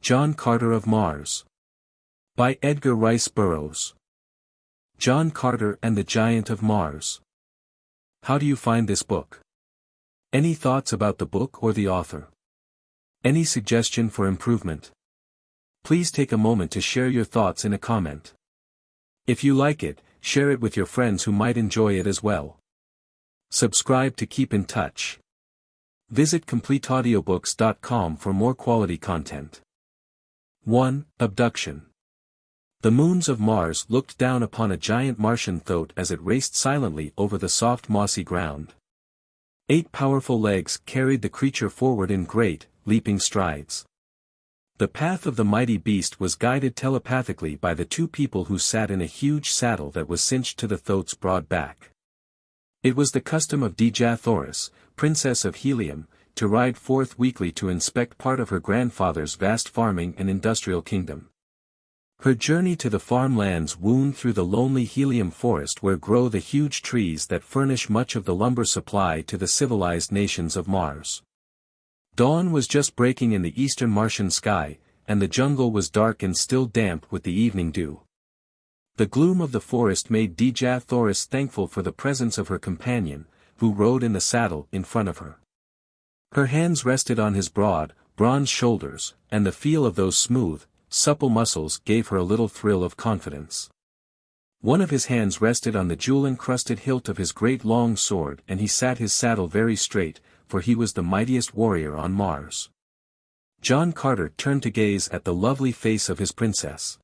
John Carter of Mars. By Edgar Rice Burroughs. John Carter and the Giant of Mars. How do you find this book? Any thoughts about the book or the author? Any suggestion for improvement? Please take a moment to share your thoughts in a comment. If you like it, share it with your friends who might enjoy it as well. Subscribe to keep in touch. Visit CompleteAudiobooks.com for more quality content. 1. Abduction. The moons of Mars looked down upon a giant Martian thoat as it raced silently over the soft mossy ground. 8 powerful legs carried the creature forward in great, leaping strides. The path of the mighty beast was guided telepathically by the 2 people who sat in a huge saddle that was cinched to the thoat's broad back. It was the custom of Savators, Princess of Helium, to ride forth weekly to inspect part of her grandfather's vast farming and industrial kingdom. Her journey to the farmlands wound through the lonely Helium forest where grow the huge trees that furnish much of the lumber supply to the civilized nations of Mars. Dawn was just breaking in the eastern Martian sky, and the jungle was dark and still damp with the evening dew. The gloom of the forest made Savators thankful for the presence of her companion, who rode in the saddle in front of her. Her hands rested on his broad, bronze shoulders, and the feel of those smooth, supple muscles gave her a little thrill of confidence. One of his hands rested on the jewel-encrusted hilt of his great long sword and he sat his saddle very straight, for he was the mightiest warrior on Mars. John Carter turned to gaze at the lovely face of his princess.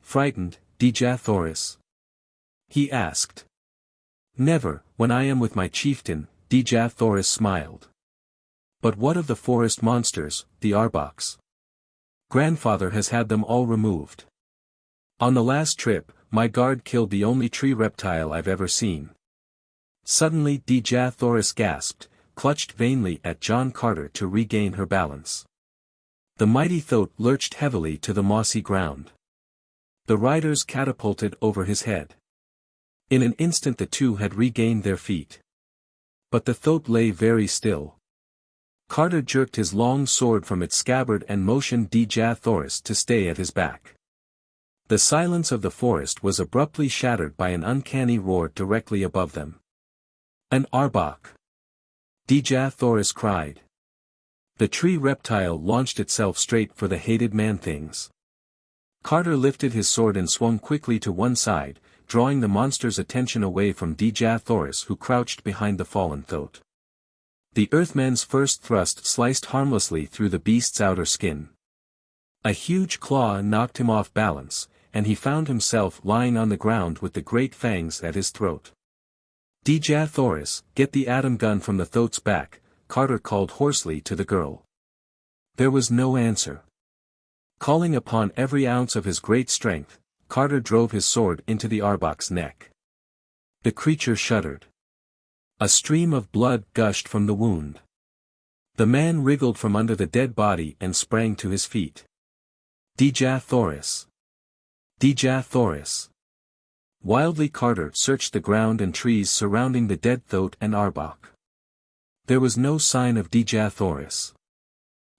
"Frightened, Savators?" he asked. "Never, when I am with my chieftain," Savators smiled. "But what of the forest monsters, the Arboks? Grandfather has had them all removed. On the last trip, my guard killed the only tree reptile I've ever seen." Suddenly Savators gasped, clutched vainly at John Carter to regain her balance. The mighty thoat lurched heavily to the mossy ground. The riders catapulted over his head. In an instant the 2 had regained their feet. But the thoat lay very still. Carter jerked his long sword from its scabbard and motioned Savators to stay at his back. The silence of the forest was abruptly shattered by an uncanny roar directly above them. "An Arbok!" Savators cried. The tree reptile launched itself straight for the hated man-things. Carter lifted his sword and swung quickly to one side, drawing the monster's attention away from Savators who crouched behind the fallen thoat. The Earthman's first thrust sliced harmlessly through the beast's outer skin. A huge claw knocked him off balance, and he found himself lying on the ground with the great fangs at his throat. "Savators, get the atom gun from the thoat's back," Carter called hoarsely to the girl. There was no answer. Calling upon every ounce of his great strength, Carter drove his sword into the Arbok's neck. The creature shuddered. A stream of blood gushed from the wound. The man wriggled from under the dead body and sprang to his feet. "Savators! Savators!" Wildly Carter searched the ground and trees surrounding the dead thoat and Arbok. There was no sign of Savators.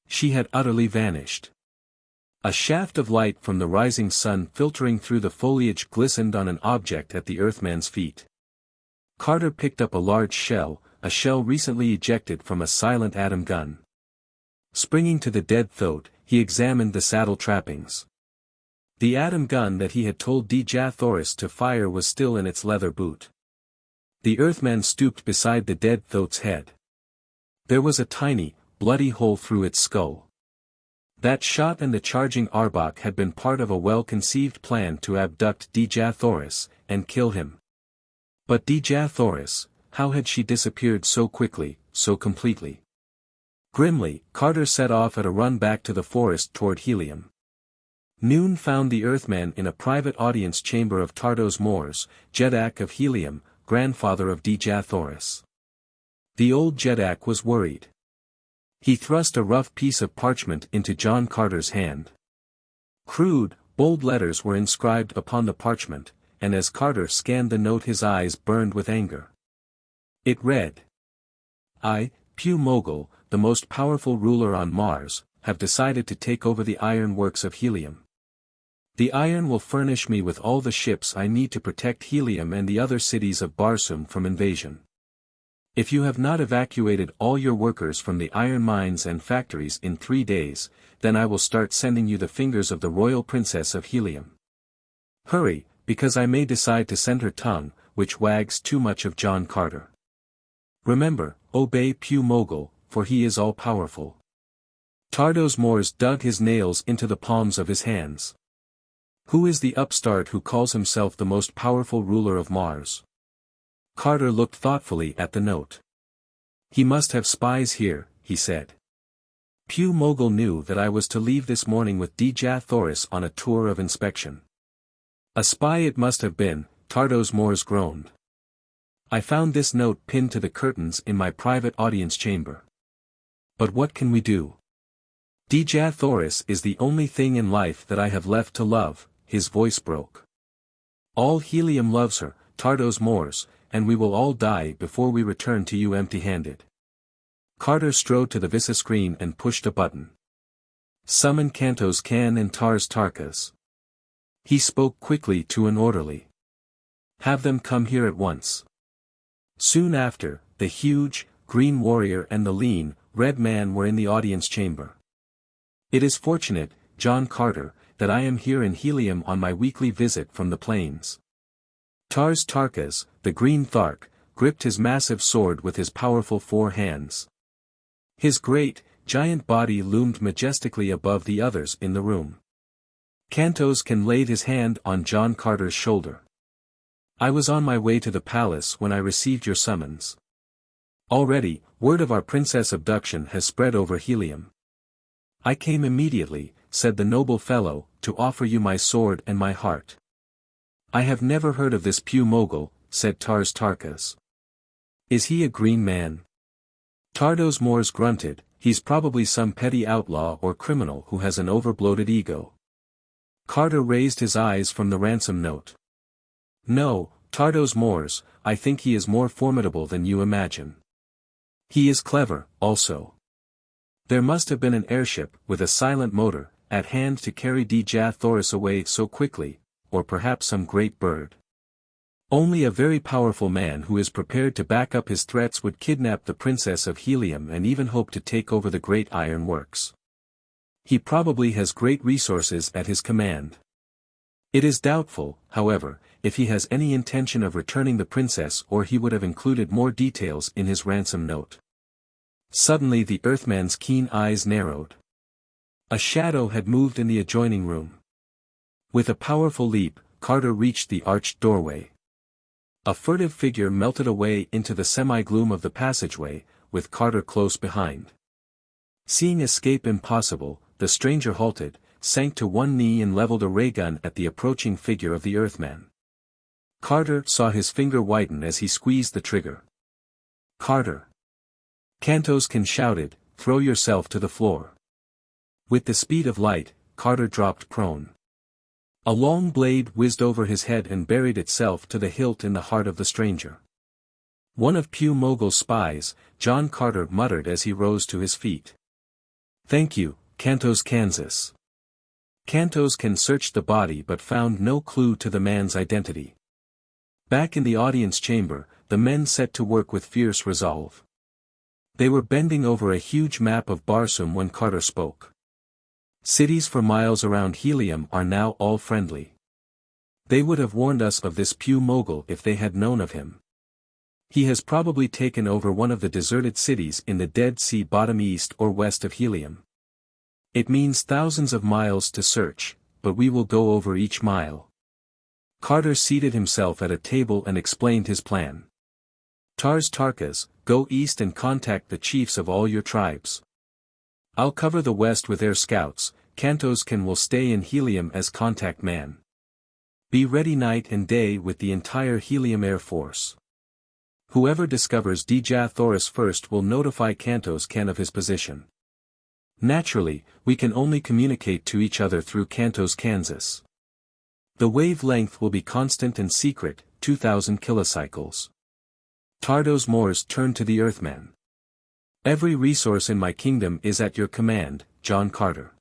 She had utterly vanished. A shaft of light from the rising sun filtering through the foliage glistened on an object at the Earthman's feet. Carter picked up a large shell, a shell recently ejected from a silent atom gun. Springing to the dead thoat, he examined the saddle trappings. The atom gun that he had told Savators to fire was still in its leather boot. The Earthman stooped beside the dead thoat's head. There was a tiny, bloody hole through its skull. That shot and the charging Arbok had been part of a well-conceived plan to abduct Savators and kill him. But Savators, how had she disappeared so quickly, so completely? Grimly, Carter set off at a run back to the forest toward Helium. Noon found the Earthman in a private audience chamber of Tardos Mors, Jedak of Helium, grandfather of Savators. The old Jedak was worried. He thrust a rough piece of parchment into John Carter's hand. Crude, bold letters were inscribed upon the parchment, and as Carter scanned the note his eyes burned with anger. It read, "I, Pew Mogel, the most powerful ruler on Mars, have decided to take over the iron works of Helium. The iron will furnish me with all the ships I need to protect Helium and the other cities of Barsoom from invasion. If you have not evacuated all your workers from the iron mines and factories in 3 days, then I will start sending you the fingers of the royal princess of Helium. Hurry, because I may decide to send her tongue, which wags too much of John Carter. Remember, obey Pew Mogel, for he is all-powerful. Tardos Mors dug his nails into the palms of his hands. Who is the upstart who calls himself the most powerful ruler of Mars? Carter looked thoughtfully at the note. He must have spies here, he said. Pew Mogel knew that I was to leave this morning with Dja Thoris on a tour of inspection. A spy it must have been, Tardos Mors groaned. I found this note pinned to the curtains in my private audience chamber. But what can we do? Dja Thoris is the only thing in life that I have left to love, his voice broke. All Helium loves her, Tardos Mors, and we will all die before we return to you empty-handed. Carter strode to the Visa screen and pushed a button. Summon Cantos Can and Tars Tarkas. He spoke quickly to an orderly. Have them come here at once. Soon after, the huge, green warrior and the lean, red man were in the audience chamber. It is fortunate, John Carter, that I am here in Helium on my weekly visit from the plains. Tars Tarkas, the green Thark, gripped his massive sword with his powerful 4 hands. His great, giant body loomed majestically above the others in the room. Cantos Can laid his hand on John Carter's shoulder. I was on my way to the palace when I received your summons. Already, word of our princess Abduction has spread over Helium. I came immediately, said the noble fellow, to offer you my sword and my heart. I have never heard of this Pew Mogel, said Tars Tarkas. Is he a green man? Tardos Mors grunted, he's probably some petty outlaw or criminal who has an overbloated ego. Carter raised his eyes from the ransom note. No, Tardos Mors, I think he is more formidable than you imagine. He is clever, also. There must have been an airship, with a silent motor, at hand to carry Dja Thoris away so quickly, or perhaps some great bird. Only a very powerful man who is prepared to back up his threats would kidnap the princess of Helium and even hope to take over the great iron works. He probably has great resources at his command. It is doubtful, however, if he has any intention of returning the princess, or he would have included more details in his ransom note. Suddenly the Earthman's keen eyes narrowed. A shadow had moved in the adjoining room. With a powerful leap, Carter reached the arched doorway. A furtive figure melted away into the semi-gloom of the passageway, with Carter close behind. Seeing escape impossible, the stranger halted, sank to one knee and leveled a ray gun at the approaching figure of the Earthman. Carter saw his finger whiten as he squeezed the trigger. Carter! Cantos Can shouted, throw yourself to the floor. With the speed of light, Carter dropped prone. A long blade whizzed over his head and buried itself to the hilt in the heart of the stranger. One of Pew Mogel's spies, John Carter muttered as he rose to his feet. Thank you, Cantos Kansas. Cantos Can searched the body but found no clue to the man's identity. Back in the audience chamber, the men set to work with fierce resolve. They were bending over a huge map of Barsoom when Carter spoke. Cities for miles around Helium are now all friendly. They would have warned us of this Pew Mogel if they had known of him. He has probably taken over one of the deserted cities in the Dead Sea bottom east or west of Helium. It means thousands of miles to search, but we will go over each mile. Carter seated himself at a table and explained his plan. Tars Tarkas, go east and contact the chiefs of all your tribes. I'll cover the west with air scouts, Cantos Can will stay in Helium as contact man. Be ready night and day with the entire Helium Air Force. Whoever discovers Dja Thoris first will notify Cantos Can of his position. Naturally, we can only communicate to each other through Cantos Kansas. The wavelength will be constant and secret, 2000 kilocycles. Tardos Mors turned to the Earthman. Every resource in my kingdom is at your command, John Carter.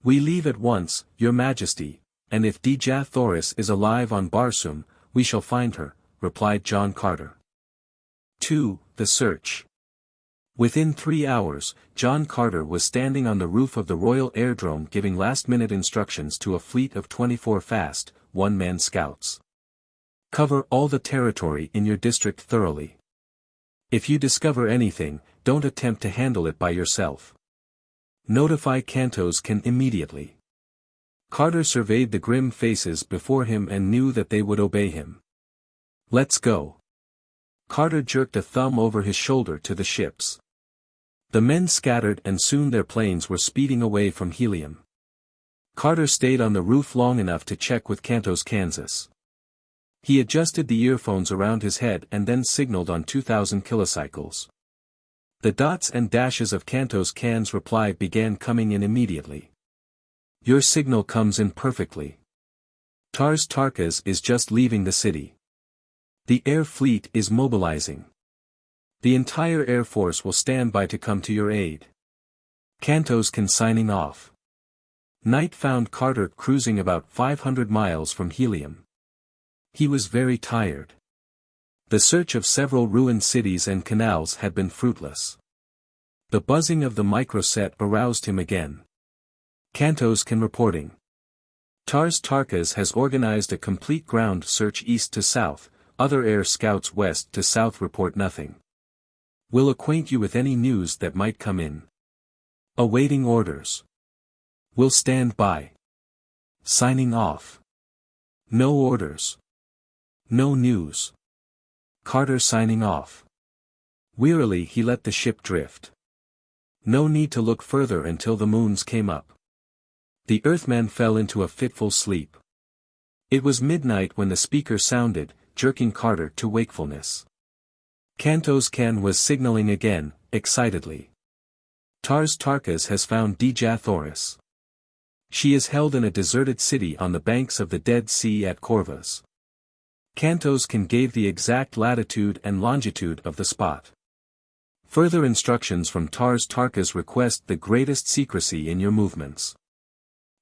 We leave at once, your majesty, and if Dja Thoris is alive on Barsoom, we shall find her, replied John Carter. 2. The search. Within 3 hours, John Carter was standing on the roof of the Royal Airdrome giving last-minute instructions to a fleet of 24 fast, one-man scouts. Cover all the territory in your district thoroughly. If you discover anything, don't attempt to handle it by yourself. Notify Cantos Can immediately. Carter surveyed the grim faces before him and knew that they would obey him. Let's go. Carter jerked a thumb over his shoulder to the ships. The men scattered and soon their planes were speeding away from Helium. Carter stayed on the roof long enough to check with Cantos Kansas. He adjusted the earphones around his head and then signaled on 2000 kilocycles. The dots and dashes of Cantos Can's reply began coming in immediately. Your signal comes in perfectly. Tars Tarkas is just leaving the city. The air fleet is mobilizing. The entire Air Force will stand by to come to your aid. Cantos Can signing off. Night found Carter cruising about 500 miles from Helium. He was very tired. The search of several ruined cities and canals had been fruitless. The buzzing of the microset aroused him again. Cantos Can reporting. Tars Tarkas has organized a complete ground search east to south, other air scouts west to south report nothing. Will acquaint you with any news that might come in. Awaiting orders. Will stand by. Signing off. No orders. No news. Carter signing off. Wearily he let the ship drift. No need to look further until the moons came up. The Earthman fell into a fitful sleep. It was midnight when the speaker sounded, jerking Carter to wakefulness. Cantos Can was signaling again, excitedly. Tars Tarkas has found Dja Thoris. She is held in a deserted city on the banks of the Dead Sea at Corvus. Cantos Can gave the exact latitude and longitude of the spot. Further instructions from Tars Tarkas request the greatest secrecy in your movements.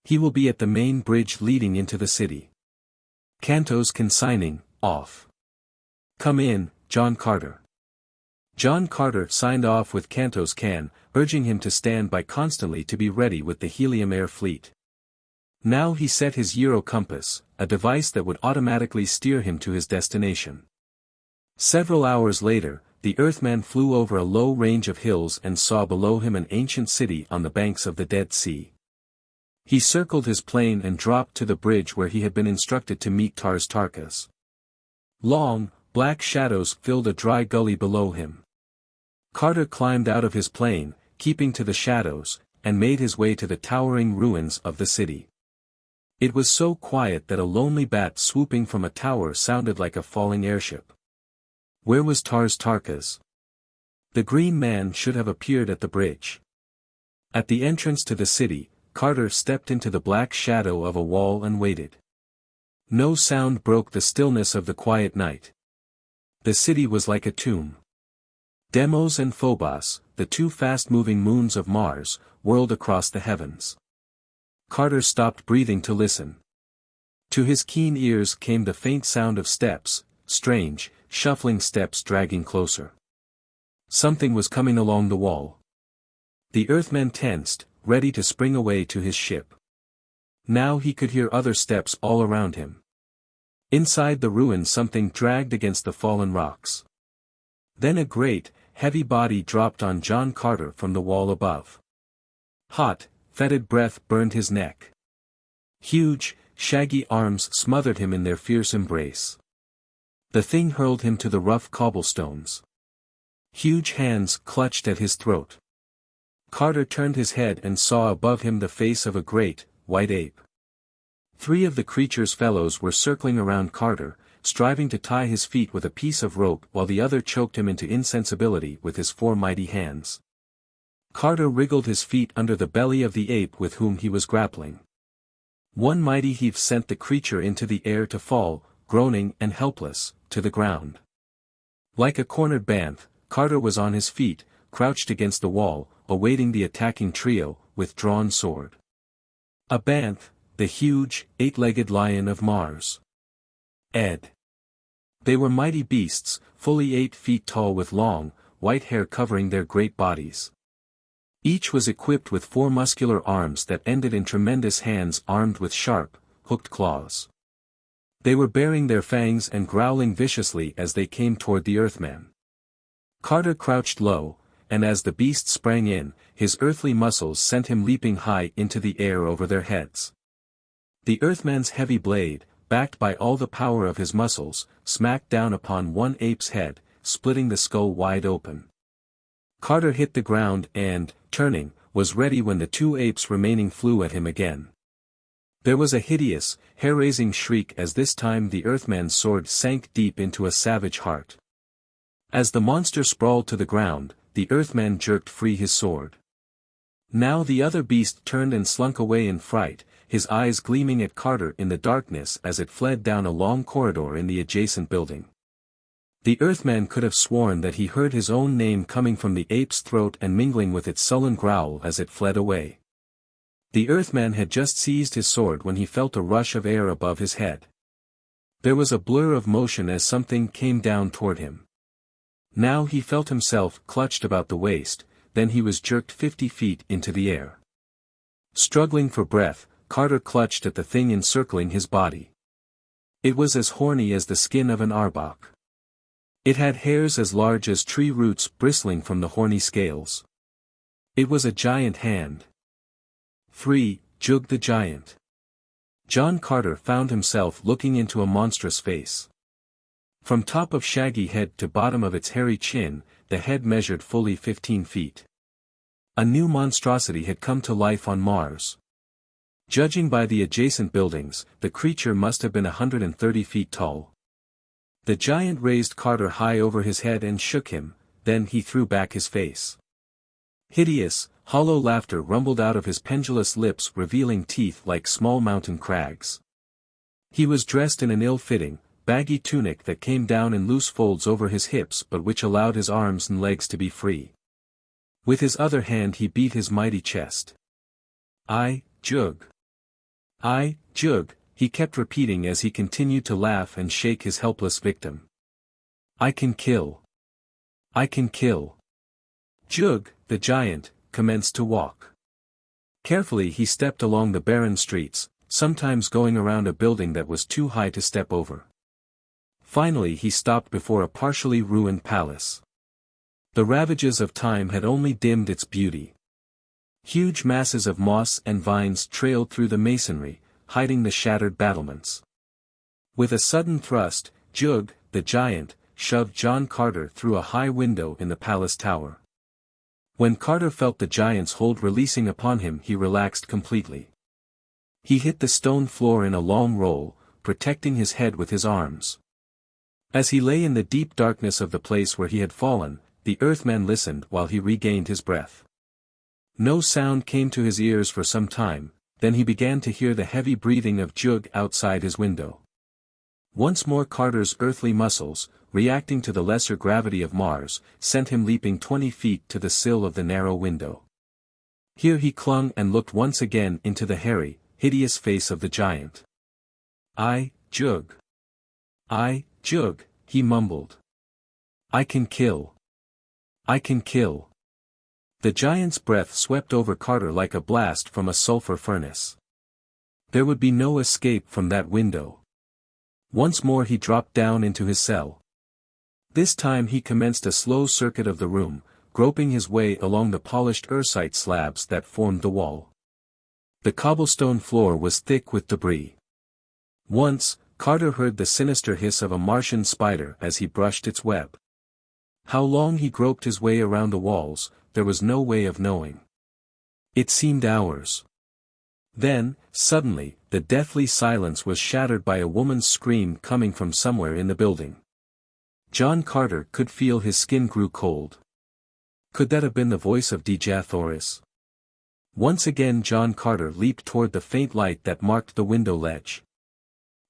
He will be at the main bridge leading into the city. Cantos Can signing off. Come in, John Carter. John Carter signed off with Cantos Can, urging him to stand by constantly to be ready with the Helium Air Fleet. Now he set his Euro compass, a device that would automatically steer him to his destination. Several hours later, the Earthman flew over a low range of hills and saw below him an ancient city on the banks of the Dead Sea. He circled his plane and dropped to the bridge where he had been instructed to meet Tars Tarkas. Long, black shadows filled a dry gully below him. Carter climbed out of his plane, keeping to the shadows, and made his way to the towering ruins of the city. It was so quiet that a lonely bat swooping from a tower sounded like a falling airship. Where was Tars Tarkas? The green man should have appeared at the bridge. At the entrance to the city, Carter stepped into the black shadow of a wall and waited. No sound broke the stillness of the quiet night. The city was like a tomb. Deimos and Phobos, the two fast-moving moons of Mars, whirled across the heavens. Carter stopped breathing to listen. To his keen ears came the faint sound of steps, strange, shuffling steps dragging closer. Something was coming along the wall. The Earthman tensed, ready to spring away to his ship. Now he could hear other steps all around him. Inside the ruins something dragged against the fallen rocks. Then a great, heavy body dropped on John Carter from the wall above. Hot, fetid breath burned his neck. Huge, shaggy arms smothered him in their fierce embrace. The thing hurled him to the rough cobblestones. Huge hands clutched at his throat. Carter turned his head and saw above him the face of a great, white ape. 3 of the creature's fellows were circling around Carter, striving to tie his feet with a piece of rope while the other choked him into insensibility with his 4 mighty hands. Carter wriggled his feet under the belly of the ape with whom he was grappling. One mighty heave sent the creature into the air to fall, groaning and helpless, to the ground. Like a cornered bantha, Carter was on his feet, crouched against the wall, awaiting the attacking trio, with drawn sword. A Banth, the huge, eight-legged lion of Mars. Ed. They were mighty beasts, fully 8 feet tall with long, white hair covering their great bodies. Each was equipped with 4 muscular arms that ended in tremendous hands armed with sharp, hooked claws. They were baring their fangs and growling viciously as they came toward the Earthman. Carter crouched low, and as the beast sprang in, his earthly muscles sent him leaping high into the air over their heads. The Earthman's heavy blade, backed by all the power of his muscles, smacked down upon one ape's head, splitting the skull wide open. Carter hit the ground and, turning, was ready when the 2 apes remaining flew at him again. There was a hideous, hair-raising shriek as this time the Earthman's sword sank deep into a savage heart. As the monster sprawled to the ground, the Earthman jerked free his sword. Now the other beast turned and slunk away in fright, his eyes gleaming at Carter in the darkness as it fled down a long corridor in the adjacent building. The Earthman could have sworn that he heard his own name coming from the ape's throat and mingling with its sullen growl as it fled away. The Earthman had just seized his sword when he felt a rush of air above his head. There was a blur of motion as something came down toward him. Now he felt himself clutched about the waist, then he was jerked 50 feet into the air. Struggling for breath, Carter clutched at the thing encircling his body. It was as horny as the skin of an arbok. It had hairs as large as tree roots bristling from the horny scales. It was a giant hand. 3. Joog the Giant. John Carter found himself looking into a monstrous face. From top of shaggy head to bottom of its hairy chin, the head measured fully 15 feet. A new monstrosity had come to life on Mars. Judging by the adjacent buildings, the creature must have been 130 feet tall. The giant raised Carter high over his head and shook him, then he threw back his face. Hideous, hollow laughter rumbled out of his pendulous lips, revealing teeth like small mountain crags. He was dressed in an ill-fitting, baggy tunic that came down in loose folds over his hips but which allowed his arms and legs to be free. With his other hand he beat his mighty chest. "I, Joog. I, Joog," he kept repeating as he continued to laugh and shake his helpless victim. "I can kill. I can kill." Joog, the giant, commenced to walk. Carefully he stepped along the barren streets, sometimes going around a building that was too high to step over. Finally he stopped before a partially ruined palace. The ravages of time had only dimmed its beauty. Huge masses of moss and vines trailed through the masonry, hiding the shattered battlements. With a sudden thrust, Joog, the giant, shoved John Carter through a high window in the palace tower. When Carter felt the giant's hold releasing upon him, he relaxed completely. He hit the stone floor in a long roll, protecting his head with his arms. As he lay in the deep darkness of the place where he had fallen, the Earthman listened while he regained his breath. No sound came to his ears for some time, then he began to hear the heavy breathing of Joog outside his window. Once more Carter's earthly muscles, reacting to the lesser gravity of Mars, sent him leaping 20 feet to the sill of the narrow window. Here he clung and looked once again into the hairy, hideous face of the giant. "I, Joog. I, Joog," he mumbled. "I can kill. I can kill." The giant's breath swept over Carter like a blast from a sulfur furnace. There would be no escape from that window. Once more he dropped down into his cell. This time he commenced a slow circuit of the room, groping his way along the polished earthite slabs that formed the wall. The cobblestone floor was thick with debris. Once, Carter heard the sinister hiss of a Martian spider as he brushed its web. How long he groped his way around the walls, there was no way of knowing. It seemed hours. Then, suddenly, the deathly silence was shattered by a woman's scream coming from somewhere in the building. John Carter could feel his skin grew cold. Could that have been the voice of Dejathoris? Once again John Carter leaped toward the faint light that marked the window ledge.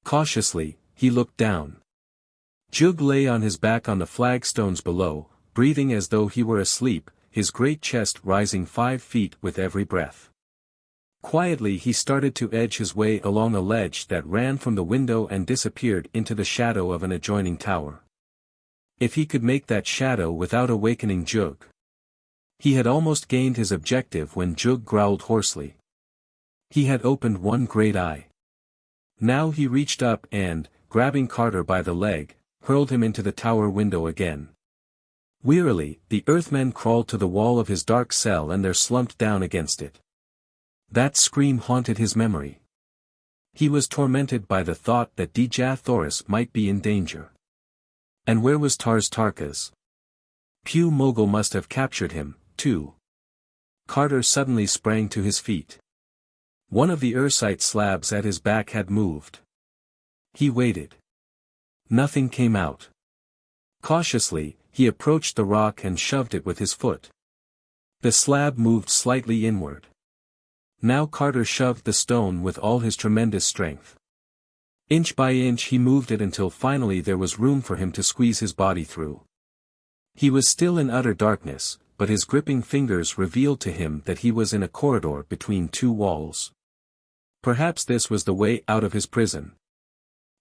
Cautiously, he looked down. Joog lay on his back on the flagstones below, breathing as though he were asleep, his great chest rising 5 feet with every breath. Quietly he started to edge his way along a ledge that ran from the window and disappeared into the shadow of an adjoining tower. If he could make that shadow without awakening Joog. He had almost gained his objective when Joog growled hoarsely. He had opened one great eye. Now he reached up and, grabbing Carter by the leg, hurled him into the tower window again. Wearily, the Earthmen crawled to the wall of his dark cell and there slumped down against it. That scream haunted his memory. He was tormented by the thought that Dejah Thoris might be in danger. And where was Tars Tarkas? Pew Mogel must have captured him, too. Carter suddenly sprang to his feet. One of the ursite slabs at his back had moved. He waited. Nothing came out. Cautiously, he approached the rock and shoved it with his foot. The slab moved slightly inward. Now Carter shoved the stone with all his tremendous strength. Inch by inch he moved it until finally there was room for him to squeeze his body through. He was still in utter darkness, but his gripping fingers revealed to him that he was in a corridor between 2 walls. Perhaps this was the way out of his prison.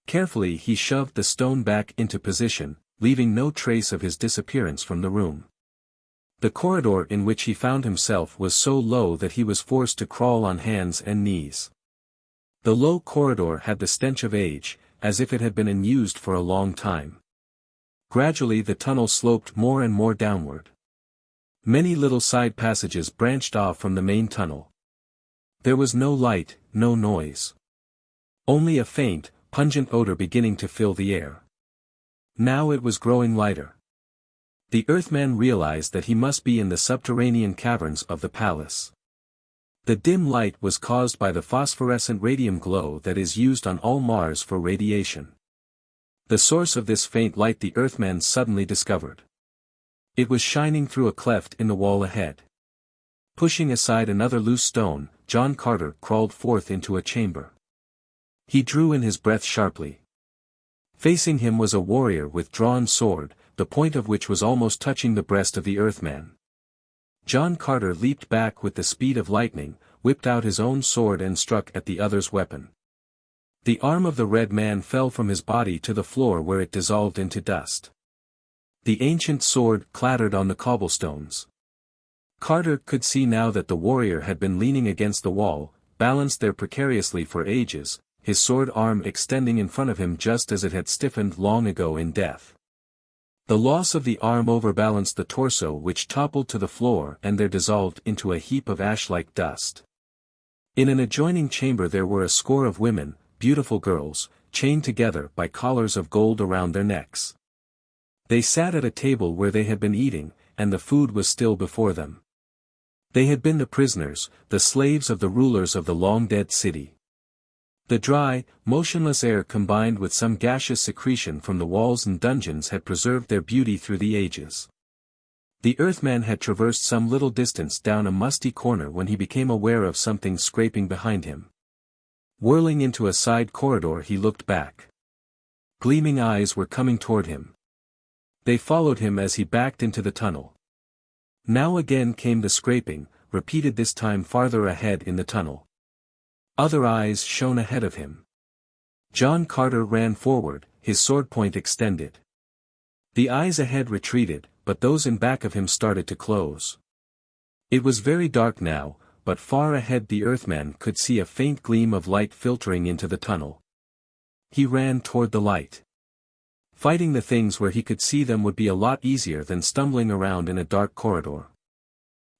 Carefully he shoved the stone back into position, leaving no trace of his disappearance from the room. The corridor in which he found himself was so low that he was forced to crawl on hands and knees. The low corridor had the stench of age, as if it had been unused for a long time. Gradually the tunnel sloped more and more downward. Many little side passages branched off from the main tunnel. There was no light, no noise. Only a faint, pungent odor beginning to fill the air. Now it was growing lighter. The Earthman realized that he must be in the subterranean caverns of the palace. The dim light was caused by the phosphorescent radium glow that is used on all Mars for radiation. The source of this faint light the Earthman suddenly discovered. It was shining through a cleft in the wall ahead. Pushing aside another loose stone, John Carter crawled forth into a chamber. He drew in his breath sharply. Facing him was a warrior with drawn sword, the point of which was almost touching the breast of the Earthman. John Carter leaped back with the speed of lightning, whipped out his own sword and struck at the other's weapon. The arm of the red man fell from his body to the floor where it dissolved into dust. The ancient sword clattered on the cobblestones. Carter could see now that the warrior had been leaning against the wall, balanced there precariously for ages, his sword arm extending in front of him just as it had stiffened long ago in death. The loss of the arm overbalanced the torso which toppled to the floor and there dissolved into a heap of ash-like dust. In an adjoining chamber there were a score of women, beautiful girls, chained together by collars of gold around their necks. They sat at a table where they had been eating, and the food was still before them. They had been the prisoners, the slaves of the rulers of the long-dead city. The dry, motionless air combined with some gaseous secretion from the walls and dungeons had preserved their beauty through the ages. The Earthman had traversed some little distance down a musty corner when he became aware of something scraping behind him. Whirling into a side corridor he looked back. Gleaming eyes were coming toward him. They followed him as he backed into the tunnel. Now again came the scraping, repeated this time farther ahead in the tunnel. Other eyes shone ahead of him. John Carter ran forward, his sword point extended. The eyes ahead retreated, but those in back of him started to close. It was very dark now, but far ahead the Earthman could see a faint gleam of light filtering into the tunnel. He ran toward the light. Fighting the things where he could see them would be a lot easier than stumbling around in a dark corridor.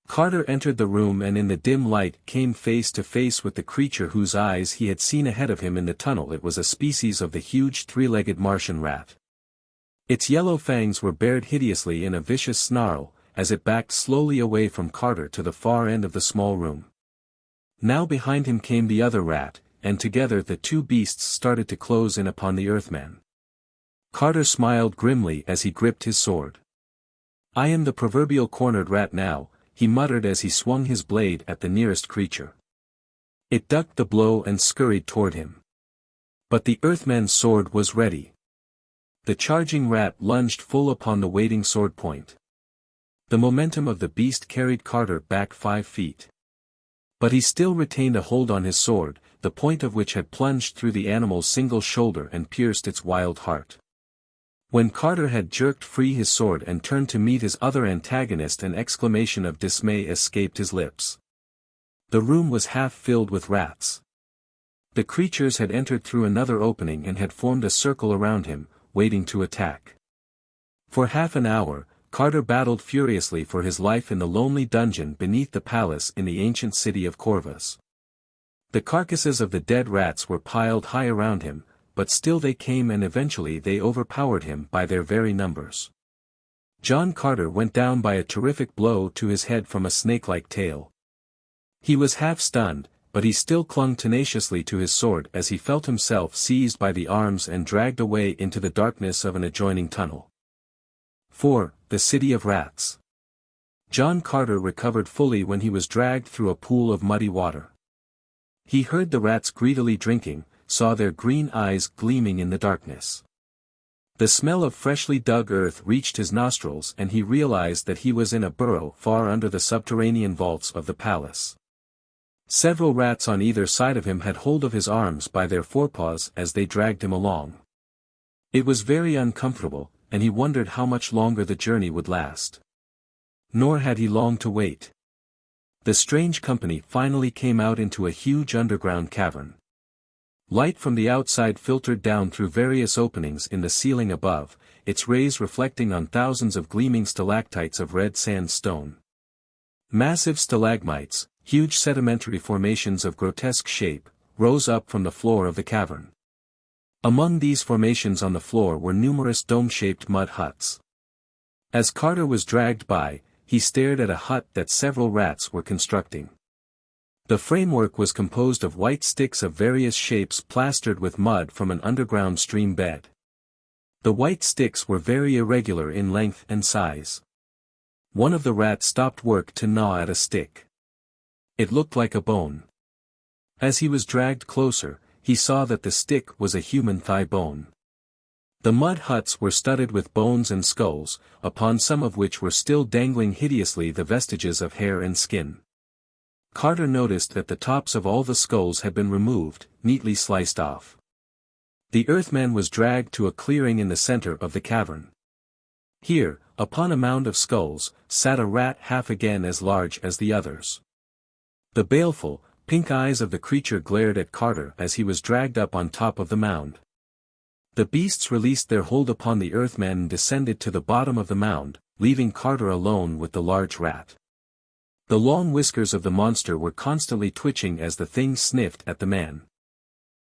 Carter entered the room and in the dim light came face to face with the creature whose eyes he had seen ahead of him in the tunnel. It was a species of the huge three-legged Martian rat. Its yellow fangs were bared hideously in a vicious snarl, as it backed slowly away from Carter to the far end of the small room. Now behind him came the other rat, and together the two beasts started to close in upon the Earthman. Carter smiled grimly as he gripped his sword. "I am the proverbial cornered rat now," he muttered as he swung his blade at the nearest creature. It ducked the blow and scurried toward him. But the Earthman's sword was ready. The charging rat lunged full upon the waiting sword point. The momentum of the beast carried Carter back 5 feet. But he still retained a hold on his sword, the point of which had plunged through the animal's single shoulder and pierced its wild heart. When Carter had jerked free his sword and turned to meet his other antagonist, an exclamation of dismay escaped his lips. The room was half filled with rats. The creatures had entered through another opening and had formed a circle around him, waiting to attack. For half an hour, Carter battled furiously for his life in the lonely dungeon beneath the palace in the ancient city of Corvus. The carcasses of the dead rats were piled high around him, but still they came and eventually they overpowered him by their very numbers. John Carter went down by a terrific blow to his head from a snake-like tail. He was half stunned, but he still clung tenaciously to his sword as he felt himself seized by the arms and dragged away into the darkness of an adjoining tunnel. 4. The City of Rats. John Carter recovered fully when he was dragged through a pool of muddy water. He heard the rats greedily drinking, saw their green eyes gleaming in the darkness. The smell of freshly dug earth reached his nostrils and he realized that he was in a burrow far under the subterranean vaults of the palace. Several rats on either side of him had hold of his arms by their forepaws as they dragged him along. It was very uncomfortable, and he wondered how much longer the journey would last. Nor had he long to wait. The strange company finally came out into a huge underground cavern. Light from the outside filtered down through various openings in the ceiling above, its rays reflecting on thousands of gleaming stalactites of red sandstone. Massive stalagmites, huge sedimentary formations of grotesque shape, rose up from the floor of the cavern. Among these formations on the floor were numerous dome-shaped mud huts. As Carter was dragged by, he stared at a hut that several rats were constructing. The framework was composed of white sticks of various shapes plastered with mud from an underground stream bed. The white sticks were very irregular in length and size. One of the rats stopped work to gnaw at a stick. It looked like a bone. As he was dragged closer, he saw that the stick was a human thigh bone. The mud huts were studded with bones and skulls, upon some of which were still dangling hideously the vestiges of hair and skin. Carter noticed that the tops of all the skulls had been removed, neatly sliced off. The Earthman was dragged to a clearing in the center of the cavern. Here, upon a mound of skulls, sat a rat half again as large as the others. The baleful, pink eyes of the creature glared at Carter as he was dragged up on top of the mound. The beasts released their hold upon the Earthman and descended to the bottom of the mound, leaving Carter alone with the large rat. The long whiskers of the monster were constantly twitching as the thing sniffed at the man.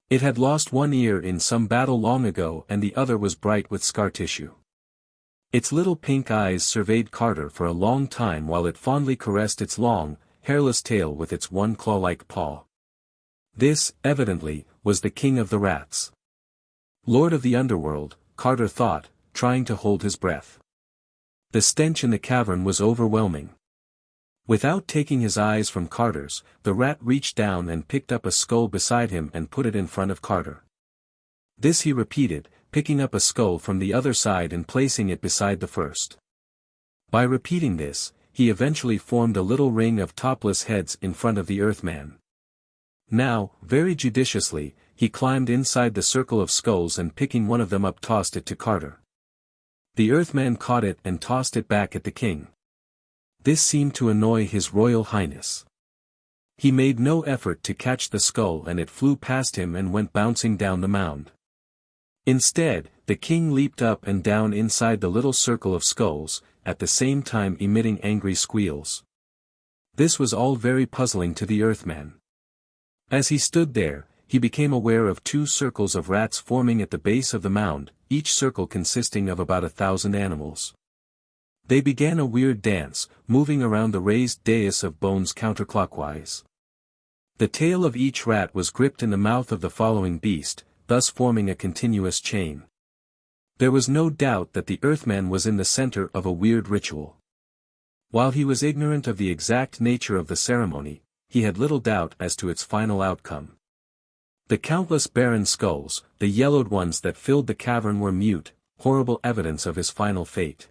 It had lost one ear in some battle long ago and the other was bright with scar tissue. Its little pink eyes surveyed Carter for a long time while it fondly caressed its long, hairless tail with its one claw-like paw. This, evidently, was the king of the rats. Lord of the underworld, Carter thought, trying to hold his breath. The stench in the cavern was overwhelming. Without taking his eyes from Carter's, the rat reached down and picked up a skull beside him and put it in front of Carter. This he repeated, picking up a skull from the other side and placing it beside the first. By repeating this, he eventually formed a little ring of topless heads in front of the Earthman. Now, very judiciously, he climbed inside the circle of skulls and picking one of them up tossed it to Carter. The Earthman caught it and tossed it back at the king. This seemed to annoy His Royal Highness. He made no effort to catch the skull and it flew past him and went bouncing down the mound. Instead, the king leaped up and down inside the little circle of skulls, at the same time emitting angry squeals. This was all very puzzling to the Earthman. As he stood there, he became aware of 2 circles of rats forming at the base of the mound, each circle consisting of about 1,000 animals. They began a weird dance, moving around the raised dais of bones counterclockwise. The tail of each rat was gripped in the mouth of the following beast, thus forming a continuous chain. There was no doubt that the Earthman was in the center of a weird ritual. While he was ignorant of the exact nature of the ceremony, he had little doubt as to its final outcome. The countless barren skulls, the yellowed ones that filled the cavern were mute, horrible evidence of his final fate.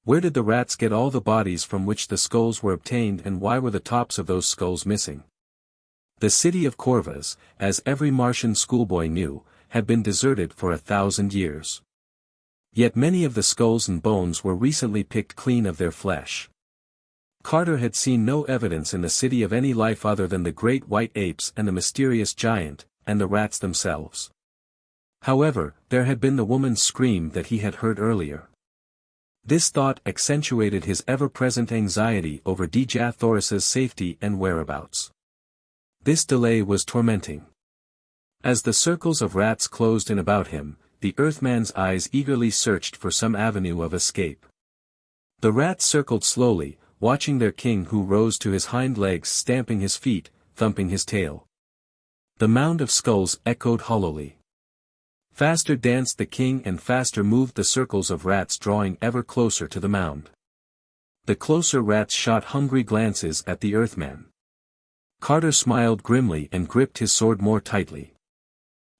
Where did the rats get all the bodies from which the skulls were obtained, and why were the tops of those skulls missing? The city of Corvus, as every Martian schoolboy knew, had been deserted for 1,000 years. Yet many of the skulls and bones were recently picked clean of their flesh. Carter had seen no evidence in the city of any life other than the great white apes and the mysterious giant, and the rats themselves. However, there had been the woman's scream that he had heard earlier. This thought accentuated his ever-present anxiety over Dja Thoris's safety and whereabouts. This delay was tormenting. As the circles of rats closed in about him, the Earthman's eyes eagerly searched for some avenue of escape. The rats circled slowly, watching their king, who rose to his hind legs, stamping his feet, thumping his tail. The mound of skulls echoed hollowly. Faster danced the king and faster moved the circles of rats, drawing ever closer to the mound. The closer rats shot hungry glances at the Earthman. Carter smiled grimly and gripped his sword more tightly.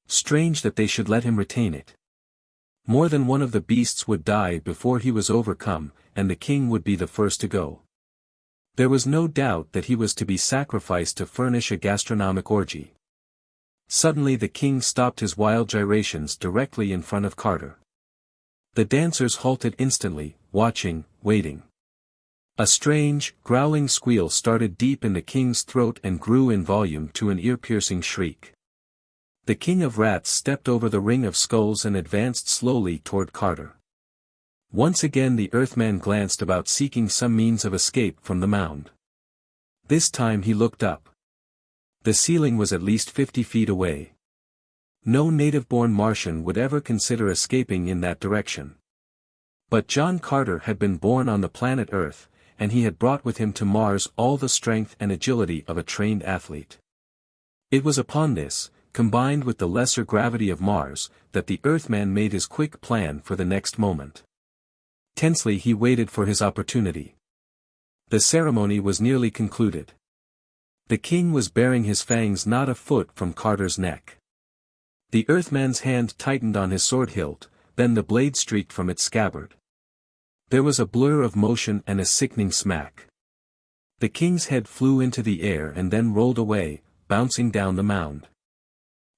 Strange that they should let him retain it. More than one of the beasts would die before he was overcome, and the king would be the first to go. There was no doubt that he was to be sacrificed to furnish a gastronomic orgy. Suddenly the king stopped his wild gyrations directly in front of Carter. The dancers halted instantly, watching, waiting. A strange, growling squeal started deep in the king's throat and grew in volume to an ear-piercing shriek. The king of rats stepped over the ring of skulls and advanced slowly toward Carter. Once again the Earthman glanced about, seeking some means of escape from the mound. This time he looked up. The ceiling was at least 50 feet away. No native-born Martian would ever consider escaping in that direction. But John Carter had been born on the planet Earth, and he had brought with him to Mars all the strength and agility of a trained athlete. It was upon this, combined with the lesser gravity of Mars, that the Earthman made his quick plan for the next moment. Tensely he waited for his opportunity. The ceremony was nearly concluded. The king was baring his fangs not a foot from Carter's neck. The Earthman's hand tightened on his sword hilt, then the blade streaked from its scabbard. There was a blur of motion and a sickening smack. The king's head flew into the air and then rolled away, bouncing down the mound.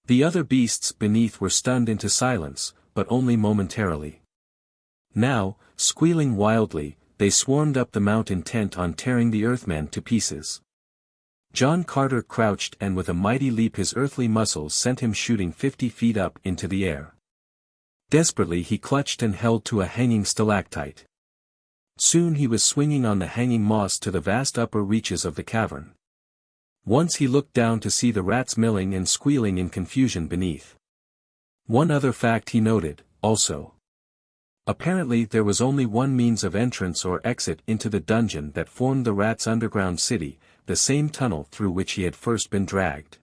The other beasts beneath were stunned into silence, but only momentarily. Now, squealing wildly, they swarmed up the mount intent on tearing the Earthman to pieces. John Carter crouched, and with a mighty leap his earthly muscles sent him shooting 50 feet up into the air. Desperately he clutched and held to a hanging stalactite. Soon he was swinging on the hanging moss to the vast upper reaches of the cavern. Once he looked down to see the rats milling and squealing in confusion beneath. One other fact he noted, also. Apparently there was only one means of entrance or exit into the dungeon that formed the rats' underground city, the same tunnel through which he had first been dragged.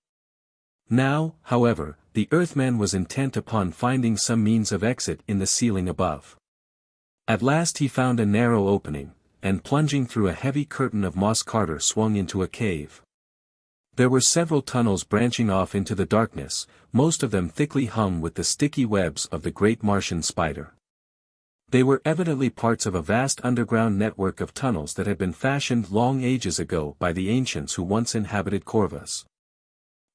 Now, however, the Earthman was intent upon finding some means of exit in the ceiling above. At last he found a narrow opening, and plunging through a heavy curtain of moss, Carter swung into a cave. There were several tunnels branching off into the darkness, most of them thickly hung with the sticky webs of the great Martian spider. They were evidently parts of a vast underground network of tunnels that had been fashioned long ages ago by the ancients who once inhabited Corvus.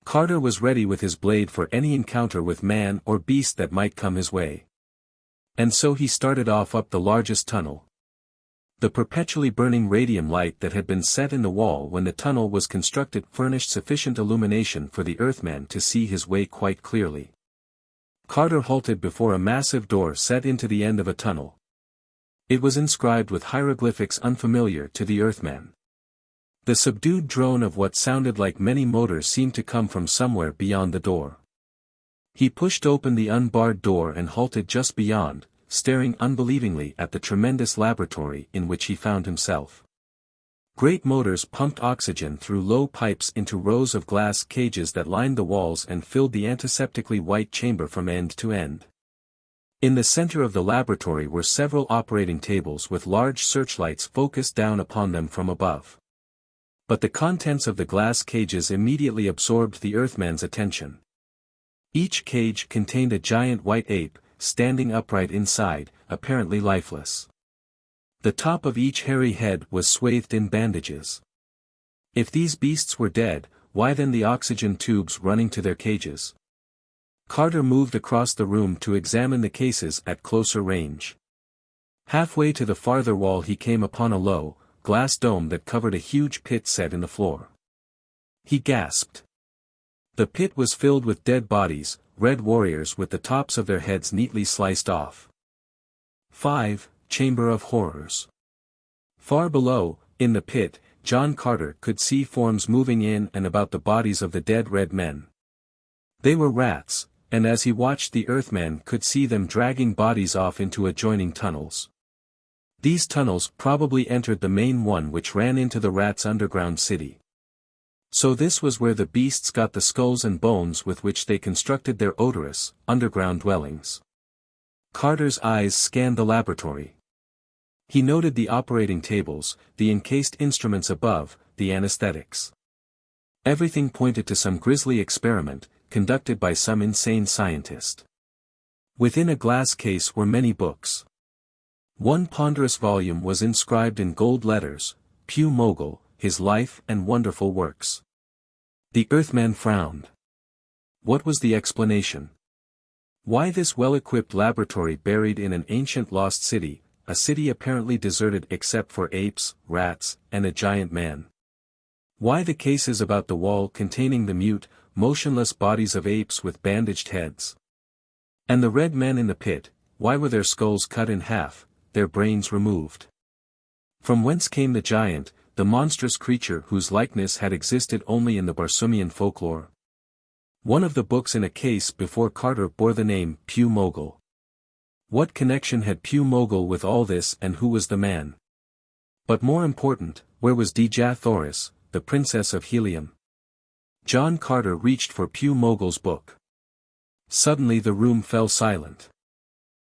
Carter was ready with his blade for any encounter with man or beast that might come his way. And so he started off up the largest tunnel. The perpetually burning radium light that had been set in the wall when the tunnel was constructed furnished sufficient illumination for the Earthman to see his way quite clearly. Carter halted before a massive door set into the end of a tunnel. It was inscribed with hieroglyphics unfamiliar to the Earthman. The subdued drone of what sounded like many motors seemed to come from somewhere beyond the door. He pushed open the unbarred door and halted just beyond, staring unbelievingly at the tremendous laboratory in which he found himself. Great motors pumped oxygen through low pipes into rows of glass cages that lined the walls and filled the antiseptically white chamber from end to end. In the center of the laboratory were several operating tables with large searchlights focused down upon them from above. But the contents of the glass cages immediately absorbed the Earthman's attention. Each cage contained a giant white ape, standing upright inside, apparently lifeless. The top of each hairy head was swathed in bandages. If these beasts were dead, why then the oxygen tubes running to their cages? Carter moved across the room to examine the cases at closer range. Halfway to the farther wall he came upon a low, glass dome that covered a huge pit set in the floor. He gasped. The pit was filled with dead bodies, red warriors with the tops of their heads neatly sliced off. 5. Chamber of Horrors. Far below, in the pit, John Carter could see forms moving in and about the bodies of the dead red men. They were rats, and as he watched the Earthman could see them dragging bodies off into adjoining tunnels. These tunnels probably entered the main one which ran into the rats' underground city. So this was where the beasts got the skulls and bones with which they constructed their odorous, underground dwellings. Carter's eyes scanned the laboratory. He noted the operating tables, the encased instruments above, the anesthetics. Everything pointed to some grisly experiment, conducted by some insane scientist. Within a glass case were many books. One ponderous volume was inscribed in gold letters, Pew Mogel, His Life and Wonderful Works. The Earthman frowned. What was the explanation? Why this well-equipped laboratory buried in an ancient lost city, a city apparently deserted except for apes, rats, and a giant man? Why the cases about the wall containing the mute, motionless bodies of apes with bandaged heads? And the red men in the pit, why were their skulls cut in half, their brains removed? From whence came the giant, the monstrous creature whose likeness had existed only in the Barsoomian folklore? One of the books in a case before Carter bore the name Pew Mogel. What connection had Pew Mogel with all this and who was the man? But more important, where was Dja Thoris, the Princess of Helium? John Carter reached for Pew Mogel's book. Suddenly the room fell silent.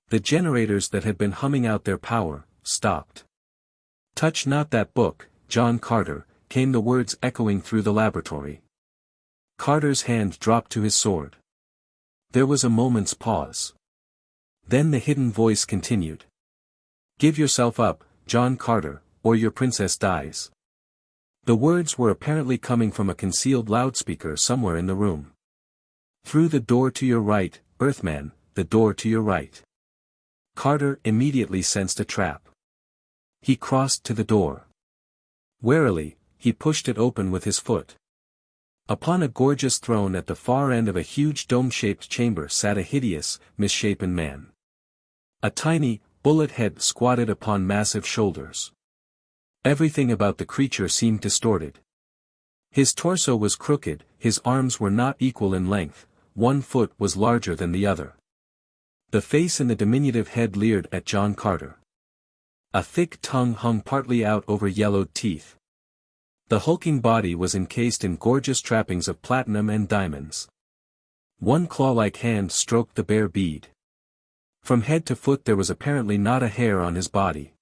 The generators that had been humming out their power, stopped. "Touch not that book, John Carter," came the words echoing through the laboratory. Carter's hand dropped to his sword. There was a moment's pause. Then the hidden voice continued. "Give yourself up, John Carter, or your princess dies." The words were apparently coming from a concealed loudspeaker somewhere in the room. "Through the door to your right, Earthman, the door to your right." Carter immediately sensed a trap. He crossed to the door. Warily, he pushed it open with his foot. Upon a gorgeous throne at the far end of a huge dome-shaped chamber sat a hideous, misshapen man. A tiny, bullet head squatted upon massive shoulders. Everything about the creature seemed distorted. His torso was crooked, his arms were not equal in length, one foot was larger than the other. The face in the diminutive head leered at John Carter. A thick tongue hung partly out over yellowed teeth. The hulking body was encased in gorgeous trappings of platinum and diamonds. One claw-like hand stroked the bare bead. From head to foot there was apparently not a hair on his body.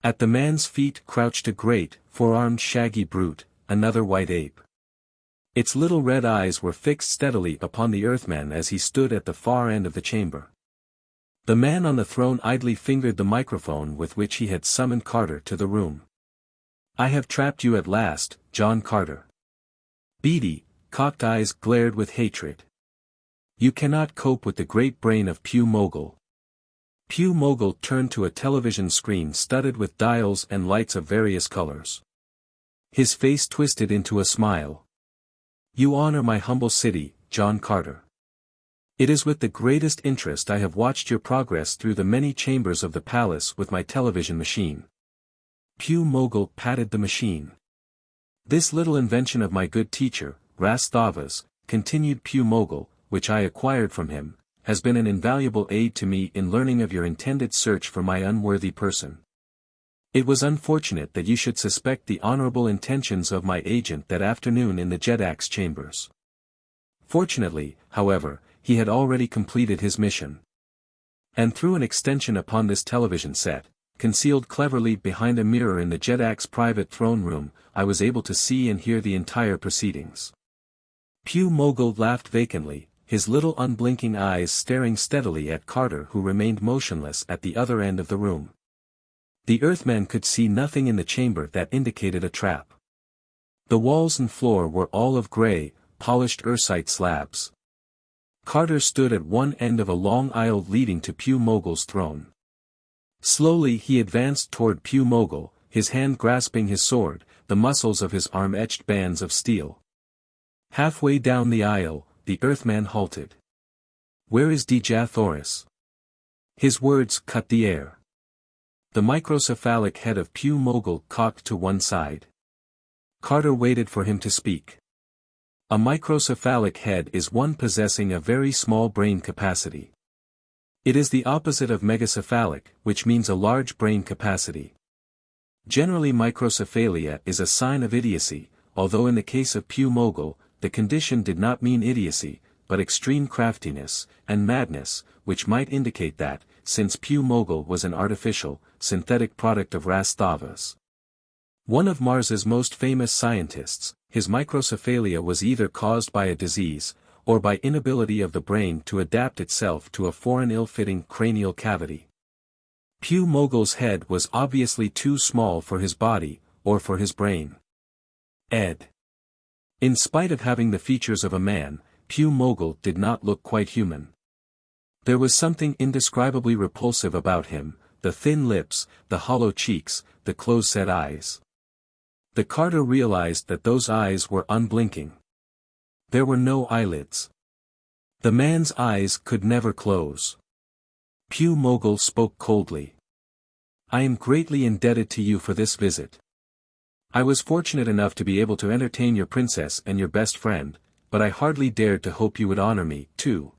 At the man's feet crouched a great, four-armed shaggy brute, another white ape. Its little red eyes were fixed steadily upon the Earthman as he stood at the far end of the chamber. The man on the throne idly fingered the microphone with which he had summoned Carter to the room. "I have trapped you at last, John Carter." Beady, cocked eyes glared with hatred. "You cannot cope with the great brain of Pew Mogel." Pew Mogel turned to a television screen studded with dials and lights of various colors. His face twisted into a smile. "You honor my humble city, John Carter. It is with the greatest interest I have watched your progress through the many chambers of the palace with my television machine." Pew Mogel patted the machine. "This little invention of my good teacher, Rastava's," continued Pew Mogel, "which I acquired from him, has been an invaluable aid to me in learning of your intended search for my unworthy person. It was unfortunate that you should suspect the honorable intentions of my agent that afternoon in the Jedak's chambers. Fortunately, however, he had already completed his mission. And through an extension upon this television set, concealed cleverly behind a mirror in the Jedak's private throne room, I was able to see and hear the entire proceedings." Pew Mogel laughed vacantly, his little unblinking eyes staring steadily at Carter who remained motionless at the other end of the room. The Earthman could see nothing in the chamber that indicated a trap. The walls and floor were all of gray, polished Ursite slabs. Carter stood at one end of a long aisle leading to Pew Mogel's throne. Slowly he advanced toward Pew Mogel, his hand grasping his sword, the muscles of his arm etched bands of steel. Halfway down the aisle, the Earthman halted. "Where is Dejathoris?" His words cut the air. The microcephalic head of Pew Mogel cocked to one side. Carter waited for him to speak. A microcephalic head is one possessing a very small brain capacity. It is the opposite of megacephalic, which means a large brain capacity. Generally microcephalia is a sign of idiocy, although in the case of Pew Mogel, the condition did not mean idiocy, but extreme craftiness, and madness, which might indicate that, since Pew Mogel was an artificial, synthetic product of Rastavas. One of Mars's most famous scientists, his microcephalia was either caused by a disease, or by inability of the brain to adapt itself to a foreign ill-fitting cranial cavity. Pew Mogel's head was obviously too small for his body, or for his brain. Ed. In spite of having the features of a man, Pew Mogel did not look quite human. There was something indescribably repulsive about him, the thin lips, the hollow cheeks, the close-set eyes. The Carter realized that those eyes were unblinking. There were no eyelids. The man's eyes could never close. Pew Mogel spoke coldly. "I am greatly indebted to you for this visit. I was fortunate enough to be able to entertain your princess and your best friend, but I hardly dared to hope you would honor me, too."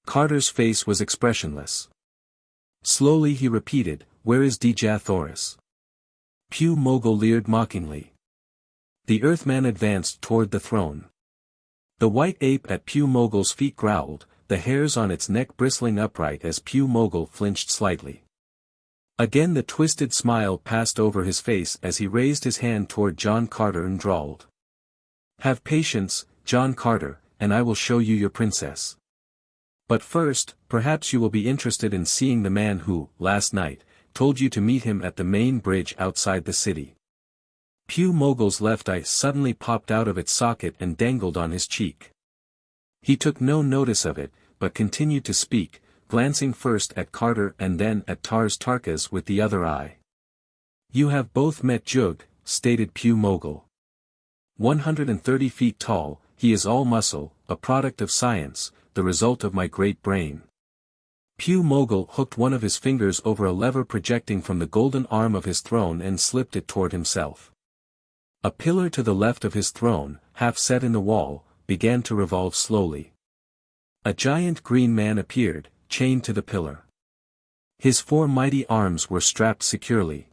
Carter's face was expressionless. Slowly he repeated, "Where is Dejathoris?" Pew Mogel leered mockingly. The Earthman advanced toward the throne. The white ape at Pew Mogel's feet growled, the hairs on its neck bristling upright as Pew Mogel flinched slightly. Again the twisted smile passed over his face as he raised his hand toward John Carter and drawled. "Have patience, John Carter, and I will show you your princess. But first, perhaps you will be interested in seeing the man who, last night, told you to meet him at the main bridge outside the city." Pew Mogel's left eye suddenly popped out of its socket and dangled on his cheek. He took no notice of it, but continued to speak, glancing first at Carter and then at Tars Tarkas with the other eye. "You have both met Joog," stated Pew Mogel. 130 feet tall, he is all muscle, a product of science, the result of my great brain. Pew Mogel hooked one of his fingers over a lever projecting from the golden arm of his throne and slipped it toward himself. A pillar to the left of his throne, half set in the wall, began to revolve slowly. A giant green man appeared, chained to the pillar. His 4 mighty arms were strapped securely.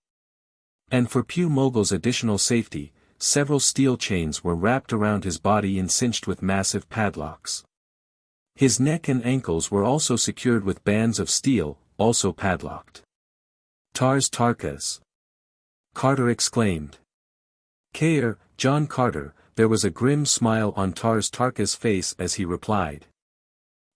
And for Pew Mogel's additional safety, several steel chains were wrapped around his body and cinched with massive padlocks. His neck and ankles were also secured with bands of steel, also padlocked. "Tars Tarkas!" Carter exclaimed. "Kair, John Carter," there was a grim smile on Tars Tarkas' face as he replied.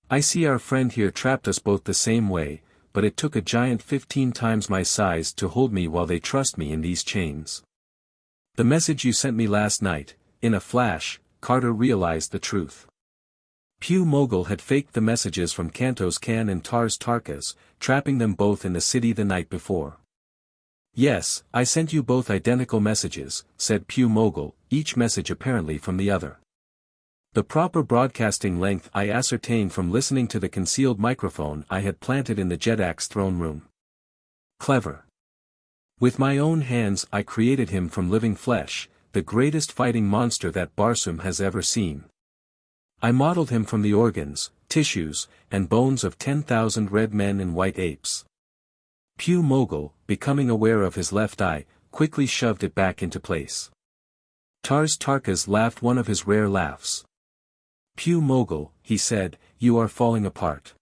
"I see our friend here trapped us both the same way, but it took a giant 15 times my size to hold me while they trussed me in these chains. The message you sent me last night," in a flash, Carter realized the truth. Pew Mogel had faked the messages from Kantos Kan and Tars Tarkas, trapping them both in the city the night before. "Yes, I sent you both identical messages," said Pew Mogel, each message apparently from the other. "The proper broadcasting length I ascertained from listening to the concealed microphone I had planted in the Jedak's throne room. Clever. With my own hands I created him from living flesh, the greatest fighting monster that Barsoom has ever seen. I modeled him from the organs, tissues, and bones of 10,000 red men and white apes." Pew Mogel, becoming aware of his left eye, quickly shoved it back into place. Tars Tarkas laughed one of his rare laughs. "Pew Mogel," he said, "you are falling apart.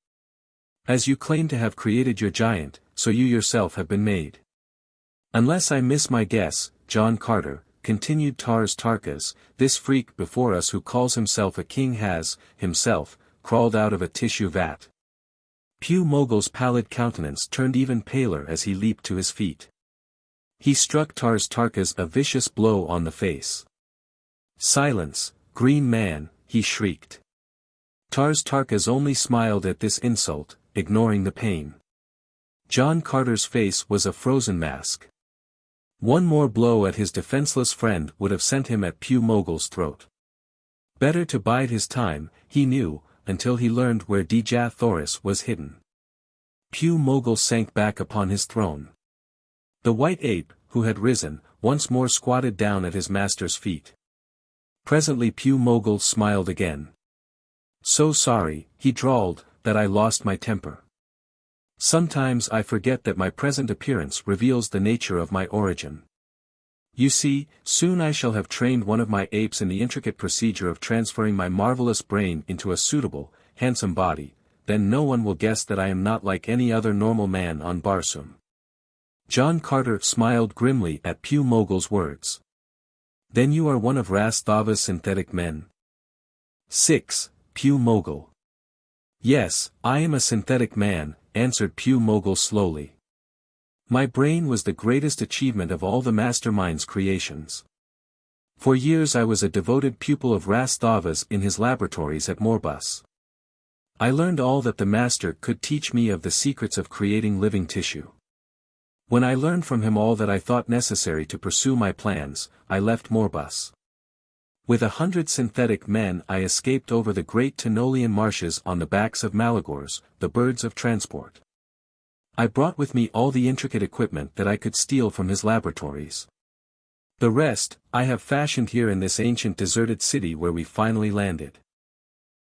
As you claim to have created your giant, so you yourself have been made. Unless I miss my guess, John Carter," continued Tars Tarkas, "this freak before us who calls himself a king has, himself, crawled out of a tissue vat." Pew Mogel's pallid countenance turned even paler as he leaped to his feet. He struck Tars Tarkas a vicious blow on the face. "Silence, green man," he shrieked. Tars Tarkas only smiled at this insult, ignoring the pain. John Carter's face was a frozen mask. One more blow at his defenseless friend would have sent him at Pew Mogel's throat. Better to bide his time, he knew, until he learned where Dejah Thoris was hidden. Pew Mogel sank back upon his throne. The white ape, who had risen, once more squatted down at his master's feet. Presently Pew Mogel smiled again. "So sorry," he drawled, "that I lost my temper. Sometimes I forget that my present appearance reveals the nature of my origin. You see, soon I shall have trained one of my apes in the intricate procedure of transferring my marvelous brain into a suitable, handsome body, then no one will guess that I am not like any other normal man on Barsoom." John Carter smiled grimly at Pew Mogel's words. "Then you are one of Ras Thava's synthetic men?" 6. Pew Mogel. "Yes, I am a synthetic man," answered Pew Mogel slowly. "My brain was the greatest achievement of all the mastermind's creations. For years I was a devoted pupil of Ras Thava's in his laboratories at Morbus. I learned all that the master could teach me of the secrets of creating living tissue. When I learned from him all that I thought necessary to pursue my plans, I left Morbus. With 100 synthetic men I escaped over the great Tenolian marshes on the backs of Malagors, the birds of transport. I brought with me all the intricate equipment that I could steal from his laboratories. The rest, I have fashioned here in this ancient deserted city where we finally landed."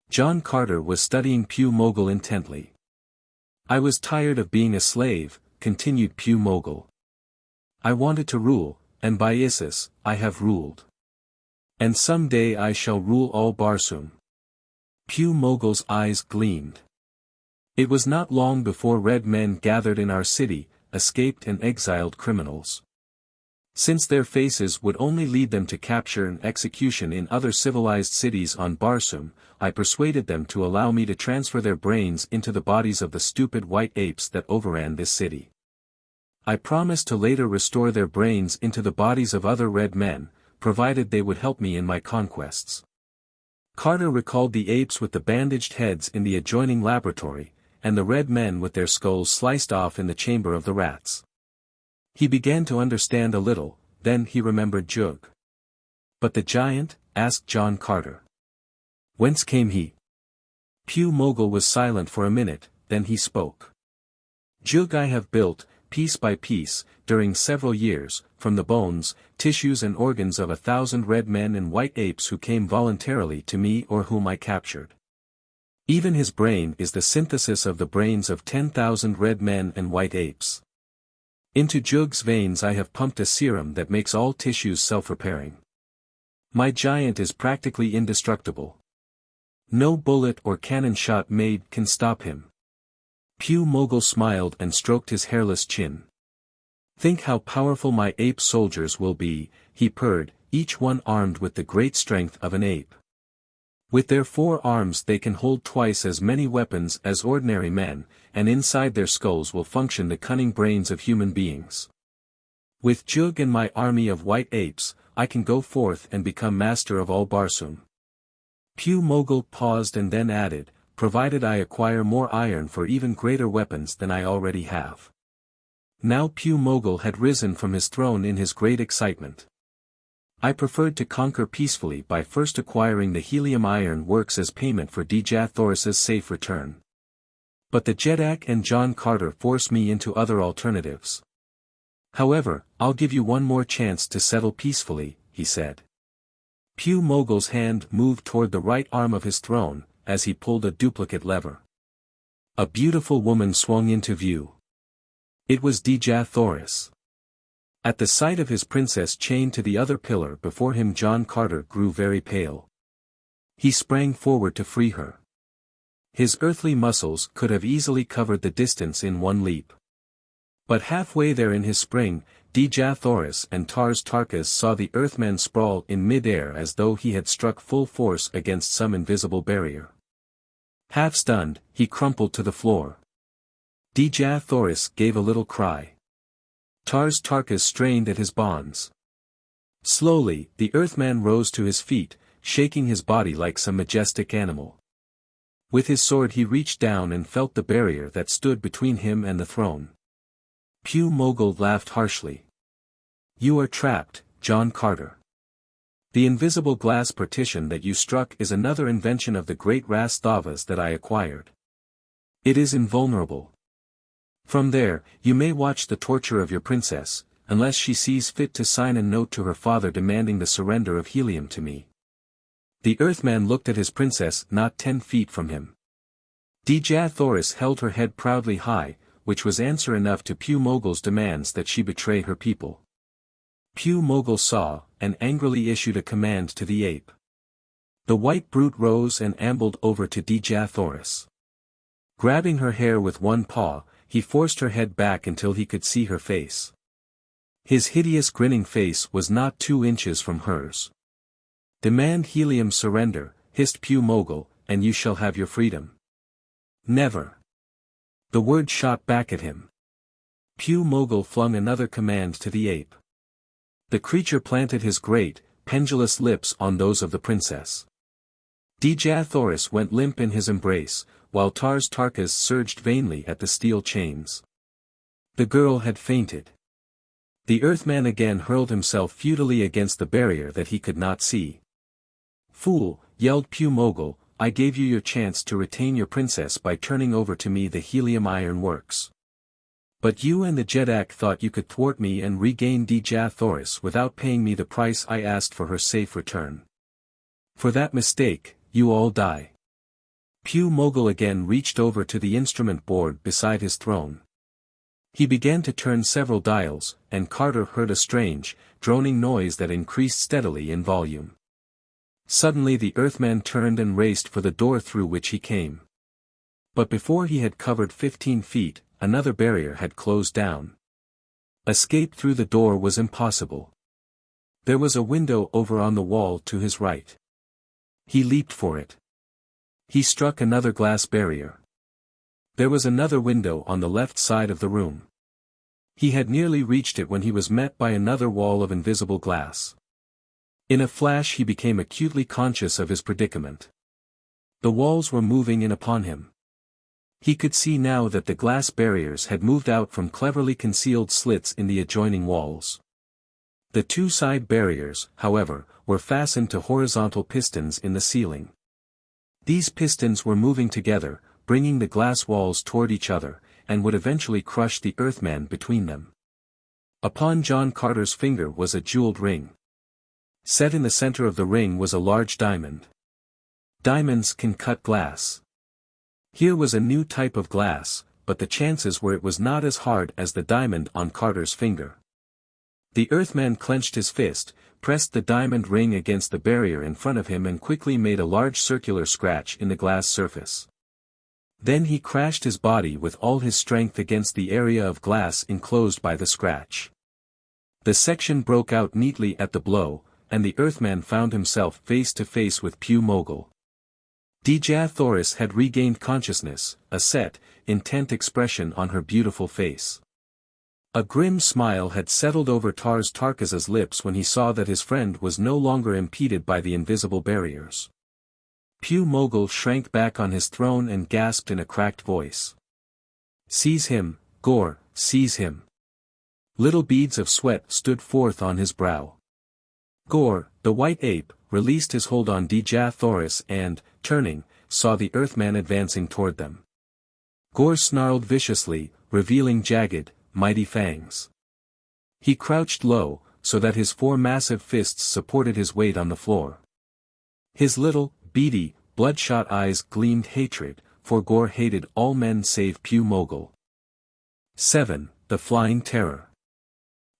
John Carter was studying Pew Mogel intently. "I was tired of being a slave," continued Pew Mogel. "I wanted to rule, and by Isis, I have ruled. And some day I shall rule all Barsoom." Pew Mogel's eyes gleamed. "It was not long before red men gathered in our city, escaped and exiled criminals. Since their faces would only lead them to capture and execution in other civilized cities on Barsoom, I persuaded them to allow me to transfer their brains into the bodies of the stupid white apes that overran this city. I promised to later restore their brains into the bodies of other red men, provided they would help me in my conquests." Carter recalled the apes with the bandaged heads in the adjoining laboratory, and the red men with their skulls sliced off in the chamber of the rats. He began to understand a little, then he remembered Joog. "But the giant?" asked John Carter. "Whence came he?" Pew Mogel was silent for a minute, then he spoke. "Joog I have built, piece by piece, during several years, from the bones, tissues and organs of 1,000 red men and white apes who came voluntarily to me or whom I captured. Even his brain is the synthesis of the brains of 10,000 red men and white apes. Into Joog's veins I have pumped a serum that makes all tissues self-repairing. My giant is practically indestructible. No bullet or cannon shot made can stop him." Pew Mogel smiled and stroked his hairless chin. "Think how powerful my ape soldiers will be," he purred, "each one armed with the great strength of an ape. With their 4 arms they can hold twice as many weapons as ordinary men, and inside their skulls will function the cunning brains of human beings. With Joog and my army of white apes, I can go forth and become master of all Barsoom." Pew Mogel paused and then added, "Provided I acquire more iron for even greater weapons than I already have." Now Pew Mogel had risen from his throne in his great excitement. "I preferred to conquer peacefully by first acquiring the helium iron works as payment for Dejah Thoris's safe return. But the Jedak and John Carter forced me into other alternatives. However, I'll give you one more chance to settle peacefully," he said. Pew Mogel's hand moved toward the right arm of his throne, as he pulled a duplicate lever. A beautiful woman swung into view. It was Dejah Thoris. At the sight of his princess chained to the other pillar before him, John Carter grew very pale. He sprang forward to free her. His earthly muscles could have easily covered the distance in one leap. But halfway there in his spring, Dejah Thoris and Tars Tarkas saw the Earthmen sprawl in mid-air as though he had struck full force against some invisible barrier. Half stunned, he crumpled to the floor. Dejah Thoris gave a little cry. Tars Tarkas strained at his bonds. Slowly, the Earthman rose to his feet, shaking his body like some majestic animal. With his sword he reached down and felt the barrier that stood between him and the throne. Pew Mogel laughed harshly. "You are trapped, John Carter. The invisible glass partition that you struck is another invention of the great Rastavas that I acquired. It is invulnerable. From there, you may watch the torture of your princess, unless she sees fit to sign a note to her father demanding the surrender of Helium to me." The Earthman looked at his princess not 10 feet from him. Dejah Thoris held her head proudly high, which was answer enough to Pew Mogel's demands that she betray her people. Pew Mogel saw, and angrily issued a command to the ape. The white brute rose and ambled over to Dejah Thoris. Grabbing her hair with one paw, he forced her head back until he could see her face. His hideous grinning face was not 2 inches from hers. "Demand Helium's surrender," hissed Pew Mogel, "and you shall have your freedom." "Never." The word shot back at him. Pew Mogel flung another command to the ape. The creature planted his great, pendulous lips on those of the princess. Dejah Thoris went limp in his embrace, while Tars Tarkas surged vainly at the steel chains. The girl had fainted. The Earthman again hurled himself futilely against the barrier that he could not see. "Fool," yelled Pew Mogel, "I gave you your chance to retain your princess by turning over to me the Helium Iron Works. But you and the Jedak thought you could thwart me and regain Dejah Thoris without paying me the price I asked for her safe return. For that mistake, you all die." Pew Mogel again reached over to the instrument board beside his throne. He began to turn several dials, and Carter heard a strange, droning noise that increased steadily in volume. Suddenly the Earthman turned and raced for the door through which he came. But before he had covered 15 feet, another barrier had closed down. Escape through the door was impossible. There was a window over on the wall to his right. He leaped for it. He struck another glass barrier. There was another window on the left side of the room. He had nearly reached it when he was met by another wall of invisible glass. In a flash he became acutely conscious of his predicament. The walls were moving in upon him. He could see now that the glass barriers had moved out from cleverly concealed slits in the adjoining walls. The 2 side barriers, however, were fastened to horizontal pistons in the ceiling. These pistons were moving together, bringing the glass walls toward each other, and would eventually crush the Earthman between them. Upon John Carter's finger was a jeweled ring. Set in the center of the ring was a large diamond. Diamonds can cut glass. Here was a new type of glass, but the chances were it was not as hard as the diamond on Carter's finger. The Earthman clenched his fist, pressed the diamond ring against the barrier in front of him and quickly made a large circular scratch in the glass surface. Then he crashed his body with all his strength against the area of glass enclosed by the scratch. The section broke out neatly at the blow, and the Earthman found himself face to face with Pew Mogel. Dejah Thoris had regained consciousness, a set, intent expression on her beautiful face. A grim smile had settled over Tars Tarkas's lips when he saw that his friend was no longer impeded by the invisible barriers. Pew Mogel shrank back on his throne and gasped in a cracked voice. "Seize him, Gore, seize him." Little beads of sweat stood forth on his brow. Gore, the white ape, released his hold on Dejah Thoris and, turning, saw the Earthman advancing toward them. Gore snarled viciously, revealing jagged, mighty fangs. He crouched low, so that his 4 massive fists supported his weight on the floor. His little, beady, bloodshot eyes gleamed hatred, for Gore hated all men save Pew Mogel. 7. The Flying Terror.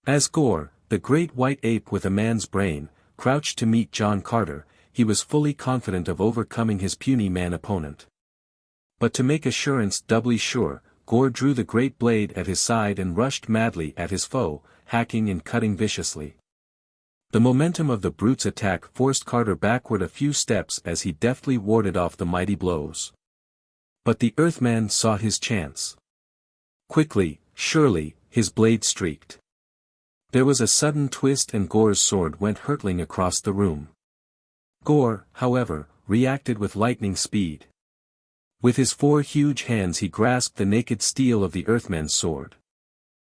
As Gore, the great white ape with a man's brain, crouched to meet John Carter, he was fully confident of overcoming his puny man opponent. But to make assurance doubly sure, Gore drew the great blade at his side and rushed madly at his foe, hacking and cutting viciously. The momentum of the brute's attack forced Carter backward a few steps as he deftly warded off the mighty blows. But the Earthman saw his chance. Quickly, surely, his blade streaked. There was a sudden twist and Gore's sword went hurtling across the room. Gore, however, reacted with lightning speed. With his 4 huge hands he grasped the naked steel of the Earthman's sword.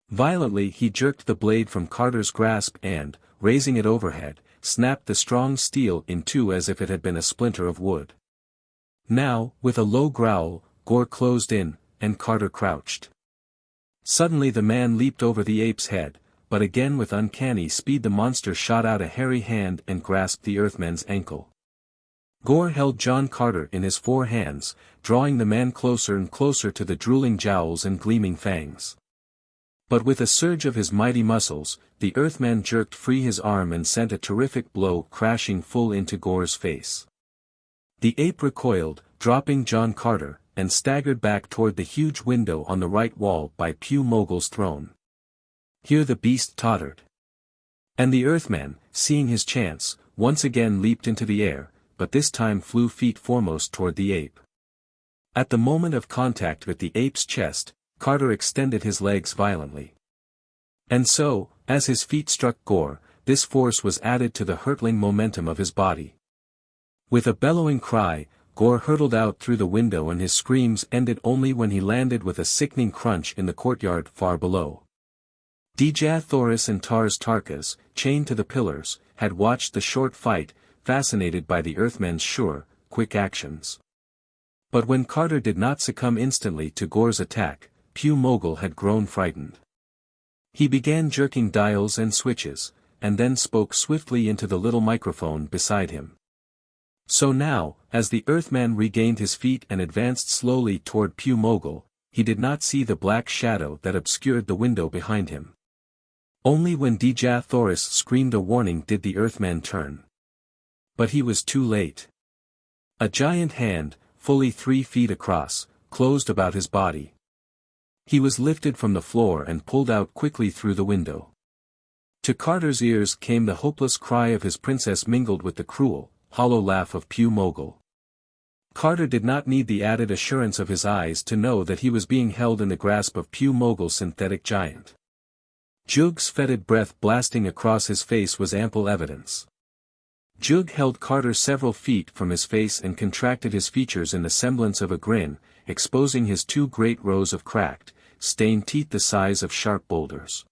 Violently he jerked the blade from Carter's grasp and, raising it overhead, snapped the strong steel in two as if it had been a splinter of wood. Now, with a low growl, Gore closed in, and Carter crouched. Suddenly the man leaped over the ape's head, but again with uncanny speed the monster shot out a hairy hand and grasped the Earthman's ankle. Gore held John Carter in his 4 hands, drawing the man closer and closer to the drooling jowls and gleaming fangs. But with a surge of his mighty muscles, the Earthman jerked free his arm and sent a terrific blow crashing full into Gore's face. The ape recoiled, dropping John Carter, and staggered back toward the huge window on the right wall by Pew Mogel's throne. Here the beast tottered. And the Earthman, seeing his chance, once again leaped into the air, but this time flew feet foremost toward the ape. At the moment of contact with the ape's chest, Carter extended his legs violently. And so, as his feet struck Gore, this force was added to the hurtling momentum of his body. With a bellowing cry, Gore hurtled out through the window and his screams ended only when he landed with a sickening crunch in the courtyard far below. Dejah Thoris and Tars Tarkas, chained to the pillars, had watched the short fight, fascinated by the Earthman's sure, quick actions. But when Carter did not succumb instantly to Gore's attack, Pew Mogel had grown frightened. He began jerking dials and switches, and then spoke swiftly into the little microphone beside him. So now, as the Earthman regained his feet and advanced slowly toward Pew Mogel, he did not see the black shadow that obscured the window behind him. Only when Dejah Thoris screamed a warning did the Earthman turn. But he was too late. A giant hand, fully 3 feet across, closed about his body. He was lifted from the floor and pulled out quickly through the window. To Carter's ears came the hopeless cry of his princess mingled with the cruel, hollow laugh of Pew Mogel. Carter did not need the added assurance of his eyes to know that he was being held in the grasp of Pew Mogel's synthetic giant. Joog's fetid breath blasting across his face was ample evidence. Joog held Carter several feet from his face and contracted his features in the semblance of a grin, exposing his 2 great rows of cracked, stained teeth the size of sharp boulders.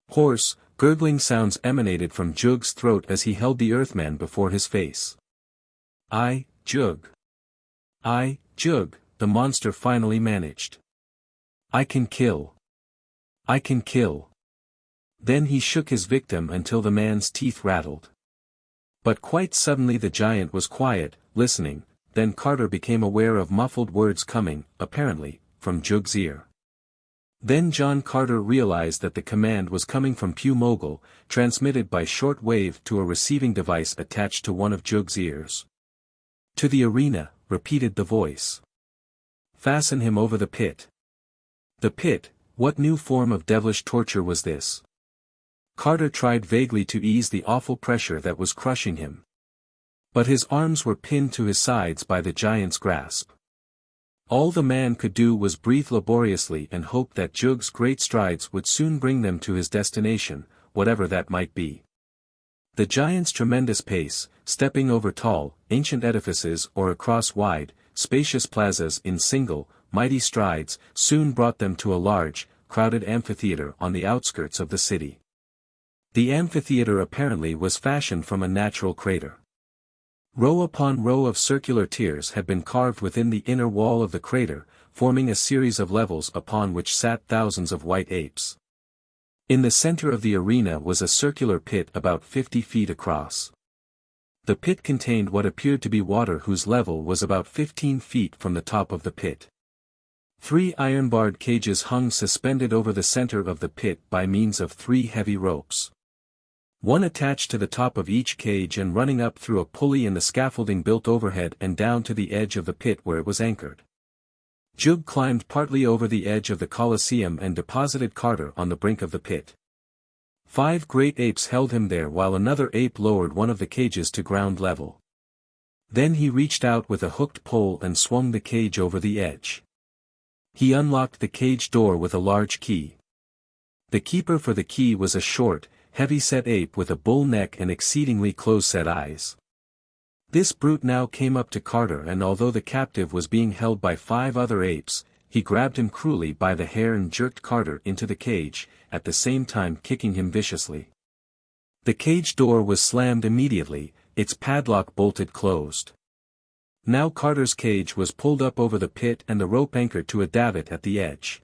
Hoarse, gurgling sounds emanated from Joog's throat as he held the Earthman before his face. Joog. Joog, the monster finally managed. I can kill. I can kill. Then he shook his victim until the man's teeth rattled. But quite suddenly the giant was quiet, listening, then Carter became aware of muffled words coming, apparently, from Joog's ear. Then John Carter realized that the command was coming from Pew Mogel, transmitted by short wave to a receiving device attached to one of Joog's ears. To the arena, repeated the voice. Fasten him over the pit. The pit, what new form of devilish torture was this? Carter tried vaguely to ease the awful pressure that was crushing him. But his arms were pinned to his sides by the giant's grasp. All the man could do was breathe laboriously and hope that Joog's great strides would soon bring them to his destination, whatever that might be. The giant's tremendous pace, stepping over tall, ancient edifices or across wide, spacious plazas in single, mighty strides, soon brought them to a large, crowded amphitheater on the outskirts of the city. The amphitheater apparently was fashioned from a natural crater. Row upon row of circular tiers had been carved within the inner wall of the crater, forming a series of levels upon which sat thousands of white apes. In the center of the arena was a circular pit about 50 feet across. The pit contained what appeared to be water whose level was about 15 feet from the top of the pit. 3 iron-barred cages hung suspended over the center of the pit by means of 3 heavy ropes. One attached to the top of each cage and running up through a pulley in the scaffolding built overhead and down to the edge of the pit where it was anchored. Joog climbed partly over the edge of the Colosseum and deposited Carter on the brink of the pit. 5 great apes held him there while another ape lowered one of the cages to ground level. Then he reached out with a hooked pole and swung the cage over the edge. He unlocked the cage door with a large key. The keeper for the key was a short, heavy-set ape with a bull neck and exceedingly close-set eyes. This brute now came up to Carter, and although the captive was being held by 5 other apes, he grabbed him cruelly by the hair and jerked Carter into the cage, at the same time kicking him viciously. The cage door was slammed immediately, its padlock bolted closed. Now Carter's cage was pulled up over the pit and the rope anchored to a davit at the edge.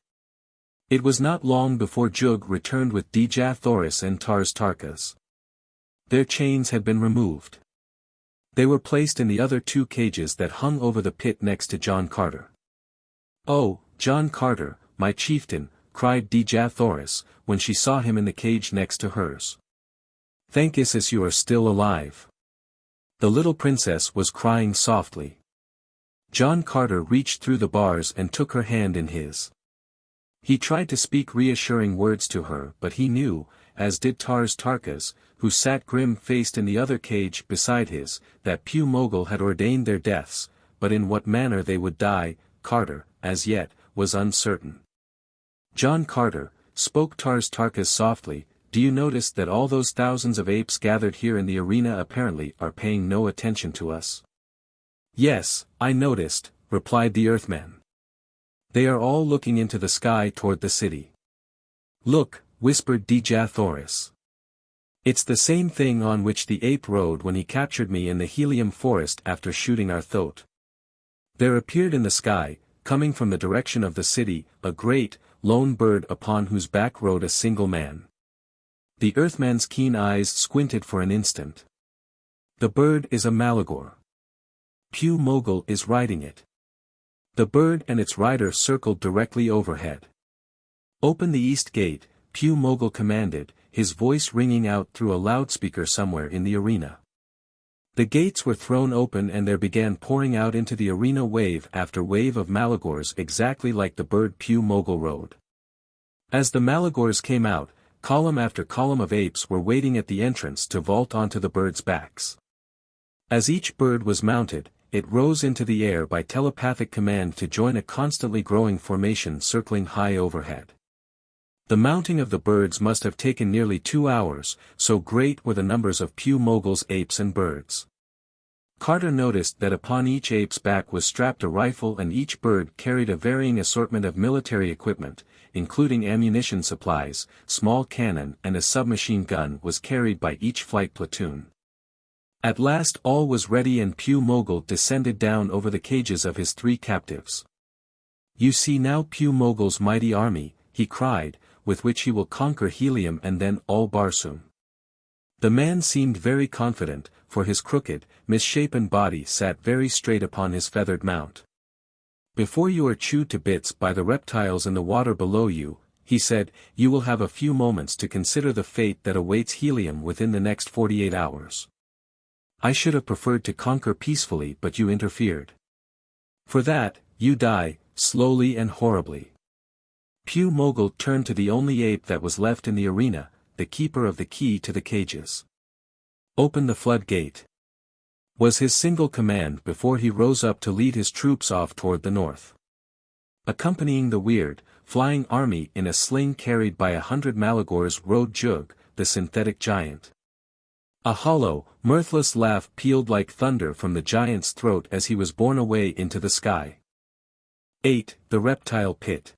It was not long before Joog returned with Dejah and Tars Tarkas. Their chains had been removed. They were placed in the other 2 cages that hung over the pit next to John Carter. "Oh, John Carter, my chieftain," cried Dejah when she saw him in the cage next to hers. "Thank Isis you are still alive." The little princess was crying softly. John Carter reached through the bars and took her hand in his. He tried to speak reassuring words to her, but he knew, as did Tars Tarkas, who sat grim-faced in the other cage beside his, that Pew Mogel had ordained their deaths, but in what manner they would die, Carter, as yet, was uncertain. "John Carter," spoke Tars Tarkas softly, "do you notice that all those thousands of apes gathered here in the arena apparently are paying no attention to us?" "Yes, I noticed," replied the Earthman. "They are all looking into the sky toward the city." "Look," whispered Dejah. "It's the same thing on which the ape rode when he captured me in the Helium forest after shooting our thoat." There appeared in the sky, coming from the direction of the city, a great, lone bird upon whose back rode a single man. The Earthman's keen eyes squinted for an instant. "The bird is a Malagor. Pew Mogel is riding it." The bird and its rider circled directly overhead. "Open the east gate," Pew Mogel commanded, his voice ringing out through a loudspeaker somewhere in the arena. The gates were thrown open and there began pouring out into the arena wave after wave of Malagors exactly like the bird Pew Mogel rode. As the Malagors came out, column after column of apes were waiting at the entrance to vault onto the birds' backs. As each bird was mounted, it rose into the air by telepathic command to join a constantly growing formation circling high overhead. The mounting of the birds must have taken nearly 2 hours, so great were the numbers of Pew Mogel's apes and birds. Carter noticed that upon each ape's back was strapped a rifle and each bird carried a varying assortment of military equipment, including ammunition supplies, small cannon and a submachine gun was carried by each flight platoon. At last all was ready and Pew Mogel descended down over the cages of his 3 captives. "You see now Pew Mogel's mighty army," he cried, "with which he will conquer Helium and then all Barsoom." The man seemed very confident, for his crooked, misshapen body sat very straight upon his feathered mount. "Before you are chewed to bits by the reptiles in the water below you," he said, "you will have a few moments to consider the fate that awaits Helium within the next 48 hours. I should have preferred to conquer peacefully but you interfered. For that, you die, slowly and horribly." Pew Mogel turned to the only ape that was left in the arena, the keeper of the key to the cages. "Open the floodgate," was his single command before he rose up to lead his troops off toward the north. Accompanying the weird, flying army in a sling carried by 100 Malagors rode Joog, the synthetic giant. A hollow, mirthless laugh pealed like thunder from the giant's throat as he was borne away into the sky. 8. The Reptile Pit.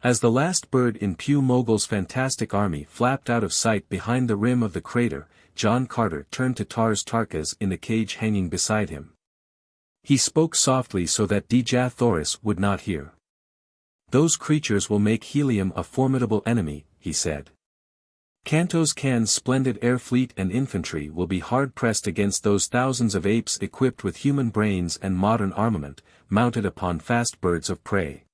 As the last bird in Pew Mogel's fantastic army flapped out of sight behind the rim of the crater, John Carter turned to Tars Tarkas in the cage hanging beside him. He spoke softly so that Dejah would not hear. "Those creatures will make Helium a formidable enemy," he said. "Kantos Khan's splendid air fleet and infantry will be hard-pressed against those thousands of apes equipped with human brains and modern armament, mounted upon fast birds of prey.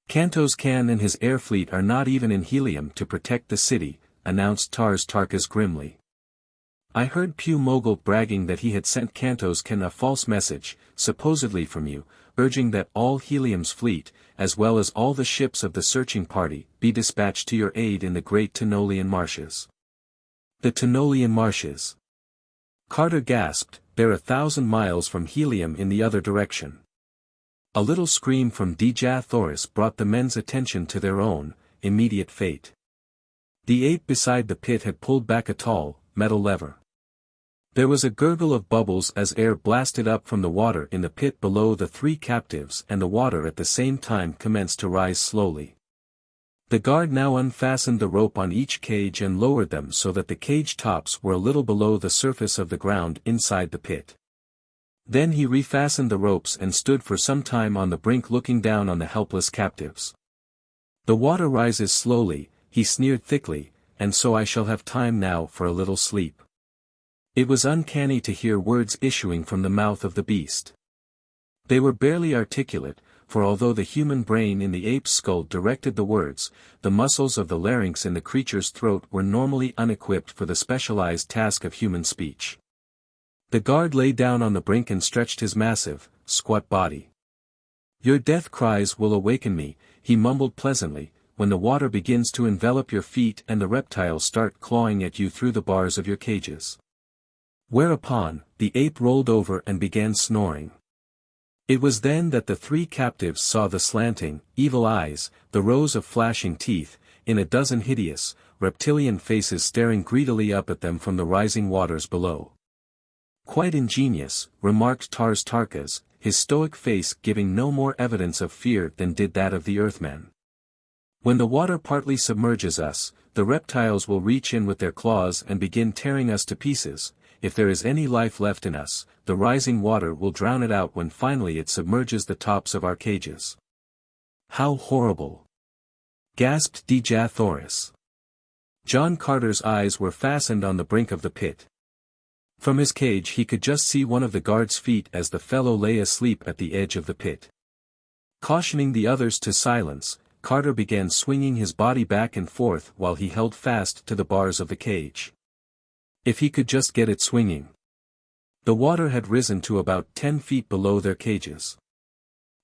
Kantos Khan and his air fleet are not even in Helium to protect the city," announced Tars Tarkas grimly. "I heard Pew Mogel bragging that he had sent Kantos Khan a false message, supposedly from you, urging that all Helium's fleet, as well as all the ships of the searching party, be dispatched to your aid in the great Tenolian marshes." "The Tenolian marshes?" Carter gasped. "They're 1,000 miles from Helium in the other direction." A little scream from Dejah brought the men's attention to their own, immediate fate. The ape beside the pit had pulled back a tall, metal lever. There was a gurgle of bubbles as air blasted up from the water in the pit below the three captives, and the water at the same time commenced to rise slowly. The guard now unfastened the rope on each cage and lowered them so that the cage tops were a little below the surface of the ground inside the pit. Then he refastened the ropes and stood for some time on the brink looking down on the helpless captives. "The water rises slowly," he sneered thickly, "and so I shall have time now for a little sleep." It was uncanny to hear words issuing from the mouth of the beast. They were barely articulate, for although the human brain in the ape's skull directed the words, the muscles of the larynx in the creature's throat were normally unequipped for the specialized task of human speech. The guard lay down on the brink and stretched his massive, squat body. "Your death cries will awaken me," he mumbled pleasantly, "when the water begins to envelop your feet and the reptiles start clawing at you through the bars of your cages." Whereupon, the ape rolled over and began snoring. It was then that the three captives saw the slanting, evil eyes, the rows of flashing teeth, in a dozen hideous, reptilian faces staring greedily up at them from the rising waters below. "Quite ingenious," remarked Tars Tarkas, his stoic face giving no more evidence of fear than did that of the Earthman. "When the water partly submerges us, the reptiles will reach in with their claws and begin tearing us to pieces. If there is any life left in us, the rising water will drown it out when finally it submerges the tops of our cages." "How horrible!" gasped Dja Thoris. John Carter's eyes were fastened on the brink of the pit. From his cage he could just see one of the guard's feet as the fellow lay asleep at the edge of the pit. Cautioning the others to silence, Carter began swinging his body back and forth while he held fast to the bars of the cage. If he could just get it swinging. The water had risen to about 10 feet below their cages.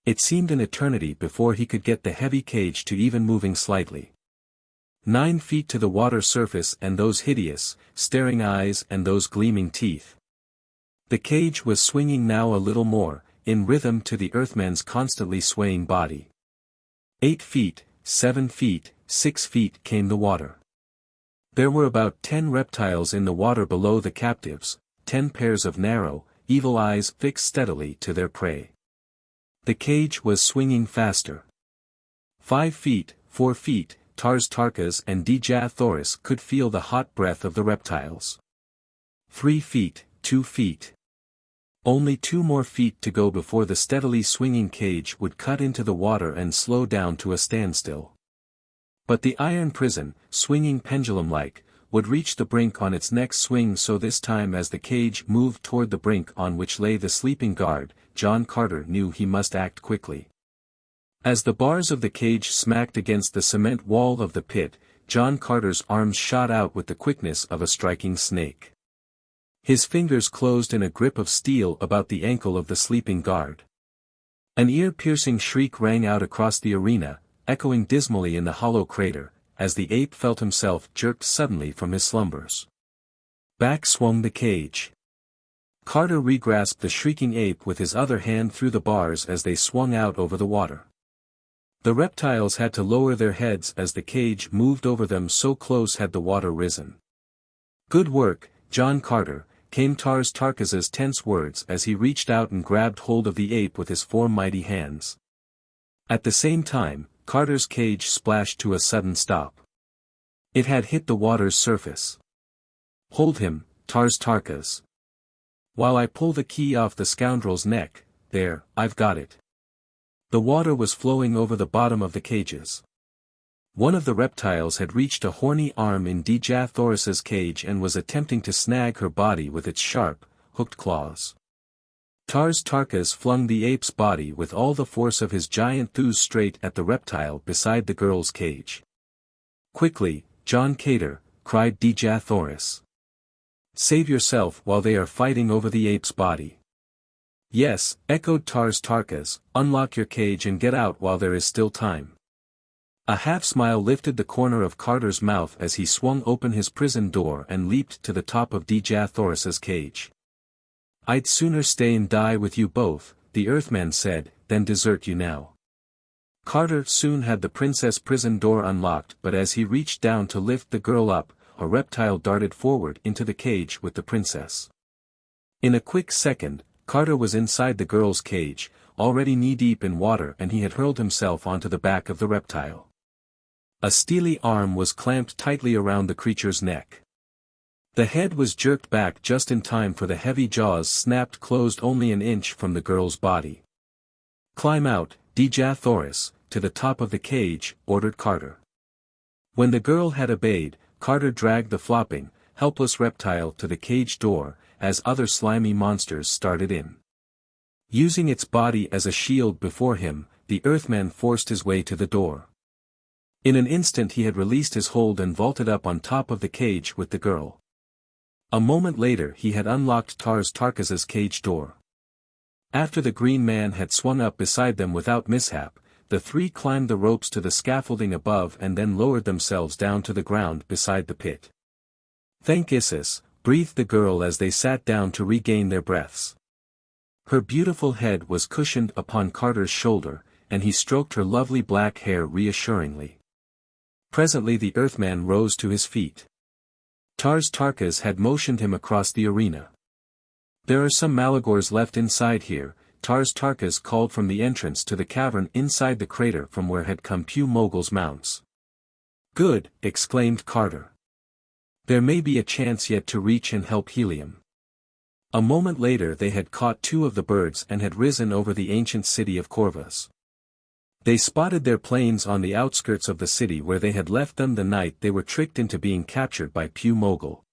It seemed an eternity before he could get the heavy cage to even moving slightly. 9 feet to the water surface and those hideous, staring eyes and those gleaming teeth. The cage was swinging now a little more, in rhythm to the Earthman's constantly swaying body. 8 feet, 7 feet, 6 feet came the water. There were about 10 reptiles in the water below the captives, 10 pairs of narrow, evil eyes fixed steadily to their prey. The cage was swinging faster. 5 feet, 4 feet, Tars Tarkas and Dja Thoris could feel the hot breath of the reptiles. 3 feet, 2 feet. Only 2 more feet to go before the steadily swinging cage would cut into the water and slow down to a standstill. But the iron prison, swinging pendulum-like, would reach the brink on its next swing, so this time as the cage moved toward the brink on which lay the sleeping guard, John Carter knew he must act quickly. As the bars of the cage smacked against the cement wall of the pit, John Carter's arms shot out with the quickness of a striking snake. His fingers closed in a grip of steel about the ankle of the sleeping guard. An ear-piercing shriek rang out across the arena, echoing dismally in the hollow crater, as the ape felt himself jerked suddenly from his slumbers. Back swung the cage. Carter regrasped the shrieking ape with his other hand through the bars as they swung out over the water. The reptiles had to lower their heads as the cage moved over them, so close had the water risen. "Good work, John Carter," came Tars Tarkas's tense words as he reached out and grabbed hold of the ape with his 4 mighty hands. At the same time, Carter's cage splashed to a sudden stop. It had hit the water's surface. "Hold him, Tars Tarkas. While I pull the key off the scoundrel's neck. There, I've got it." The water was flowing over the bottom of the cages. One of the reptiles had reached a horny arm in Dja Thoris's cage and was attempting to snag her body with its sharp, hooked claws. Tars Tarkas flung the ape's body with all the force of his giant thews straight at the reptile beside the girl's cage. "Quickly, John Carter," cried Dja Thoris. "Save yourself while they are fighting over the ape's body." "Yes," echoed Tars Tarkas, "unlock your cage and get out while there is still time." A half-smile lifted the corner of Carter's mouth as he swung open his prison door and leaped to the top of Dja Thoris's cage. "I'd sooner stay and die with you both," the Earthman said, "than desert you now." Carter soon had the princess' prison door unlocked, but as he reached down to lift the girl up, a reptile darted forward into the cage with the princess. In a quick second, Carter was inside the girl's cage, already knee-deep in water, and he had hurled himself onto the back of the reptile. A steely arm was clamped tightly around the creature's neck. The head was jerked back just in time for the heavy jaws snapped closed only an inch from the girl's body. "Climb out, Dejathoris, to the top of the cage," ordered Carter. When the girl had obeyed, Carter dragged the flopping, helpless reptile to the cage door, as other slimy monsters started in. Using its body as a shield before him, the Earthman forced his way to the door. In an instant he had released his hold and vaulted up on top of the cage with the girl. A moment later he had unlocked Tars Tarkas's cage door. After the green man had swung up beside them without mishap, the three climbed the ropes to the scaffolding above and then lowered themselves down to the ground beside the pit. "Thank Isis," breathed the girl as they sat down to regain their breaths. Her beautiful head was cushioned upon Carter's shoulder, and he stroked her lovely black hair reassuringly. Presently the Earthman rose to his feet. Tars Tarkas had motioned him across the arena. "There are some Malagors left inside here," Tars Tarkas called from the entrance to the cavern inside the crater from where had come Pew Mogel's mounts. "Good," exclaimed Carter. "There may be a chance yet to reach and help Helium." A moment later they had caught two of the birds and had risen over the ancient city of Corvus. They spotted their planes on the outskirts of the city where they had left them the night they were tricked into being captured by Pew Mogel.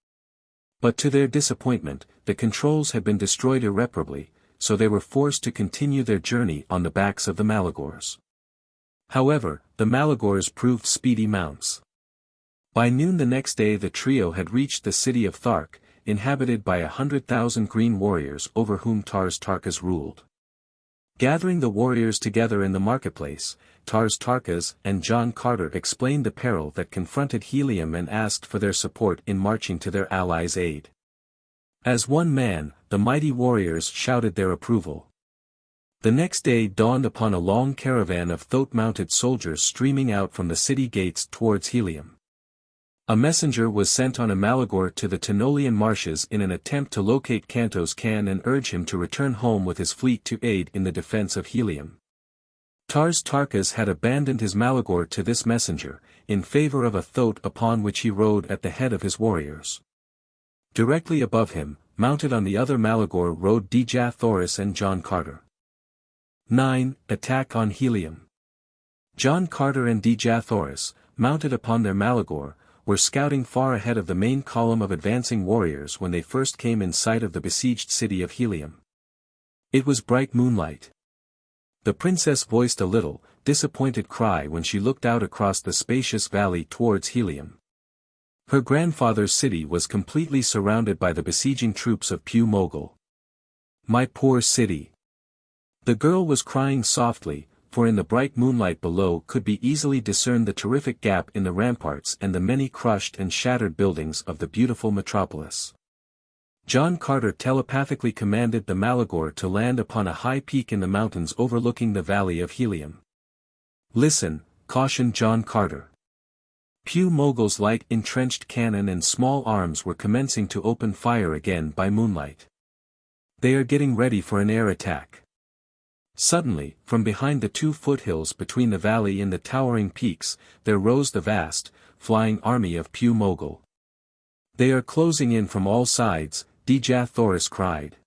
But to their disappointment, the controls had been destroyed irreparably, so they were forced to continue their journey on the backs of the Malagors. However, the Malagors proved speedy mounts. By noon the next day the trio had reached the city of Thark, inhabited by 100,000 green warriors over whom Tars Tarkas ruled. Gathering the warriors together in the marketplace, Tars Tarkas and John Carter explained the peril that confronted Helium and asked for their support in marching to their allies' aid. As one man, the mighty warriors shouted their approval. The next day dawned upon a long caravan of thoat-mounted soldiers streaming out from the city gates towards Helium. A messenger was sent on a Malagor to the Tenolian marshes in an attempt to locate Kantos Kan and urge him to return home with his fleet to aid in the defense of Helium. Tars Tarkas had abandoned his Malagor to this messenger, in favor of a thoat upon which he rode at the head of his warriors. Directly above him, mounted on the other Malagor rode Dejathoris and John Carter. 9. Attack on Helium. John Carter and Dejathoris, mounted upon their Malagor, were scouting far ahead of the main column of advancing warriors when they first came in sight of the besieged city of Helium. It was bright moonlight. The princess voiced a little, disappointed cry when she looked out across the spacious valley towards Helium. Her grandfather's city was completely surrounded by the besieging troops of Pew Mogel. "My poor city." The girl was crying softly, for in the bright moonlight below could be easily discerned the terrific gap in the ramparts and the many crushed and shattered buildings of the beautiful metropolis. John Carter telepathically commanded the Malagor to land upon a high peak in the mountains overlooking the valley of Helium. "Listen," cautioned John Carter. Pew Mogel's light entrenched cannon and small arms were commencing to open fire again by moonlight. "They are getting ready for an air attack." Suddenly, from behind the two foothills between the valley and the towering peaks, there rose the vast, flying army of Pew Mogel. "They are closing in from all sides," Dejathoris cried.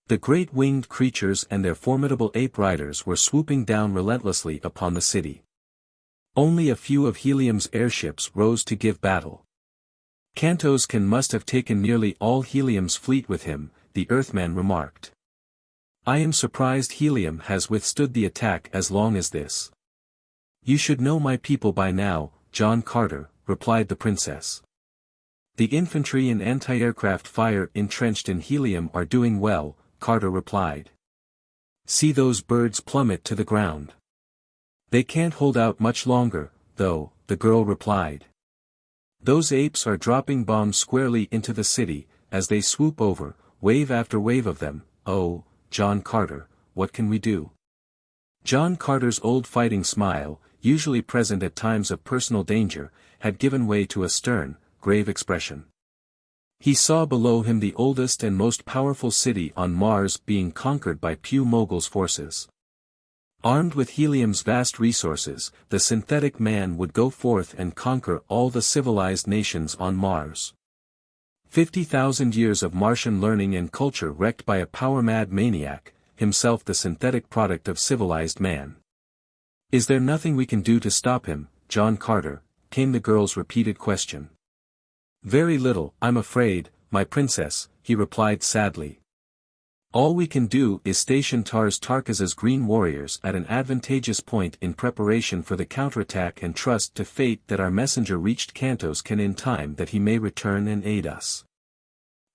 The great winged creatures and their formidable ape riders were swooping down relentlessly upon the city. Only a few of Helium's airships rose to give battle. "Kantos Kan must have taken nearly all Helium's fleet with him," the Earthman remarked. "I am surprised Helium has withstood the attack as long as this." "You should know my people by now, John Carter," replied the princess. "The infantry and anti-aircraft fire entrenched in Helium are doing well," Carter replied. "See those birds plummet to the ground." "They can't hold out much longer, though," the girl replied. "Those apes are dropping bombs squarely into the city, as they swoop over, wave after wave of them. Oh, John Carter, what can we do?" John Carter's old fighting smile, usually present at times of personal danger, had given way to a stern, grave expression. He saw below him the oldest and most powerful city on Mars being conquered by Pew Mogel's forces. Armed with helium's vast resources, the synthetic man would go forth and conquer all the civilized nations on Mars. 50,000 years of Martian learning and culture wrecked by a power-mad maniac, himself the synthetic product of civilized man. "Is there nothing we can do to stop him, John Carter?" came the girl's repeated question. "Very little, I'm afraid, my princess," he replied sadly. "All we can do is station Tarkas's green warriors at an advantageous point in preparation for the counterattack and trust to fate that our messenger reached Kantoskan in time that he may return and aid us.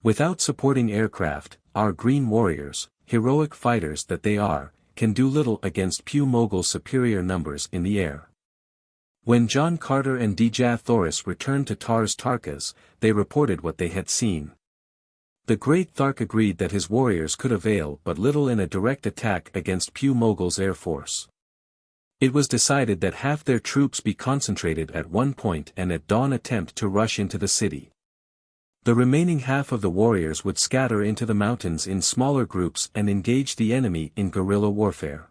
Without supporting aircraft, our green warriors, heroic fighters that they are, can do little against Pew Mogel's superior numbers in the air." When John Carter and Dejah Thoris returned to Tarkas, they reported what they had seen. The great Thark agreed that his warriors could avail but little in a direct attack against Pew Mogel's air force. It was decided that half their troops be concentrated at one point and at dawn attempt to rush into the city. The remaining half of the warriors would scatter into the mountains in smaller groups and engage the enemy in guerrilla warfare.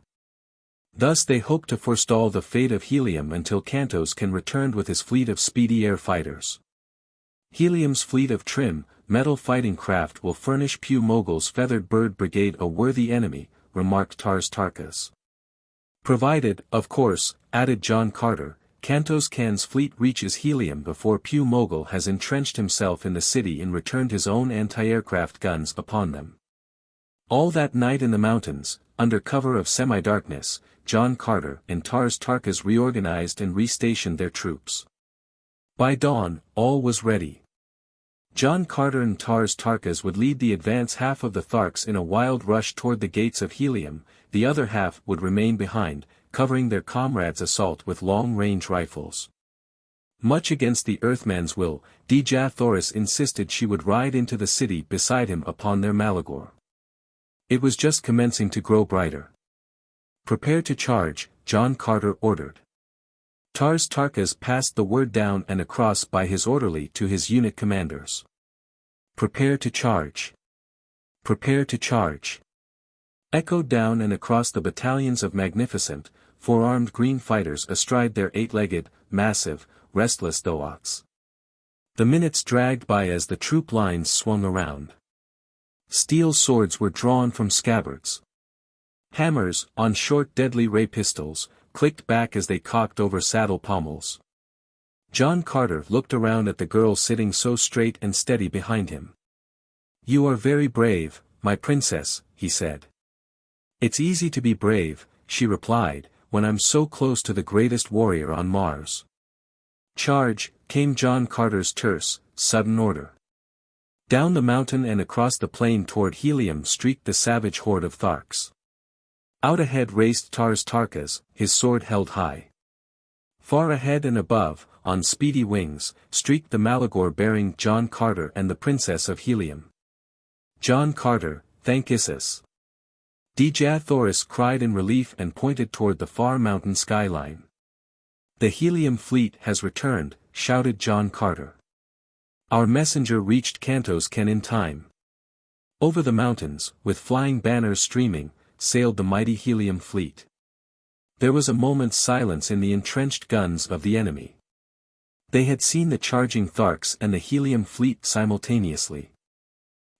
Thus they hoped to forestall the fate of Helium until Kantoskan returned with his fleet of speedy air fighters. "Helium's fleet of trim, metal fighting craft will furnish Pew Mogel's feathered bird brigade a worthy enemy," remarked Tarkas. "Provided, of course," added John Carter, "Kantoskan's fleet reaches Helium before Pew Mogel has entrenched himself in the city and returned his own anti-aircraft guns upon them." All that night in the mountains, under cover of semi-darkness, John Carter and Tarkas reorganized and restationed their troops. By dawn, all was ready. John Carter and Tarkas would lead the advance half of the Tharks in a wild rush toward the gates of Helium, the other half would remain behind, covering their comrades' assault with long-range rifles. Much against the Earthman's will, Dejah Thoris insisted she would ride into the city beside him upon their Malagor. It was just commencing to grow brighter. "Prepare to charge," John Carter ordered. Tarkas passed the word down and across by his orderly to his unit commanders. "Prepare to charge. Prepare to charge." Echoed down and across the battalions of magnificent, four-armed green fighters astride their eight-legged, massive, restless Doaks. The minutes dragged by as the troop lines swung around. Steel swords were drawn from scabbards. Hammers, on short deadly ray pistols, clicked back as they cocked over saddle pommels. John Carter looked around at the girl sitting so straight and steady behind him. "You are very brave, my princess," he said. "It's easy to be brave," she replied, "when I'm so close to the greatest warrior on Mars." "Charge," came John Carter's terse, sudden order. Down the mountain and across the plain toward Helium streaked the savage horde of Tharks. Out ahead raced Tarkas, his sword held high. Far ahead and above, on speedy wings, streaked the Malagor bearing John Carter and the Princess of Helium. "John Carter, thank Isis!" Dejah Thoris cried in relief and pointed toward the far mountain skyline. "The Helium fleet has returned," shouted John Carter. "Our messenger reached Kantoskan in time." Over the mountains, with flying banners streaming, sailed the mighty Helium fleet. There was a moment's silence in the entrenched guns of the enemy. They had seen the charging Tharks and the Helium fleet simultaneously.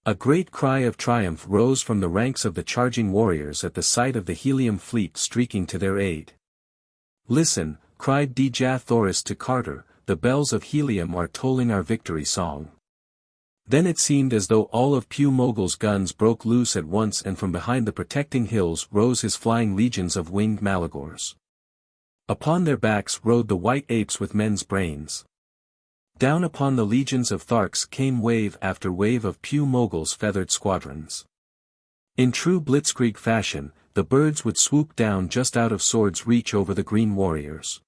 A great cry of triumph rose from the ranks of the charging warriors at the sight of the Helium fleet streaking to their aid. "Listen," cried Dejah Thoris to Carter, "the bells of Helium are tolling our victory song." Then it seemed as though all of Pew Mogel's guns broke loose at once and from behind the protecting hills rose his flying legions of winged Malagors. Upon their backs rode the white apes with men's brains. Down upon the legions of Tharks came wave after wave of Pew Mogel's feathered squadrons. In true blitzkrieg fashion, the birds would swoop down just out of sword's reach over the green warriors.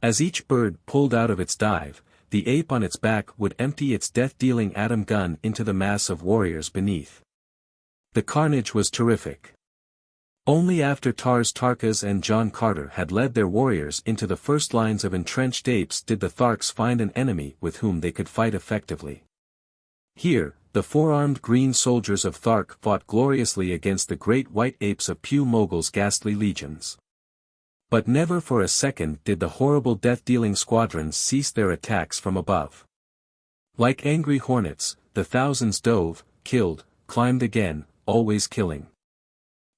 As each bird pulled out of its dive, the ape on its back would empty its death-dealing atom gun into the mass of warriors beneath. The carnage was terrific. Only after Tars Tarkas and John Carter had led their warriors into the first lines of entrenched apes did the Tharks find an enemy with whom they could fight effectively. Here, the four-armed green soldiers of Thark fought gloriously against the great white apes of Pew Mogel's ghastly legions. But never for a second did the horrible death-dealing squadrons cease their attacks from above. Like angry hornets, the thousands dove, killed, climbed again, always killing.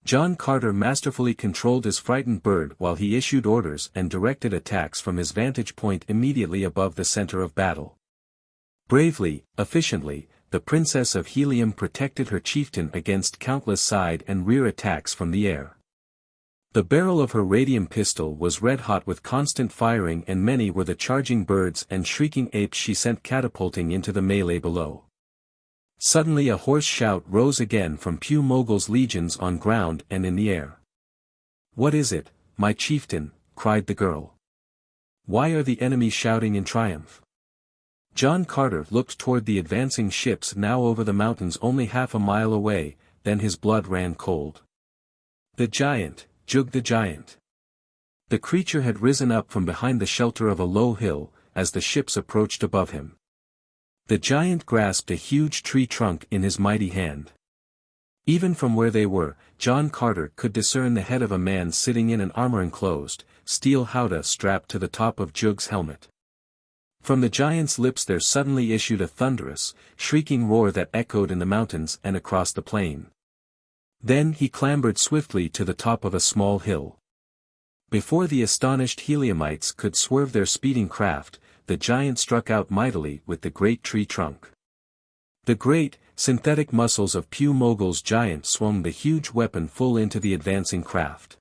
John Carter masterfully controlled his frightened bird while he issued orders and directed attacks from his vantage point immediately above the center of battle. Bravely, efficiently, the Princess of Helium protected her chieftain against countless side and rear attacks from the air. The barrel of her radium pistol was red-hot with constant firing, and many were the charging birds and shrieking apes she sent catapulting into the melee below. Suddenly a hoarse shout rose again from Pew Mogel's legions on ground and in the air. "What is it, my chieftain?" cried the girl. "Why are the enemy shouting in triumph?" John Carter looked toward the advancing ships now over the mountains only half a mile away, then his blood ran cold. The giant, Joog the Giant. The creature had risen up from behind the shelter of a low hill, as the ships approached above him. The giant grasped a huge tree trunk in his mighty hand. Even from where they were, John Carter could discern the head of a man sitting in an armor-enclosed, steel howdah strapped to the top of Joog's helmet. From the giant's lips there suddenly issued a thunderous, shrieking roar that echoed in the mountains and across the plain. Then he clambered swiftly to the top of a small hill. Before the astonished Heliumites could swerve their speeding craft, the giant struck out mightily with the great tree trunk. The great, synthetic muscles of Pew Mogel's giant swung the huge weapon full into the advancing craft.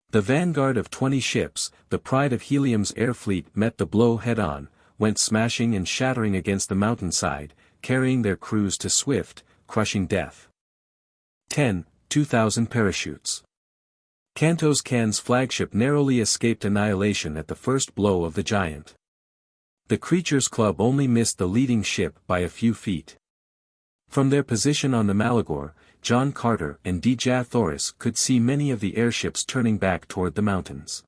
The vanguard of 20 ships, the pride of Helium's air fleet, met the blow head-on, went smashing and shattering against the mountainside, carrying their crews to swift, crushing death. 2,000 parachutes. Kantos Kan's flagship narrowly escaped annihilation at the first blow of the giant. The creature's club only missed the leading ship by a few feet. From their position on the Malagor, John Carter and Dejah Thoris could see many of the airships turning back toward the mountains.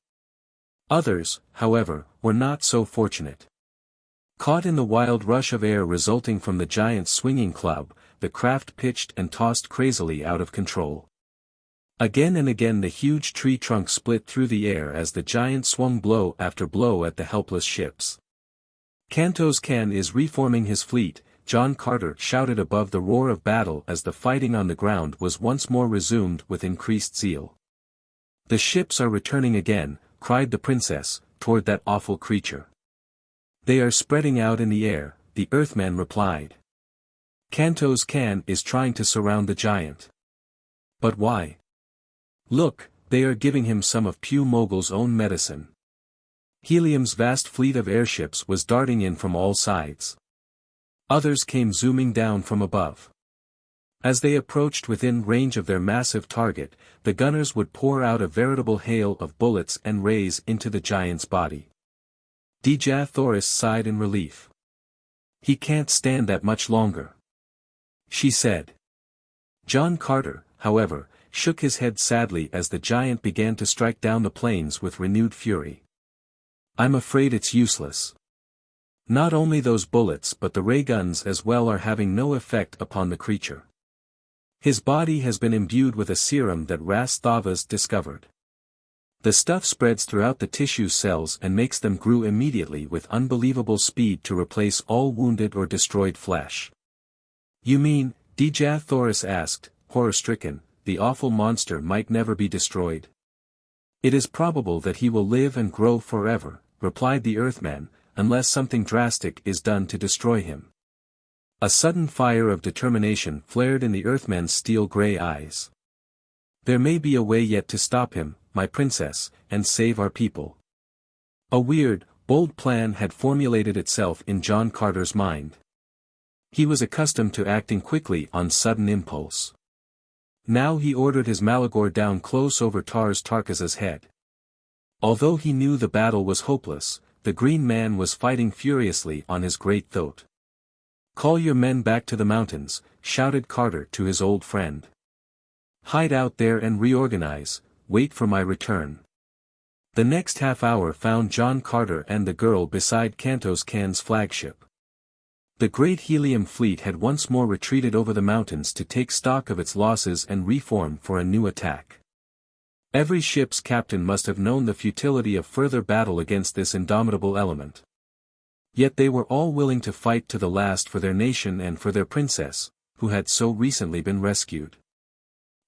Others, however, were not so fortunate. Caught in the wild rush of air resulting from the giant's swinging club, the craft pitched and tossed crazily out of control. Again and again the huge tree trunk split through the air as the giant swung blow after blow at the helpless ships. "Kantos Kan is reforming his fleet," John Carter shouted above the roar of battle as the fighting on the ground was once more resumed with increased zeal. "The ships are returning again," cried the princess, toward that awful creature. "They are spreading out in the air," the Earthman replied. "Kantos Kan is trying to surround the giant." "But why?" "Look, they are giving him some of Pew Mogel's own medicine." Helium's vast fleet of airships was darting in from all sides. Others came zooming down from above. As they approached within range of their massive target, the gunners would pour out a veritable hail of bullets and rays into the giant's body. Dejah Thoris sighed in relief. "He can't stand that much longer," she said. John Carter, however, shook his head sadly as the giant began to strike down the plains with renewed fury. "I'm afraid it's useless. Not only those bullets but the ray guns as well are having no effect upon the creature. His body has been imbued with a serum that Ras Thavas discovered. The stuff spreads throughout the tissue cells and makes them grow immediately with unbelievable speed to replace all wounded or destroyed flesh." "You mean," Dejah Thoris asked, horror-stricken, "the awful monster might never be destroyed?" "It is probable that he will live and grow forever," replied the Earthman, "unless something drastic is done to destroy him." A sudden fire of determination flared in the Earthman's steel-gray eyes. "There may be a way yet to stop him, my princess, and save our people." A weird, bold plan had formulated itself in John Carter's mind. He was accustomed to acting quickly on sudden impulse. Now he ordered his Malagor down close over Tars Tarkas's head. Although he knew the battle was hopeless, the Green Man was fighting furiously on his great throat. "Call your men back to the mountains," shouted Carter to his old friend. Hide out there and reorganize, wait for my return. The next half hour found John Carter and the girl beside Kantos Kan's flagship. The great Helium fleet had once more retreated over the mountains to take stock of its losses and reform for a new attack. Every ship's captain must have known the futility of further battle against this indomitable element. Yet they were all willing to fight to the last for their nation and for their princess, who had so recently been rescued.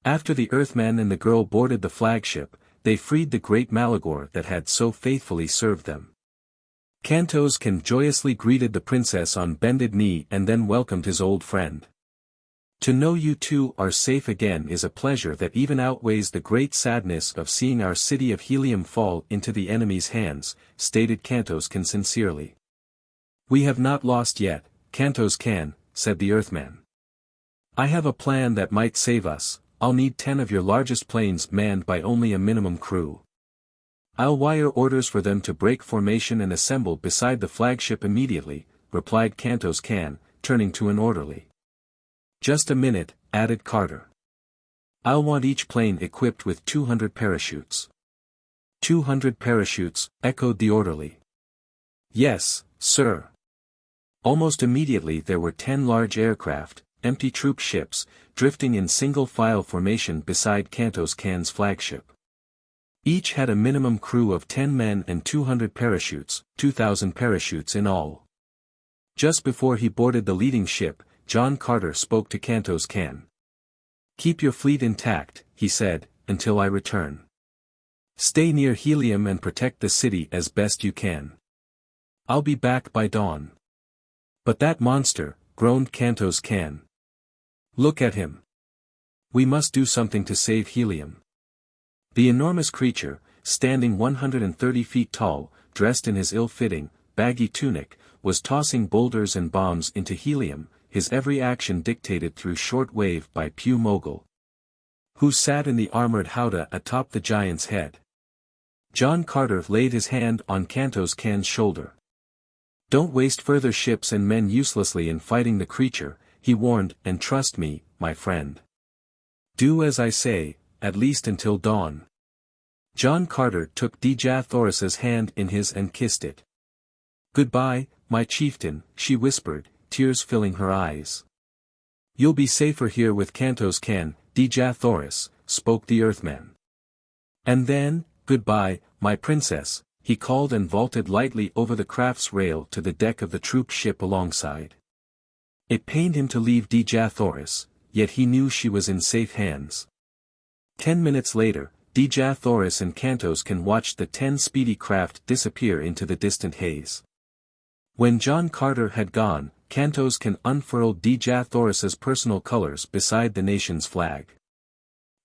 After the Earthman and the girl boarded the flagship, they freed the great Malagor that had so faithfully served them. Kantos Kan joyously greeted the princess on bended knee and then welcomed his old friend. To know you two are safe again is a pleasure that even outweighs the great sadness of seeing our city of Helium fall into the enemy's hands, stated Kantos Kan sincerely. We have not lost yet, Kantos Kan, said the Earthman. I have a plan that might save us. I'll need 10 of your largest planes manned by only a minimum crew. I'll wire orders for them to break formation and assemble beside the flagship immediately, replied Kantos Kan, turning to an orderly. Just a minute, added Carter. I'll want each plane equipped with 200 parachutes. 200 parachutes, echoed the orderly. Yes, sir. Almost immediately there were 10 large aircraft, empty troop ships, drifting in single-file formation beside Kantos Kan's flagship. Each had a minimum crew of 10 men and 200 parachutes, 2,000 parachutes in all. Just before he boarded the leading ship, John Carter spoke to Kantos Kan. Keep your fleet intact, he said, until I return. Stay near Helium and protect the city as best you can. I'll be back by dawn. But that monster, groaned Kantos Kan. Look at him. We must do something to save Helium. The enormous creature, standing 130 feet tall, dressed in his ill-fitting, baggy tunic, was tossing boulders and bombs into Helium, his every action dictated through short wave by Pew Mogel, who sat in the armored howdah atop the giant's head. John Carter laid his hand on Kantos Kan's shoulder. Don't waste further ships and men uselessly in fighting the creature, he warned, and trust me, my friend. Do as I say, at least until dawn. John Carter took Dejah Thoris's hand in his and kissed it. Goodbye, my chieftain, she whispered, tears filling her eyes. You'll be safer here with Kantos Kan, Dejah Thoris, spoke the Earthman. And then, goodbye, my princess, he called and vaulted lightly over the craft's rail to the deck of the troop ship alongside. It pained him to leave Dejah Thoris, yet he knew she was in safe hands. 10 minutes later, Dejah Thoris and Kantos Kan watched the 10 speedy craft disappear into the distant haze. When John Carter had gone, Kantos Kan unfurled Dejah Thoris's personal colors beside the nation's flag.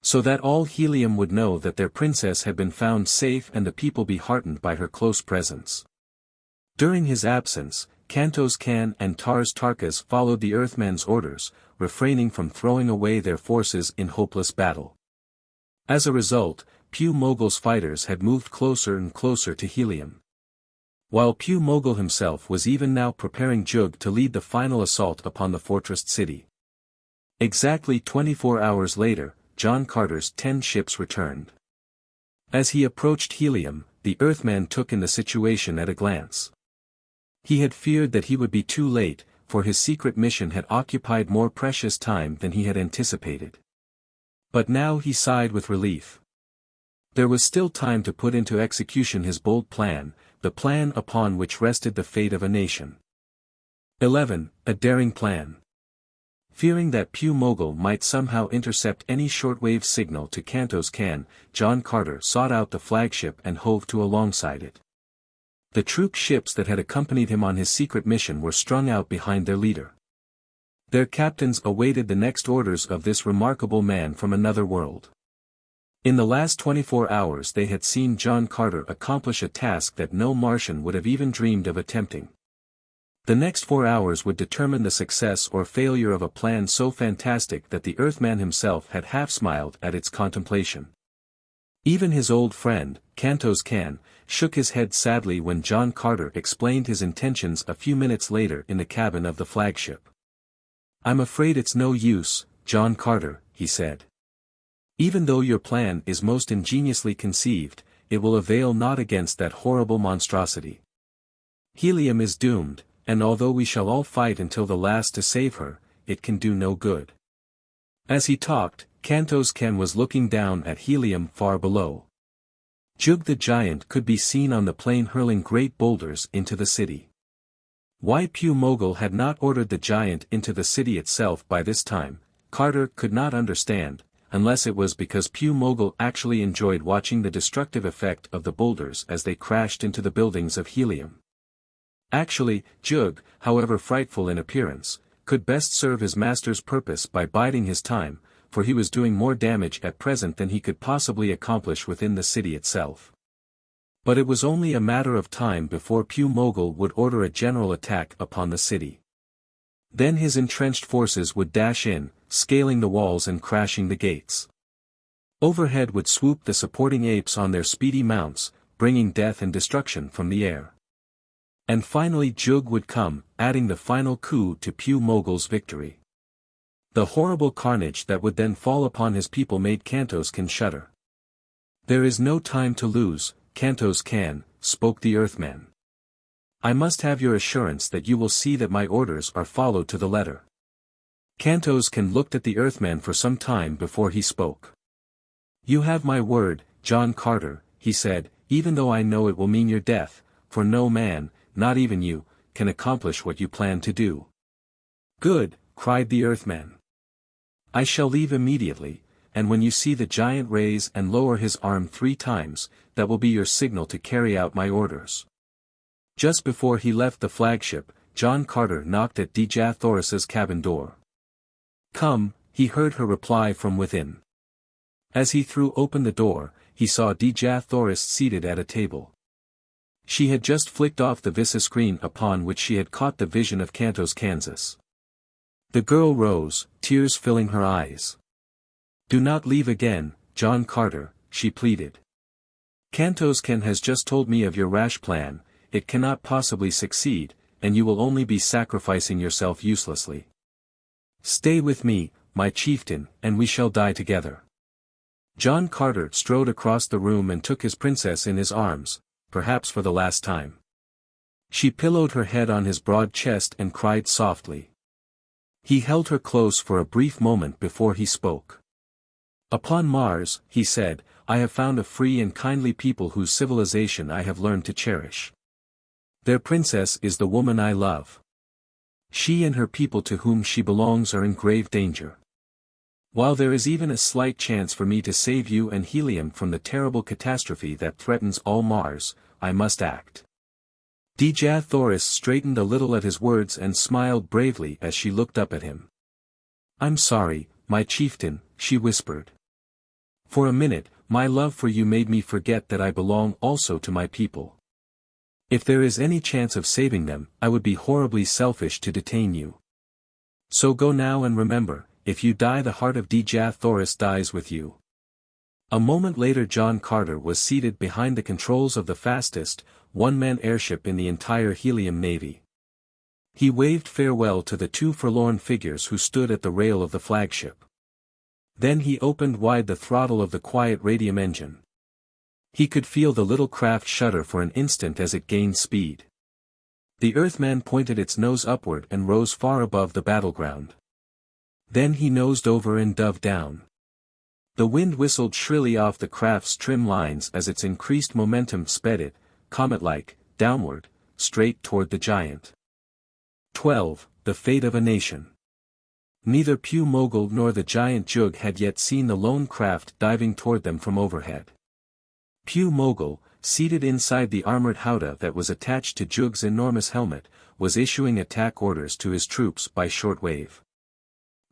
So that all Helium would know that their princess had been found safe and the people be heartened by her close presence. During his absence, Kantos Kan and Tars Tarkas followed the Earthman's orders, refraining from throwing away their forces in hopeless battle. As a result, Pew Mogel's fighters had moved closer and closer to Helium. While Pew Mogel himself was even now preparing Joog to lead the final assault upon the fortressed city. Exactly 24 hours later, John Carter's 10 ships returned. As he approached Helium, the Earthman took in the situation at a glance. He had feared that he would be too late, for his secret mission had occupied more precious time than he had anticipated. But now he sighed with relief. There was still time to put into execution his bold plan, the plan upon which rested the fate of a nation. 11. A daring plan. Fearing that Pew Mogel might somehow intercept any shortwave signal to Kantos Kan, John Carter sought out the flagship and hove to alongside it. The troop ships that had accompanied him on his secret mission were strung out behind their leader. Their captains awaited the next orders of this remarkable man from another world. In the last 24 hours they had seen John Carter accomplish a task that no Martian would have even dreamed of attempting. The next 4 hours would determine the success or failure of a plan so fantastic that the Earthman himself had half smiled at its contemplation. Even his old friend, Kantos Kan, shook his head sadly when John Carter explained his intentions a few minutes later in the cabin of the flagship. I'm afraid it's no use, John Carter, he said. Even though your plan is most ingeniously conceived, it will avail not against that horrible monstrosity. Helium is doomed, and although we shall all fight until the last to save her, it can do no good." As he talked, Kantos Ken was looking down at Helium far below. Joog the Giant could be seen on the plain hurling great boulders into the city. Why Pew Mogel had not ordered the giant into the city itself by this time, Carter could not understand, unless it was because Pew Mogel actually enjoyed watching the destructive effect of the boulders as they crashed into the buildings of Helium. Actually, Joog, however frightful in appearance, could best serve his master's purpose by biding his time, for he was doing more damage at present than he could possibly accomplish within the city itself. But it was only a matter of time before Pew Mogel would order a general attack upon the city. Then his entrenched forces would dash in, scaling the walls and crashing the gates. Overhead would swoop the supporting apes on their speedy mounts, bringing death and destruction from the air. And finally Joog would come, adding the final coup to Pew Mogel's victory. The horrible carnage that would then fall upon his people made Kantos Ken shudder. "There is no time to lose, Kantos Ken," spoke the Earthman. "I must have your assurance that you will see that my orders are followed to the letter." Kantos Ken looked at the Earthman for some time before he spoke. "You have my word, John Carter," he said, "even though I know it will mean your death, for no man, not even you, can accomplish what you plan to do." "Good," cried the Earthman. "I shall leave immediately, and when you see the giant raise and lower his arm 3 times, that will be your signal to carry out my orders." Just before he left the flagship, John Carter knocked at Dejah Thoris's cabin door. "Come," he heard her reply from within. As he threw open the door, he saw Dejah Thoris seated at a table. She had just flicked off the visa screen upon which she had caught the vision of Kantos, Kansas. The girl rose, tears filling her eyes. "Do not leave again, John Carter," she pleaded. "Kantos Ken has just told me of your rash plan. It cannot possibly succeed, and you will only be sacrificing yourself uselessly. Stay with me, my chieftain, and we shall die together." John Carter strode across the room and took his princess in his arms, perhaps for the last time. She pillowed her head on his broad chest and cried softly. He held her close for a brief moment before he spoke. "Upon Mars," he said, "I have found a free and kindly people whose civilization I have learned to cherish. Their princess is the woman I love. She and her people to whom she belongs are in grave danger. While there is even a slight chance for me to save you and Helium from the terrible catastrophe that threatens all Mars, I must act." Dejah Thoris straightened a little at his words and smiled bravely as she looked up at him. "I'm sorry, my chieftain," she whispered. "For a minute, my love for you made me forget that I belong also to my people. If there is any chance of saving them, I would be horribly selfish to detain you. So go now and remember, if you die the heart of Dejah Thoris dies with you." A moment later John Carter was seated behind the controls of the fastest, one-man airship in the entire Helium Navy. He waved farewell to the 2 forlorn figures who stood at the rail of the flagship. Then he opened wide the throttle of the quiet radium engine. He could feel the little craft shudder for an instant as it gained speed. The Earthman pointed its nose upward and rose far above the battleground. Then he nosed over and dove down. The wind whistled shrilly off the craft's trim lines as its increased momentum sped it, comet-like, downward, straight toward the giant. 12. The Fate of a Nation. Neither Pew Mogel nor the giant Joog had yet seen the lone craft diving toward them from overhead. Pew Mogel, seated inside the armored howdah that was attached to Joog's enormous helmet, was issuing attack orders to his troops by shortwave.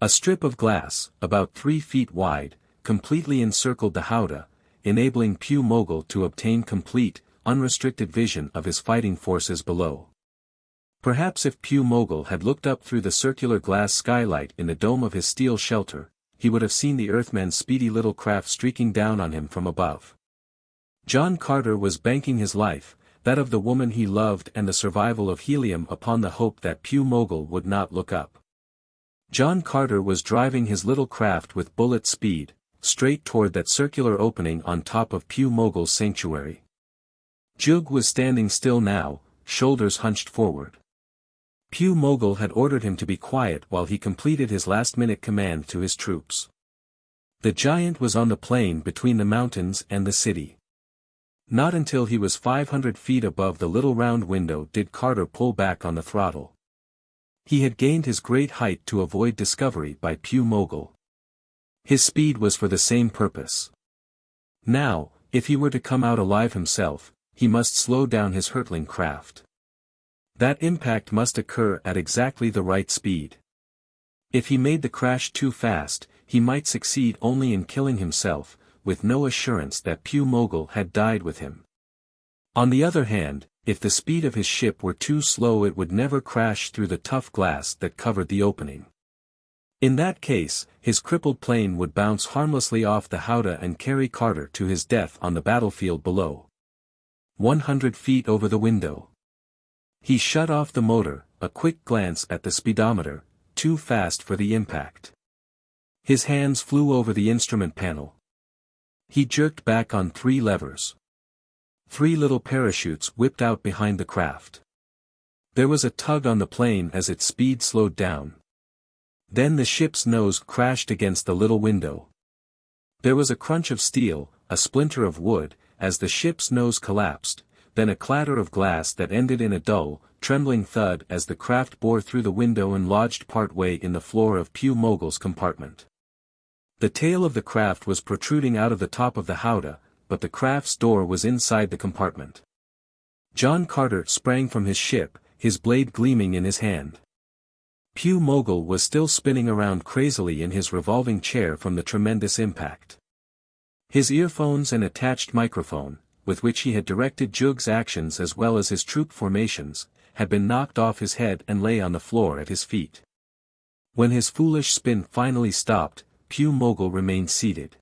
A strip of glass, about 3 feet wide, completely encircled the howdah, enabling Pew Mogel to obtain complete, unrestricted vision of his fighting forces below. Perhaps if Pew Mogel had looked up through the circular glass skylight in the dome of his steel shelter, he would have seen the Earthman's speedy little craft streaking down on him from above. John Carter was banking his life, that of the woman he loved and the survival of Helium upon the hope that Pew Mogel would not look up. John Carter was driving his little craft with bullet speed, straight toward that circular opening on top of Pew Mogel's sanctuary. Joog was standing still now, shoulders hunched forward. Pew Mogel had ordered him to be quiet while he completed his last-minute command to his troops. The giant was on the plain between the mountains and the city. Not until he was 500 feet above the little round window did Carter pull back on the throttle. He had gained his great height to avoid discovery by Pew Mogel. His speed was for the same purpose. Now, if he were to come out alive himself, he must slow down his hurtling craft. That impact must occur at exactly the right speed. If he made the crash too fast, he might succeed only in killing himself, with no assurance that Pew Mogel had died with him. On the other hand, if the speed of his ship were too slow it would never crash through the tough glass that covered the opening. In that case, his crippled plane would bounce harmlessly off the howdah and carry Carter to his death on the battlefield below. 100 feet over the window. He shut off the motor, a quick glance at the speedometer, too fast for the impact. His hands flew over the instrument panel. He jerked back on 3 levers. 3 little parachutes whipped out behind the craft. There was a tug on the plane as its speed slowed down. Then the ship's nose crashed against the little window. There was a crunch of steel, a splinter of wood, as the ship's nose collapsed, then a clatter of glass that ended in a dull, trembling thud as the craft bore through the window and lodged part way in the floor of Pew Mogel's compartment. The tail of the craft was protruding out of the top of the howdah, but the craft's door was inside the compartment. John Carter sprang from his ship, his blade gleaming in his hand. Pew Mogel was still spinning around crazily in his revolving chair from the tremendous impact. His earphones and attached microphone, with which he had directed Joog's actions as well as his troop formations, had been knocked off his head and lay on the floor at his feet. When his foolish spin finally stopped, Pew Mogel remained seated.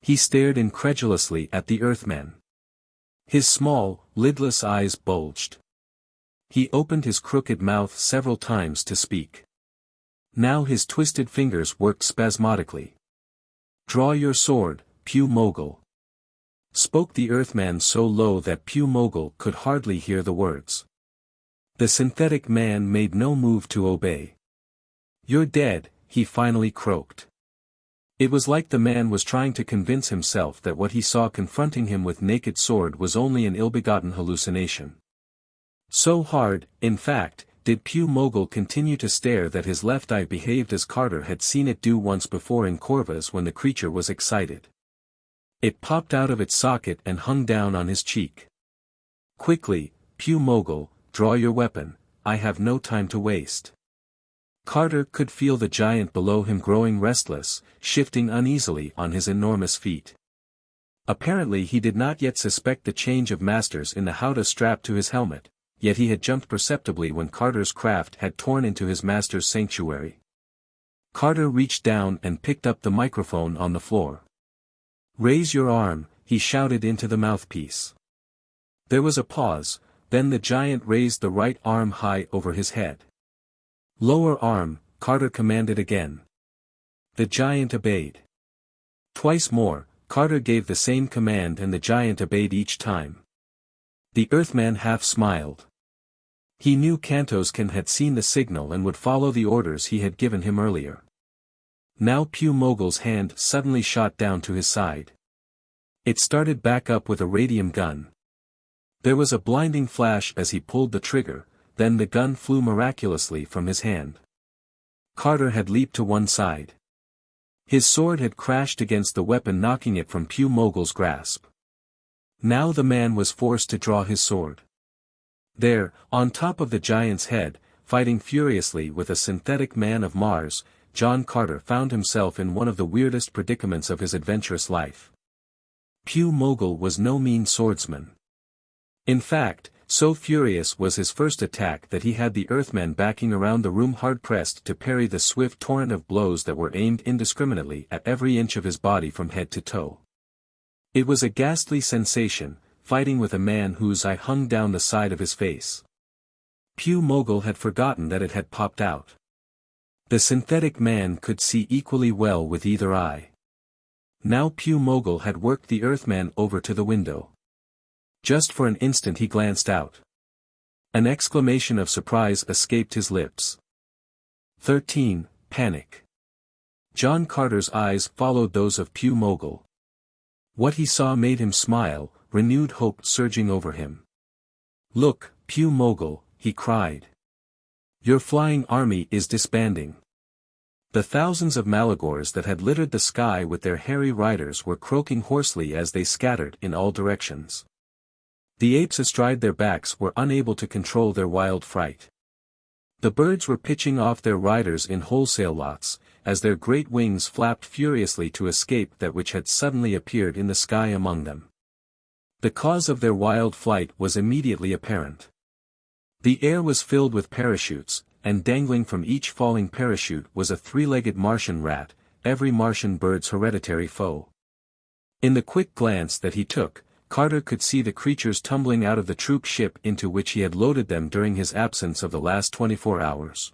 He stared incredulously at the Earthman. His small, lidless eyes bulged. He opened his crooked mouth several times to speak. Now his twisted fingers worked spasmodically. "Draw your sword, Pew Mogel," spoke the Earthman so low that Pew Mogel could hardly hear the words. The synthetic man made no move to obey. "You're dead," he finally croaked. It was like the man was trying to convince himself that what he saw confronting him with naked sword was only an ill-begotten hallucination. So hard, in fact, did Pew Mogel continue to stare that his left eye behaved as Carter had seen it do once before in Corvus when the creature was excited. It popped out of its socket and hung down on his cheek. "Quickly, Pew Mogel, draw your weapon, I have no time to waste." Carter could feel the giant below him growing restless, shifting uneasily on his enormous feet. Apparently he did not yet suspect the change of masters in the howdah strapped to his helmet, yet he had jumped perceptibly when Carter's craft had torn into his master's sanctuary. Carter reached down and picked up the microphone on the floor. "Raise your arm," he shouted into the mouthpiece. There was a pause, then the giant raised the right arm high over his head. "Lower arm," Carter commanded again. The giant obeyed. Twice more, Carter gave the same command and the giant obeyed each time. The Earthman half smiled. He knew Kantoskan had seen the signal and would follow the orders he had given him earlier. Now Pew Mogel's hand suddenly shot down to his side. It started back up with a radium gun. There was a blinding flash as he pulled the trigger, then the gun flew miraculously from his hand. Carter had leaped to one side. His sword had crashed against the weapon, knocking it from Pew Mogel's grasp. Now the man was forced to draw his sword. There, on top of the giant's head, fighting furiously with a synthetic man of Mars, John Carter found himself in one of the weirdest predicaments of his adventurous life. Pew Mogel was no mean swordsman. In fact, so furious was his first attack that he had the Earthman backing around the room hard-pressed to parry the swift torrent of blows that were aimed indiscriminately at every inch of his body from head to toe. It was a ghastly sensation, fighting with a man whose eye hung down the side of his face. Pew Mogel had forgotten that it had popped out. The synthetic man could see equally well with either eye. Now Pew Mogel had worked the Earthman over to the window. Just for an instant he glanced out. An exclamation of surprise escaped his lips. 13. Panic. John Carter's eyes followed those of Pew Mogel. What he saw made him smile, renewed hope surging over him. "Look, Pew Mogel," he cried. "Your flying army is disbanding." The thousands of Malagors that had littered the sky with their hairy riders were croaking hoarsely as they scattered in all directions. The apes astride their backs were unable to control their wild fright. The birds were pitching off their riders in wholesale lots, as their great wings flapped furiously to escape that which had suddenly appeared in the sky among them. The cause of their wild flight was immediately apparent. The air was filled with parachutes, and dangling from each falling parachute was a three-legged Martian rat, every Martian bird's hereditary foe. In the quick glance that he took, Carter could see the creatures tumbling out of the troop ship into which he had loaded them during his absence of the last 24 hours.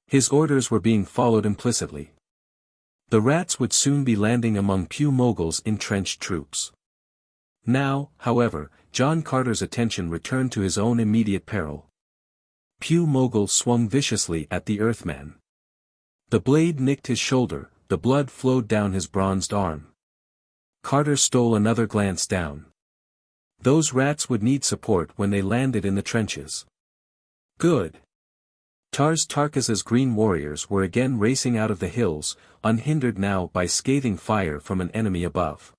His orders were being followed implicitly. The rats would soon be landing among Pew Mogel's entrenched troops. Now, however, John Carter's attention returned to his own immediate peril. Pew Mogel swung viciously at the Earthman. The blade nicked his shoulder, the blood flowed down his bronzed arm. Carter stole another glance down. Those rats would need support when they landed in the trenches. Good. Tarkas's green warriors were again racing out of the hills, unhindered now by scathing fire from an enemy above.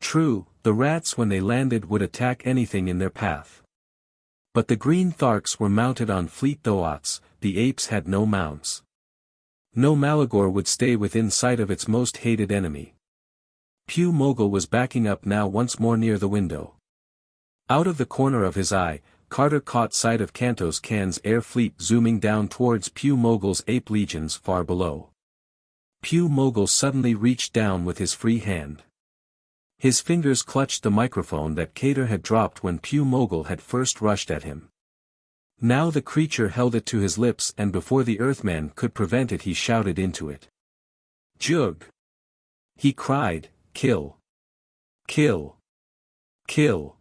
True, the rats when they landed would attack anything in their path. But the green Tharks were mounted on fleet Thoats, the apes had no mounts. No Malagor would stay within sight of its most hated enemy. Pew Mogel was backing up now once more near the window. Out of the corner of his eye, Carter caught sight of Kantos Kan's air fleet zooming down towards Pew Mogel's ape legions far below. Pew Mogel suddenly reached down with his free hand. His fingers clutched the microphone that Carter had dropped when Pew Mogel had first rushed at him. Now the creature held it to his lips, and before the Earthman could prevent it he shouted into it. "Joog!" He cried, "Kill! Kill! Kill!"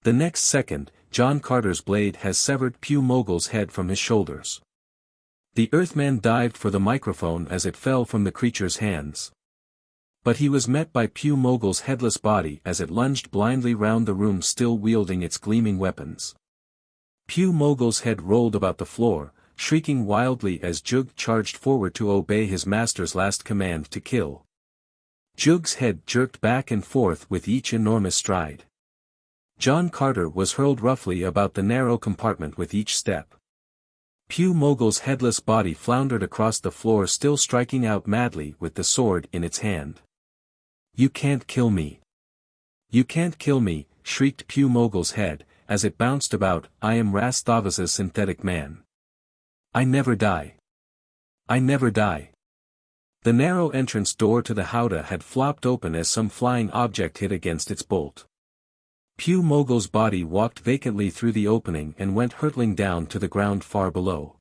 The next second, John Carter's blade has severed Pew Mogel's head from his shoulders. The Earthman dived for the microphone as it fell from the creature's hands. But he was met by Pew Mogel's headless body as it lunged blindly round the room still wielding its gleaming weapons. Pew Mogel's head rolled about the floor, shrieking wildly as Joog charged forward to obey his master's last command to kill. Joog's head jerked back and forth with each enormous stride. John Carter was hurled roughly about the narrow compartment with each step. Pew Mogel's headless body floundered across the floor still striking out madly with the sword in its hand. "You can't kill me. You can't kill me," shrieked Pew Mogel's head, as it bounced about. "I am Rastavas's synthetic man. I never die. I never die." The narrow entrance door to the howdah had flopped open as some flying object hit against its bolt. Pew Mogel's body walked vacantly through the opening and went hurtling down to the ground far below.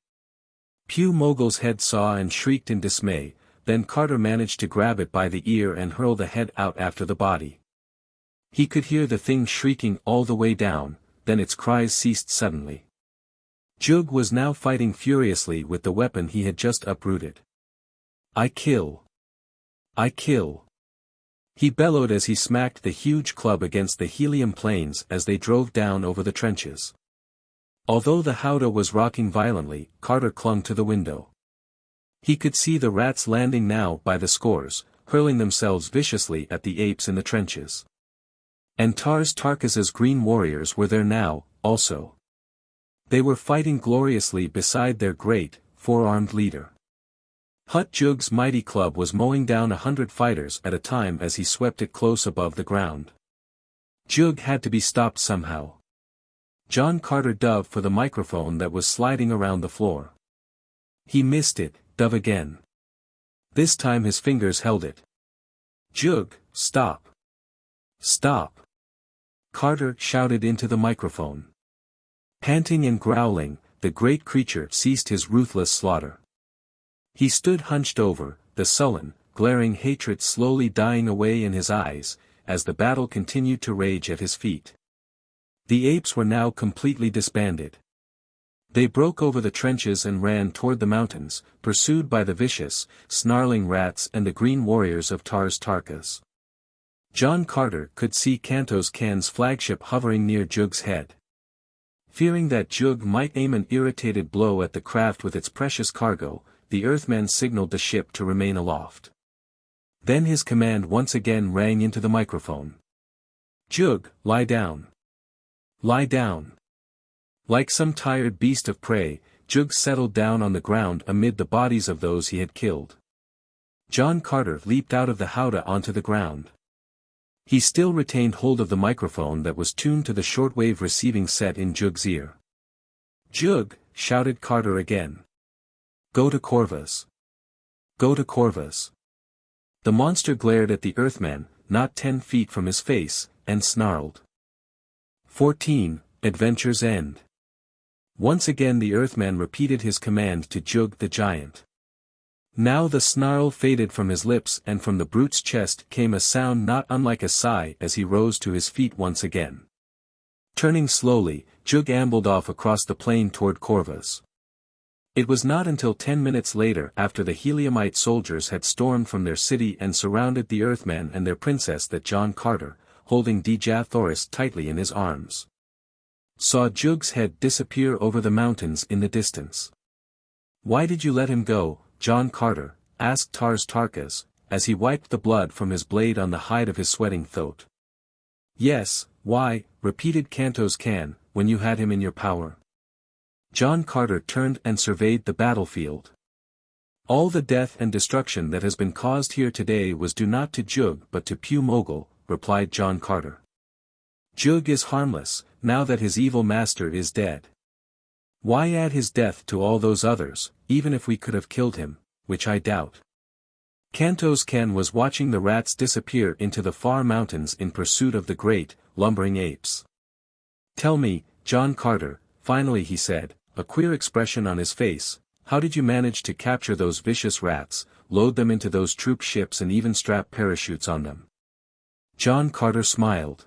Pew Mogel's head saw and shrieked in dismay, then Carter managed to grab it by the ear and hurl the head out after the body. He could hear the thing shrieking all the way down, then its cries ceased suddenly. Joog was now fighting furiously with the weapon he had just uprooted. "I kill. I kill." He bellowed as he smacked the huge club against the helium planes as they drove down over the trenches. Although the howdah was rocking violently, Carter clung to the window. He could see the rats landing now by the scores, hurling themselves viciously at the apes in the trenches. And Tarkas's green warriors were there now, also. They were fighting gloriously beside their great, four-armed leader. Joog's mighty club was mowing down 100 fighters at a time as he swept it close above the ground. Joog had to be stopped somehow. John Carter dove for the microphone that was sliding around the floor. He missed it, dove again. This time his fingers held it. "Joog, stop. Stop." Carter shouted into the microphone. Panting and growling, the great creature ceased his ruthless slaughter. He stood hunched over, the sullen, glaring hatred slowly dying away in his eyes, as the battle continued to rage at his feet. The apes were now completely disbanded. They broke over the trenches and ran toward the mountains, pursued by the vicious, snarling rats and the green warriors of Tars Tarkas. John Carter could see Kantos Kan's flagship hovering near Joog's head. Fearing that Joog might aim an irritated blow at the craft with its precious cargo, the Earthman signaled the ship to remain aloft. Then his command once again rang into the microphone. "Joog, lie down. Lie down." Like some tired beast of prey, Joog settled down on the ground amid the bodies of those he had killed. John Carter leaped out of the howdah onto the ground. He still retained hold of the microphone that was tuned to the shortwave receiving set in Joog's ear. "Joog," shouted Carter again. "Go to Corvus. Go to Corvus." The monster glared at the Earthman, not 10 feet from his face, and snarled. 14. Adventure's End. Once again the Earthman repeated his command to Joog the Giant. Now the snarl faded from his lips and from the brute's chest came a sound not unlike a sigh as he rose to his feet once again. Turning slowly, Joog ambled off across the plain toward Corvus. It was not until 10 minutes later after the Heliumite soldiers had stormed from their city and surrounded the Earthman and their princess that John Carter, holding Dejah tightly in his arms, saw Joog's head disappear over the mountains in the distance. "Why did you let him go, John Carter?" asked Tars Tarkas, as he wiped the blood from his blade on the hide of his sweating thoat. "Yes, why," repeated Kantos Kan, "when you had him in your power." John Carter turned and surveyed the battlefield. "All the death and destruction that has been caused here today was due not to Joog but to Pew Mogel," replied John Carter. "Joog is harmless, now that his evil master is dead. Why add his death to all those others, even if we could have killed him, which I doubt." Kantos Kan was watching the rats disappear into the far mountains in pursuit of the great, lumbering apes. "Tell me, John Carter," finally he said, a queer expression on his face, "how did you manage to capture those vicious rats, load them into those troop ships and even strap parachutes on them?" John Carter smiled.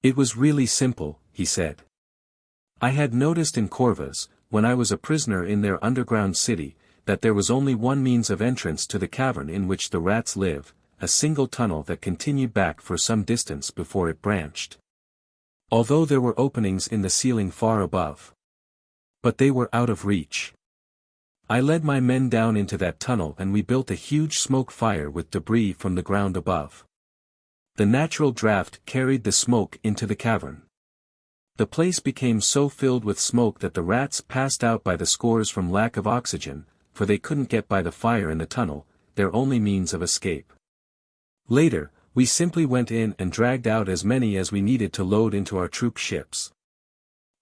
"It was really simple," he said. "I had noticed in Corvus, when I was a prisoner in their underground city, that there was only one means of entrance to the cavern in which the rats live, a single tunnel that continued back for some distance before it branched. Although there were openings in the ceiling far above. But they were out of reach. I led my men down into that tunnel and we built a huge smoke fire with debris from the ground above. The natural draft carried the smoke into the cavern. The place became so filled with smoke that the rats passed out by the scores from lack of oxygen, for they couldn't get by the fire in the tunnel, their only means of escape. Later, we simply went in and dragged out as many as we needed to load into our troop ships."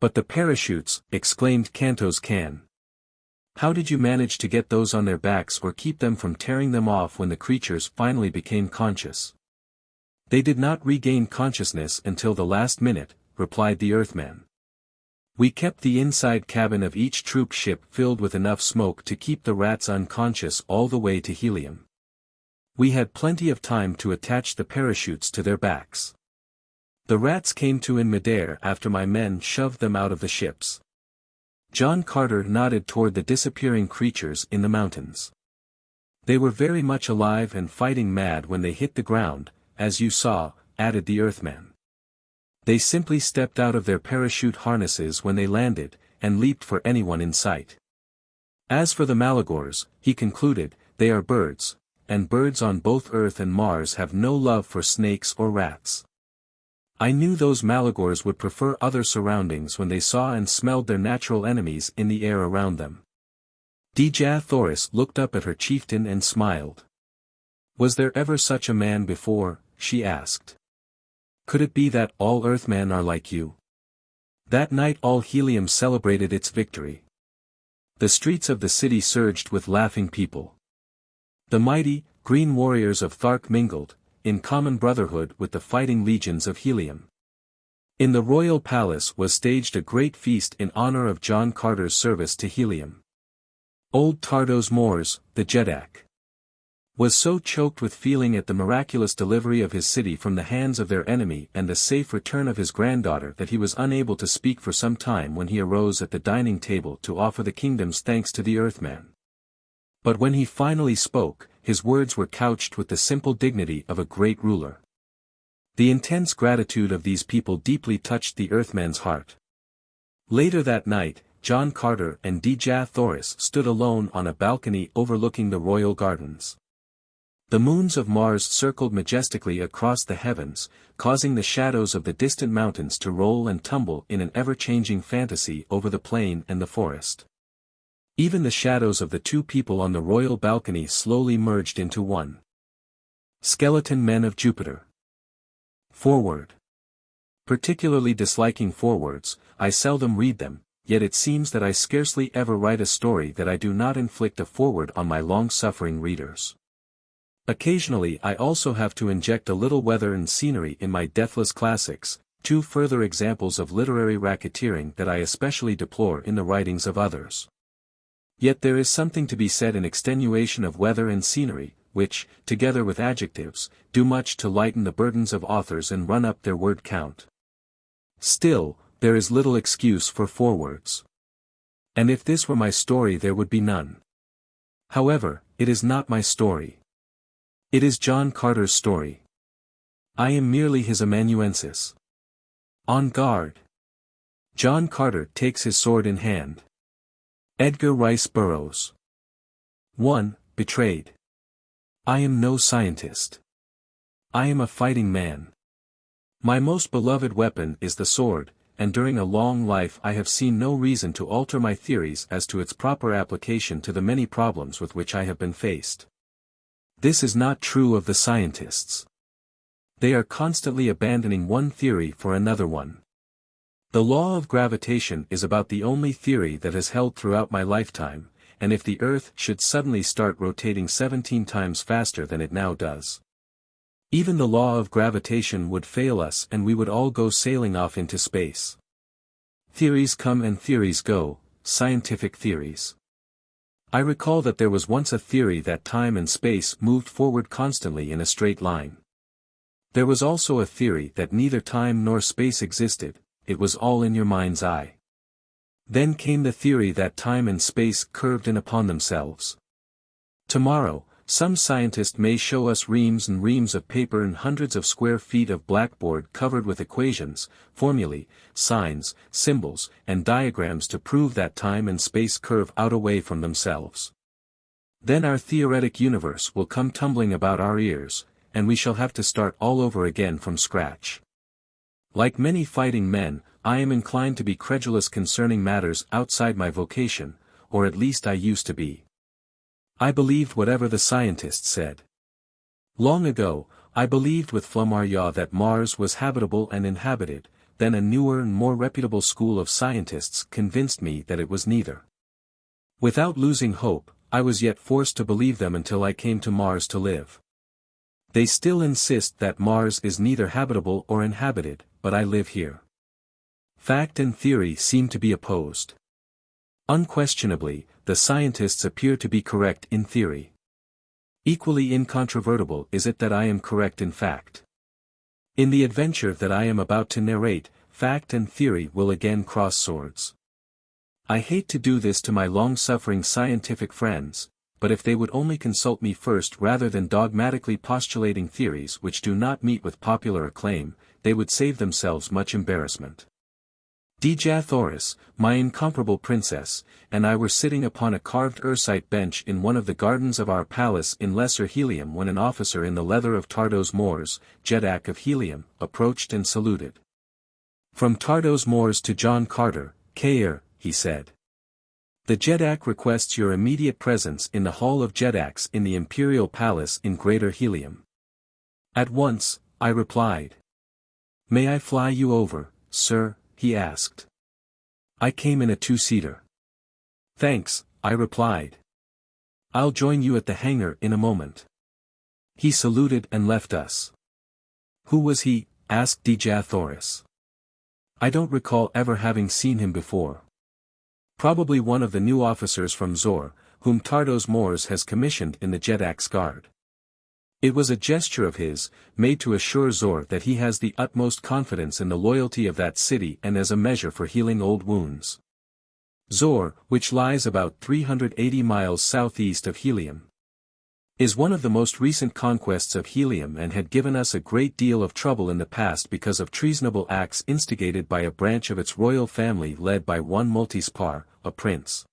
"But the parachutes," exclaimed Kantos Kan. "How did you manage to get those on their backs or keep them from tearing them off when the creatures finally became conscious?" "They did not regain consciousness until the last minute," replied the Earthman. "We kept the inside cabin of each troop ship filled with enough smoke to keep the rats unconscious all the way to Helium. We had plenty of time to attach the parachutes to their backs. The rats came to in midair after my men shoved them out of the ships." John Carter nodded toward the disappearing creatures in the mountains. "They were very much alive and fighting mad when they hit the ground, as you saw," added the Earthman. "They simply stepped out of their parachute harnesses when they landed, and leaped for anyone in sight. As for the Malagors," he concluded, "they are birds, and birds on both Earth and Mars have no love for snakes or rats. I knew those Malagors would prefer other surroundings when they saw and smelled their natural enemies in the air around them." Dejah looked up at her chieftain and smiled. "Was there ever such a man before?" she asked. "Could it be that all Earthmen are like you?" That night all Helium celebrated its victory. The streets of the city surged with laughing people. The mighty, green warriors of Thark mingled, in common brotherhood with the fighting legions of Helium. In the royal palace was staged a great feast in honor of John Carter's service to Helium. Old Tardos Mors, the Jedak. was so choked with feeling at the miraculous delivery of his city from the hands of their enemy and the safe return of his granddaughter that he was unable to speak for some time when he arose at the dining table to offer the kingdom's thanks to the Earthman. But when he finally spoke, his words were couched with the simple dignity of a great ruler. The intense gratitude of these people deeply touched the Earthman's heart. Later that night, John Carter and Dejah Thoris stood alone on a balcony overlooking the royal gardens. The moons of Mars circled majestically across the heavens, causing the shadows of the distant mountains to roll and tumble in an ever-changing fantasy over the plain and the forest. Even the shadows of the two people on the royal balcony slowly merged into one. Skeleton Men of Jupiter. Foreword. Particularly disliking forewords, I seldom read them, yet it seems that I scarcely ever write a story that I do not inflict a foreword on my long-suffering readers. Occasionally I also have to inject a little weather and scenery in my deathless classics, two further examples of literary racketeering that I especially deplore in the writings of others. Yet there is something to be said in extenuation of weather and scenery, which, together with adjectives, do much to lighten the burdens of authors and run up their word count. Still, there is little excuse for forewords. And if this were my story there would be none. However, it is not my story. It is John Carter's story. I am merely his amanuensis. On guard. John Carter takes his sword in hand. Edgar Rice Burroughs. 1. Betrayed. I am no scientist. I am a fighting man. My most beloved weapon is the sword, and during a long life I have seen no reason to alter my theories as to its proper application to the many problems with which I have been faced. This is not true of the scientists. They are constantly abandoning one theory for another one. The law of gravitation is about the only theory that has held throughout my lifetime, and if the Earth should suddenly start rotating 17 times faster than it now does, even the law of gravitation would fail us and we would all go sailing off into space. Theories come and theories go, scientific theories. I recall that there was once a theory that time and space moved forward constantly in a straight line. There was also a theory that neither time nor space existed, it was all in your mind's eye. Then came the theory that time and space curved in upon themselves. Tomorrow, some scientist may show us reams and reams of paper and hundreds of square feet of blackboard covered with equations, formulae, signs, symbols, and diagrams to prove that time and space curve out away from themselves. Then our theoretic universe will come tumbling about our ears, and we shall have to start all over again from scratch. Like many fighting men, I am inclined to be credulous concerning matters outside my vocation, or at least I used to be. I believed whatever the scientists said. Long ago, I believed with Pho Lar that Mars was habitable and inhabited, then a newer and more reputable school of scientists convinced me that it was neither. Without losing hope, I was yet forced to believe them until I came to Mars to live. They still insist that Mars is neither habitable or inhabited, but I live here. Fact and theory seem to be opposed. Unquestionably, the scientists appear to be correct in theory. Equally incontrovertible is it that I am correct in fact. In the adventure that I am about to narrate, fact and theory will again cross swords. I hate to do this to my long-suffering scientific friends, but if they would only consult me first rather than dogmatically postulating theories which do not meet with popular acclaim, they would save themselves much embarrassment. Dejah Thoris, my incomparable princess, and I were sitting upon a carved ursite bench in one of the gardens of our palace in Lesser Helium when an officer in the leather of Tardos Mors, Jeddak of Helium, approached and saluted. From Tardos Mors to John Carter, Cair, he said. The Jeddak requests your immediate presence in the Hall of Jeddaks in the Imperial Palace in Greater Helium. At once, I replied. May I fly you over, sir? He asked. I came in a two-seater. Thanks, I replied. I'll join you at the hangar in a moment. He saluted and left us. Who was he? Asked Dejah Thoris. I don't recall ever having seen him before. Probably one of the new officers from Zor, whom Tardos Mors has commissioned in the Jeddak's guard. It was a gesture of his, made to assure Zor that he has the utmost confidence in the loyalty of that city and as a measure for healing old wounds. Zor, which lies about 380 miles southeast of Helium, is one of the most recent conquests of Helium and had given us a great deal of trouble in the past because of treasonable acts instigated by a branch of its royal family led by one Multispar, a prince.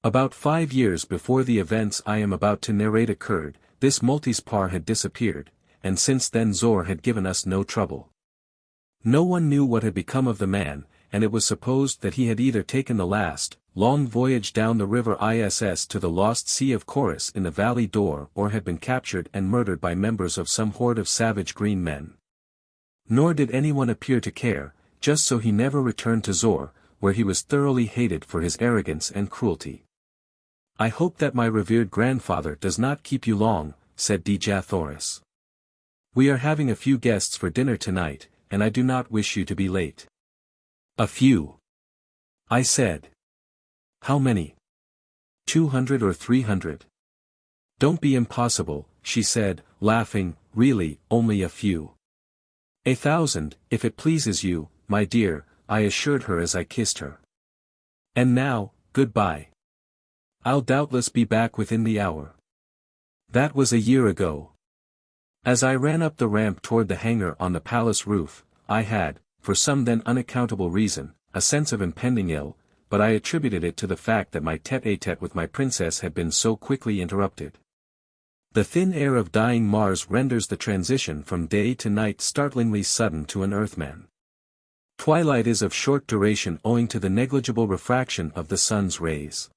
About 5 years before the events I am about to narrate occurred, this Multispar had disappeared, and since then Zor had given us no trouble. No one knew what had become of the man, and it was supposed that he had either taken the last, long voyage down the river Iss to the lost Sea of Chorus in the Valley Dor or had been captured and murdered by members of some horde of savage green men. Nor did anyone appear to care, just so he never returned to Zor, where he was thoroughly hated for his arrogance and cruelty. "I hope that my revered grandfather does not keep you long," said Dejathoris. "We are having a few guests for dinner tonight, and I do not wish you to be late." "A few?" I said. "How many? 200 or 300? "Don't be impossible," she said, laughing, "really, only a few." "1,000, if it pleases you, my dear," I assured her as I kissed her. "And now, goodbye. I'll doubtless be back within the hour." That was a year ago. As I ran up the ramp toward the hangar on the palace roof, I had, for some then unaccountable reason, a sense of impending ill, but I attributed it to the fact that my tete-a-tete with my princess had been so quickly interrupted. The thin air of dying Mars renders the transition from day to night startlingly sudden to an Earthman. Twilight is of short duration owing to the negligible refraction of the sun's rays.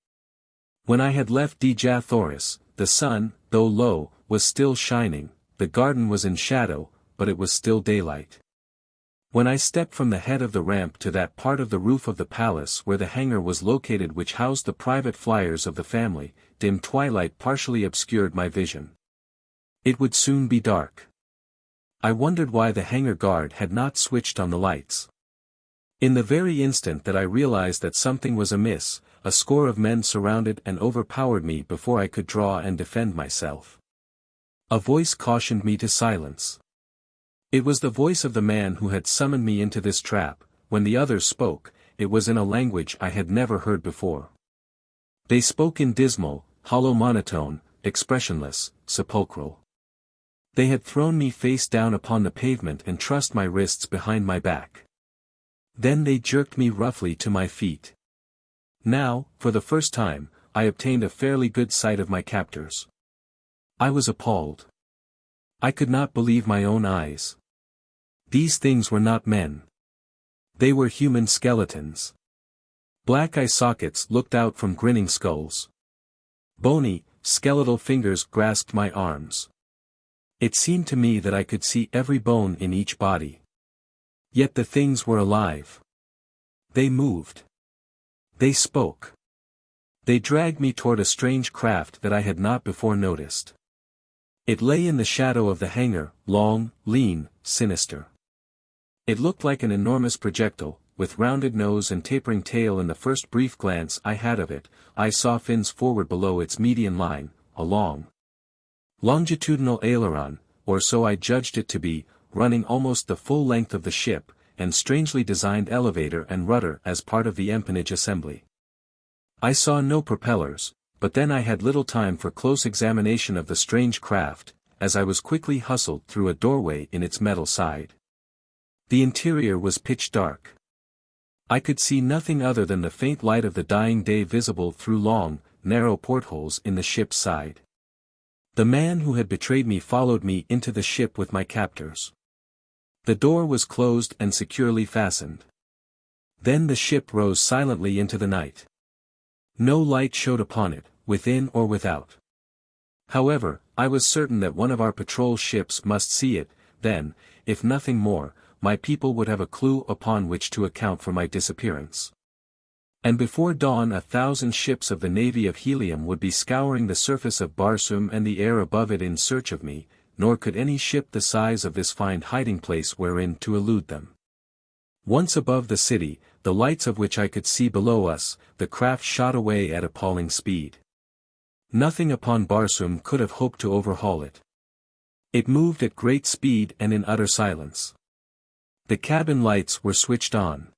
When I had left Dejathoris, the sun, though low, was still shining, the garden was in shadow, but it was still daylight. When I stepped from the head of the ramp to that part of the roof of the palace where the hangar was located which housed the private flyers of the family, dim twilight partially obscured my vision. It would soon be dark. I wondered why the hangar guard had not switched on the lights. In the very instant that I realized that something was amiss, a score of men surrounded and overpowered me before I could draw and defend myself. A voice cautioned me to silence. It was the voice of the man who had summoned me into this trap. When the others spoke, it was in a language I had never heard before. They spoke in dismal, hollow monotone, expressionless, sepulchral. They had thrown me face down upon the pavement and trussed my wrists behind my back. Then they jerked me roughly to my feet. Now, for the first time, I obtained a fairly good sight of my captors. I was appalled. I could not believe my own eyes. These things were not men. They were human skeletons. Black eye sockets looked out from grinning skulls. Bony, skeletal fingers grasped my arms. It seemed to me that I could see every bone in each body. Yet the things were alive. They moved. They spoke. They dragged me toward a strange craft that I had not before noticed. It lay in the shadow of the hangar, long, lean, sinister. It looked like an enormous projectile, with rounded nose and tapering tail. In the first brief glance I had of it, I saw fins forward below its median line, a long, longitudinal aileron, or so I judged it to be, running almost the full length of the ship, and strangely designed elevator and rudder as part of the empennage assembly. I saw no propellers, but then I had little time for close examination of the strange craft, as I was quickly hustled through a doorway in its metal side. The interior was pitch dark. I could see nothing other than the faint light of the dying day visible through long, narrow portholes in the ship's side. The man who had betrayed me followed me into the ship with my captors. The door was closed and securely fastened. Then the ship rose silently into the night. No light showed upon it, within or without. However, I was certain that one of our patrol ships must see it, then, if nothing more, my people would have a clue upon which to account for my disappearance. And before dawn 1,000 ships of the Navy of Helium would be scouring the surface of Barsoom and the air above it in search of me, nor could any ship the size of this find hiding place wherein to elude them. Once above the city, the lights of which I could see below us, the craft shot away at appalling speed. Nothing upon Barsoom could have hoped to overhaul it. It moved at great speed and in utter silence. The cabin lights were switched on.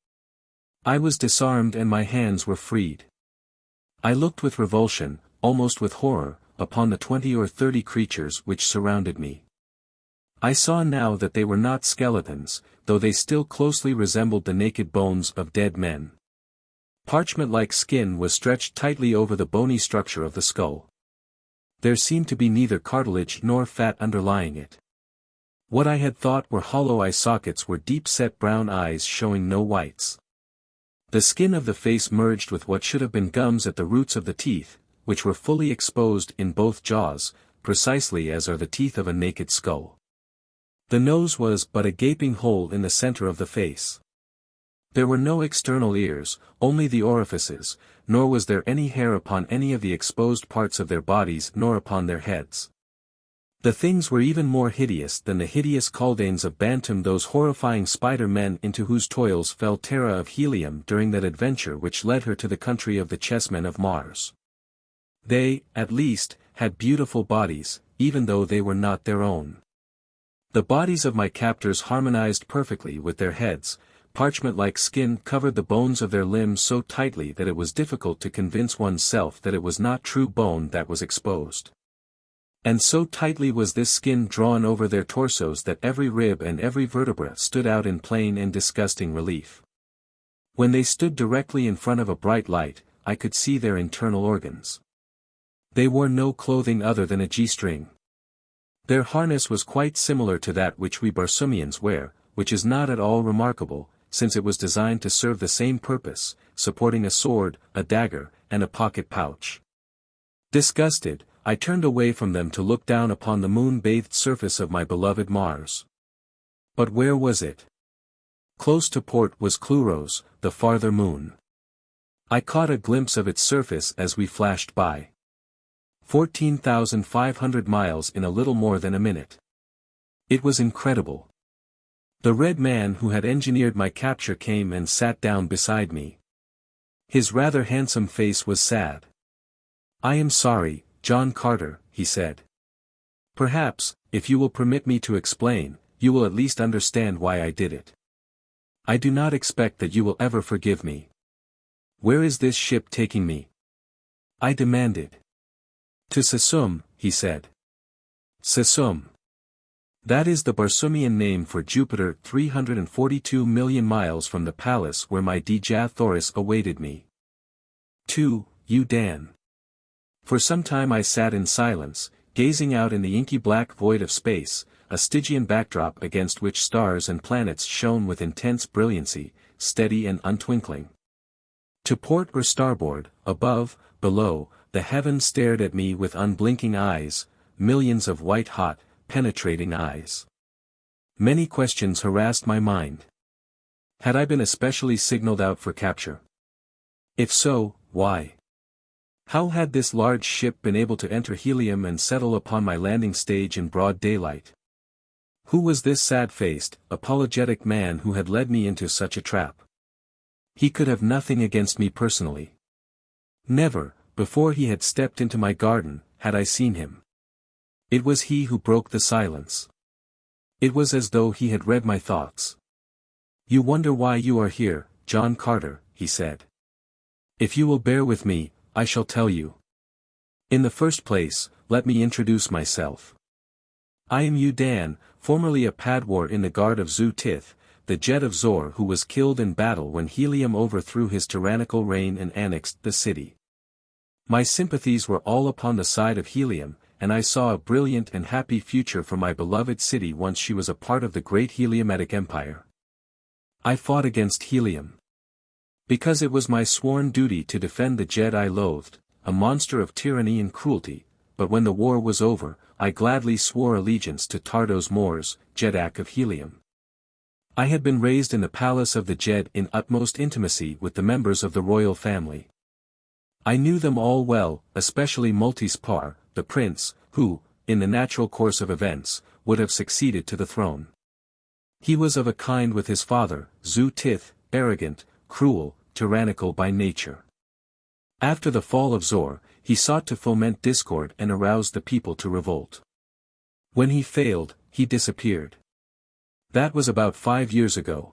I was disarmed and my hands were freed. I looked with revulsion, almost with horror, upon the 20 or 30 creatures which surrounded me. I saw now that they were not skeletons, though they still closely resembled the naked bones of dead men. Parchment-like skin was stretched tightly over the bony structure of the skull. There seemed to be neither cartilage nor fat underlying it. What I had thought were hollow eye sockets were deep-set brown eyes showing no whites. The skin of the face merged with what should have been gums at the roots of the teeth, which were fully exposed in both jaws, precisely as are the teeth of a naked skull. The nose was but a gaping hole in the center of the face. There were no external ears, only the orifices, nor was there any hair upon any of the exposed parts of their bodies nor upon their heads. The things were even more hideous than the hideous kaldanes of Bantam, those horrifying spider-men into whose toils fell Terra of Helium during that adventure which led her to the country of the chessmen of Mars. They, at least, had beautiful bodies, even though they were not their own. The bodies of my captors harmonized perfectly with their heads. Parchment-like skin covered the bones of their limbs so tightly that it was difficult to convince oneself that it was not true bone that was exposed. And so tightly was this skin drawn over their torsos that every rib and every vertebra stood out in plain and disgusting relief. When they stood directly in front of a bright light, I could see their internal organs. They wore no clothing other than a G-string. Their harness was quite similar to that which we Barsoomians wear, which is not at all remarkable, since it was designed to serve the same purpose, supporting a sword, a dagger, and a pocket pouch. Disgusted, I turned away from them to look down upon the moon-bathed surface of my beloved Mars. But where was it? Close to port was Cluros, the farther moon. I caught a glimpse of its surface as we flashed by. 14,500 miles in a little more than a minute. It was incredible. The red man who had engineered my capture came and sat down beside me. His rather handsome face was sad. "I am sorry, John Carter," he said. "Perhaps, if you will permit me to explain, you will at least understand why I did it. I do not expect that you will ever forgive me. Where is this ship taking me?" I demanded. "To Sasoom," he said. "Sasoom. That is the Barsoomian name for Jupiter, 342 million miles from the palace where my Dja Thoris awaited me. To you, Dan." For some time I sat in silence, gazing out in the inky black void of space, a Stygian backdrop against which stars and planets shone with intense brilliancy, steady and untwinkling. To port or starboard, above, below, the heavens stared at me with unblinking eyes, millions of white-hot, penetrating eyes. Many questions harassed my mind. Had I been especially signaled out for capture? If so, why? How had this large ship been able to enter Helium and settle upon my landing stage in broad daylight? Who was this sad-faced, apologetic man who had led me into such a trap? He could have nothing against me personally. Never, before he had stepped into my garden, had I seen him. It was he who broke the silence. It was as though he had read my thoughts. "You wonder why you are here, John Carter," he said. "If you will bear with me, I shall tell you. In the first place, let me introduce myself. I am Udan, formerly a Padwar in the guard of Zu Tith, the Jet of Zor, who was killed in battle when Helium overthrew his tyrannical reign and annexed the city. My sympathies were all upon the side of Helium, and I saw a brilliant and happy future for my beloved city once she was a part of the great Heliumetic Empire. I fought against Helium because it was my sworn duty to defend the Jed I loathed, a monster of tyranny and cruelty, but when the war was over, I gladly swore allegiance to Tardos Mors, Jedak of Helium. I had been raised in the palace of the Jed in utmost intimacy with the members of the royal family. I knew them all well, especially Multispar, the prince, who, in the natural course of events, would have succeeded to the throne. He was of a kind with his father, Zu Tith, arrogant, cruel, tyrannical by nature. After the fall of Zor, he sought to foment discord and arouse the people to revolt. When he failed, he disappeared. That was about 5 years ago.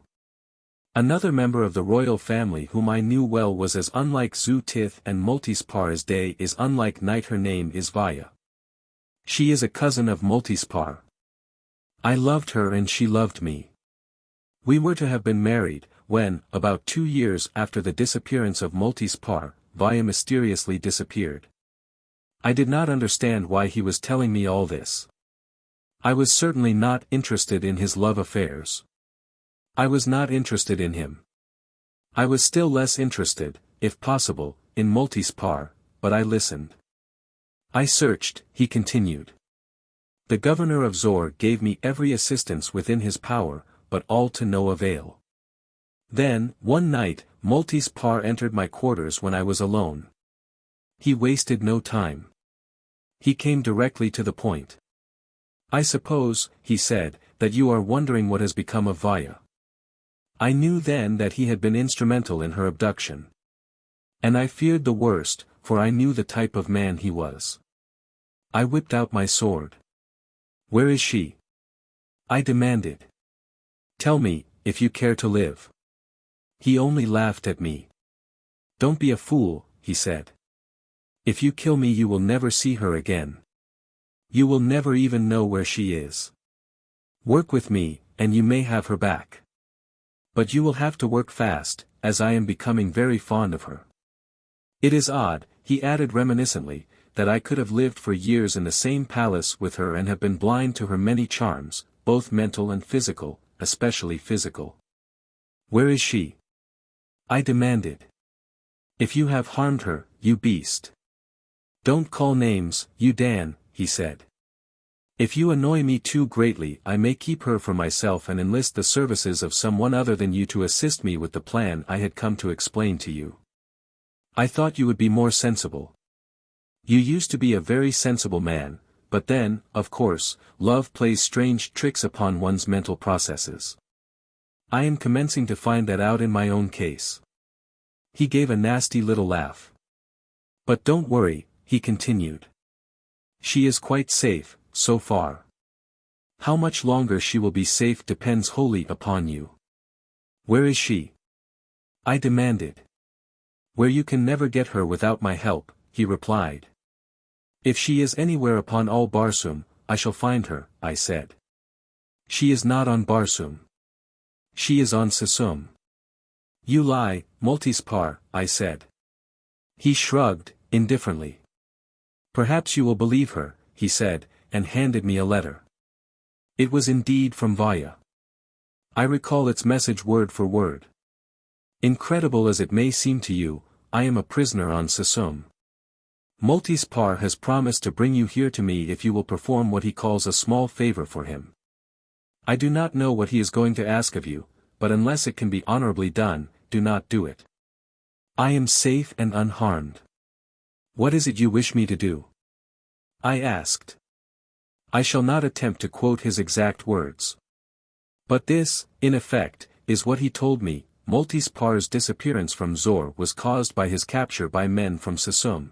Another member of the royal family whom I knew well was as unlike Zu Tith and Multispar as day is unlike night. Her name is Vaya. She is a cousin of Multispar. I loved her and she loved me. We were to have been married, when, about 2 years after the disappearance of Multispar, Vaya mysteriously disappeared. I did not understand why he was telling me all this. I was certainly not interested in his love affairs. I was not interested in him. I was still less interested, if possible, in Multispar, but I listened. I searched, he continued. The governor of Zor gave me every assistance within his power, but all to no avail. Then, one night, Multispar entered my quarters when I was alone. He wasted no time. He came directly to the point. I suppose, he said, that you are wondering what has become of Vaya. I knew then that he had been instrumental in her abduction. And I feared the worst, for I knew the type of man he was. I whipped out my sword. Where is she? I demanded. Tell me, if you care to live. He only laughed at me. Don't be a fool, he said. If you kill me you will never see her again. You will never even know where she is. Work with me, and you may have her back. But you will have to work fast, as I am becoming very fond of her. It is odd, he added reminiscently, that I could have lived for years in the same palace with her and have been blind to her many charms, both mental and physical, especially physical. Where is she? I demanded. If you have harmed her, you beast. Don't call names, you Dan, he said. If you annoy me too greatly I may keep her for myself and enlist the services of someone other than you to assist me with the plan I had come to explain to you. I thought you would be more sensible. You used to be a very sensible man, but then, of course, love plays strange tricks upon one's mental processes. I am commencing to find that out in my own case. He gave a nasty little laugh. But don't worry, he continued. She is quite safe, so far. How much longer she will be safe depends wholly upon you. Where is she? I demanded. Where you can never get her without my help, he replied. If she is anywhere upon all Barsoom, I shall find her, I said. She is not on Barsoom. She is on Sasoom. You lie, Multispar, I said. He shrugged, indifferently. Perhaps you will believe her, he said, and handed me a letter. It was indeed from Vaya. I recall its message word for word. Incredible as it may seem to you, I am a prisoner on Sasoom. Multispar has promised to bring you here to me if you will perform what he calls a small favor for him. I do not know what he is going to ask of you, but unless it can be honorably done, do not do it. I am safe and unharmed. What is it you wish me to do? I asked. I shall not attempt to quote his exact words. But this, in effect, is what he told me. Multispar's disappearance from Zor was caused by his capture by men from Sasoom.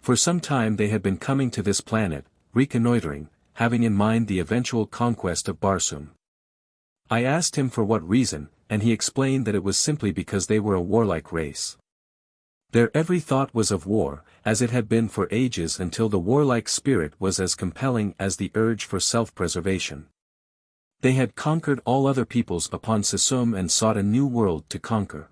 For some time they had been coming to this planet, reconnoitering, having in mind the eventual conquest of Barsoom. I asked him for what reason, and he explained that it was simply because they were a warlike race. Their every thought was of war, as it had been for ages until the warlike spirit was as compelling as the urge for self-preservation. They had conquered all other peoples upon Sasoom and sought a new world to conquer.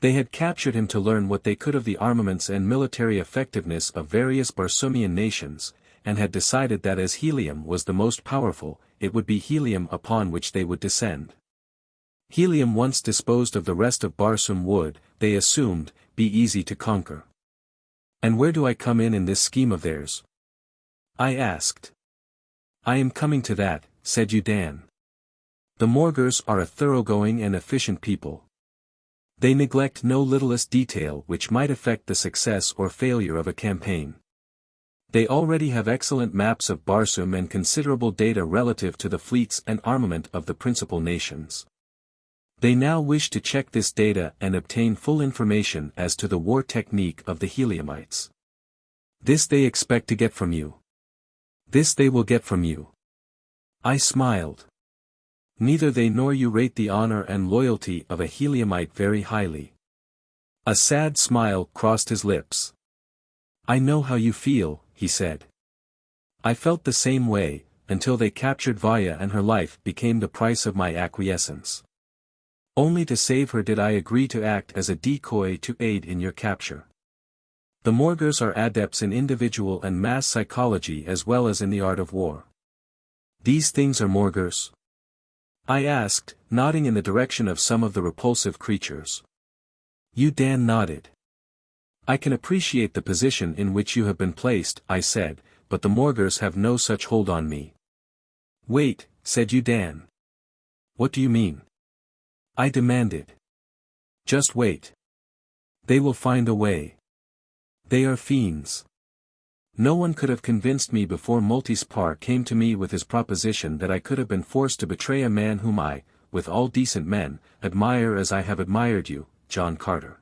They had captured him to learn what they could of the armaments and military effectiveness of various Barsoomian nations, and had decided that as Helium was the most powerful, it would be Helium upon which they would descend. Helium once disposed of the rest of Barsoom would, they assumed, be easy to conquer. And where do I come in this scheme of theirs? I asked. I am coming to that, said Udan. The Morgors are a thoroughgoing and efficient people. They neglect no littlest detail which might affect the success or failure of a campaign. They already have excellent maps of Barsoom and considerable data relative to the fleets and armament of the principal nations. They now wish to check this data and obtain full information as to the war technique of the Heliumites. This they expect to get from you. This they will get from you. I smiled. Neither they nor you rate the honor and loyalty of a Heliumite very highly. A sad smile crossed his lips. I know how you feel, he said. I felt the same way, until they captured Vaya and her life became the price of my acquiescence. Only to save her did I agree to act as a decoy to aid in your capture. The Morgors are adepts in individual and mass psychology as well as in the art of war. These things are Morgors? I asked, nodding in the direction of some of the repulsive creatures. Dan nodded. I can appreciate the position in which you have been placed, I said, but the Morgors have no such hold on me. Wait, said Dan. What do you mean? I demanded. Just wait. They will find a way. They are fiends. No one could have convinced me before Multispar came to me with his proposition that I could have been forced to betray a man whom I, with all decent men, admire as I have admired you, John Carter.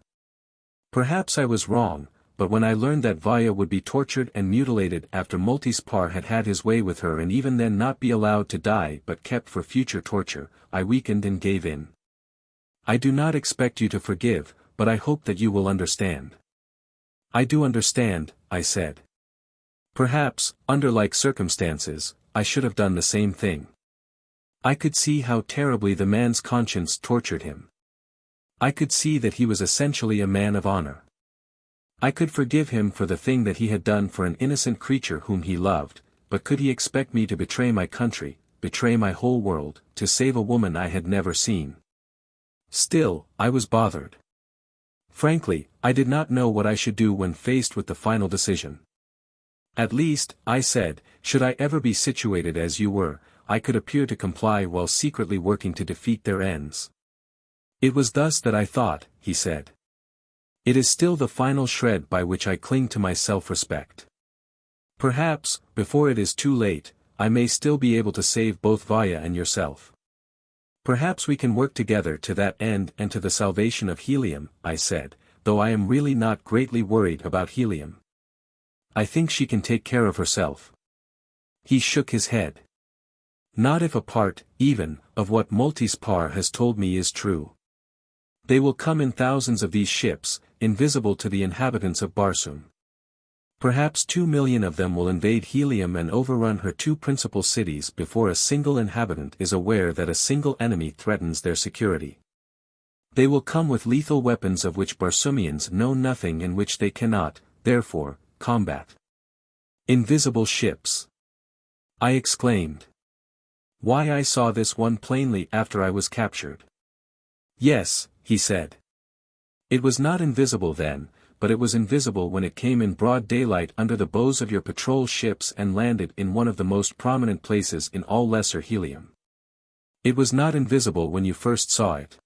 Perhaps I was wrong, but when I learned that Vaya would be tortured and mutilated after Multispar had had his way with her and even then not be allowed to die but kept for future torture, I weakened and gave in. I do not expect you to forgive, but I hope that you will understand. I do understand, I said. Perhaps, under like circumstances, I should have done the same thing. I could see how terribly the man's conscience tortured him. I could see that he was essentially a man of honor. I could forgive him for the thing that he had done for an innocent creature whom he loved, but could he expect me to betray my country, betray my whole world, to save a woman I had never seen? Still, I was bothered. Frankly, I did not know what I should do when faced with the final decision. At least, I said, should I ever be situated as you were, I could appear to comply while secretly working to defeat their ends. It was thus that I thought, he said. It is still the final shred by which I cling to my self-respect. Perhaps, before it is too late, I may still be able to save both Vaya and yourself. Perhaps we can work together to that end and to the salvation of Helium, I said, though I am really not greatly worried about Helium. I think she can take care of herself. He shook his head. Not if a part, even, of what Multispar has told me is true. They will come in thousands of these ships, invisible to the inhabitants of Barsoom. Perhaps 2 million of them will invade Helium and overrun her 2 principal cities before a single inhabitant is aware that a single enemy threatens their security. They will come with lethal weapons of which Barsoomians know nothing and which they cannot, therefore, combat. Invisible ships. I exclaimed. Why, I saw this one plainly after I was captured. Yes, he said. It was not invisible then, but it was invisible when it came in broad daylight under the bows of your patrol ships and landed in one of the most prominent places in all Lesser Helium. It was not invisible when you first saw it.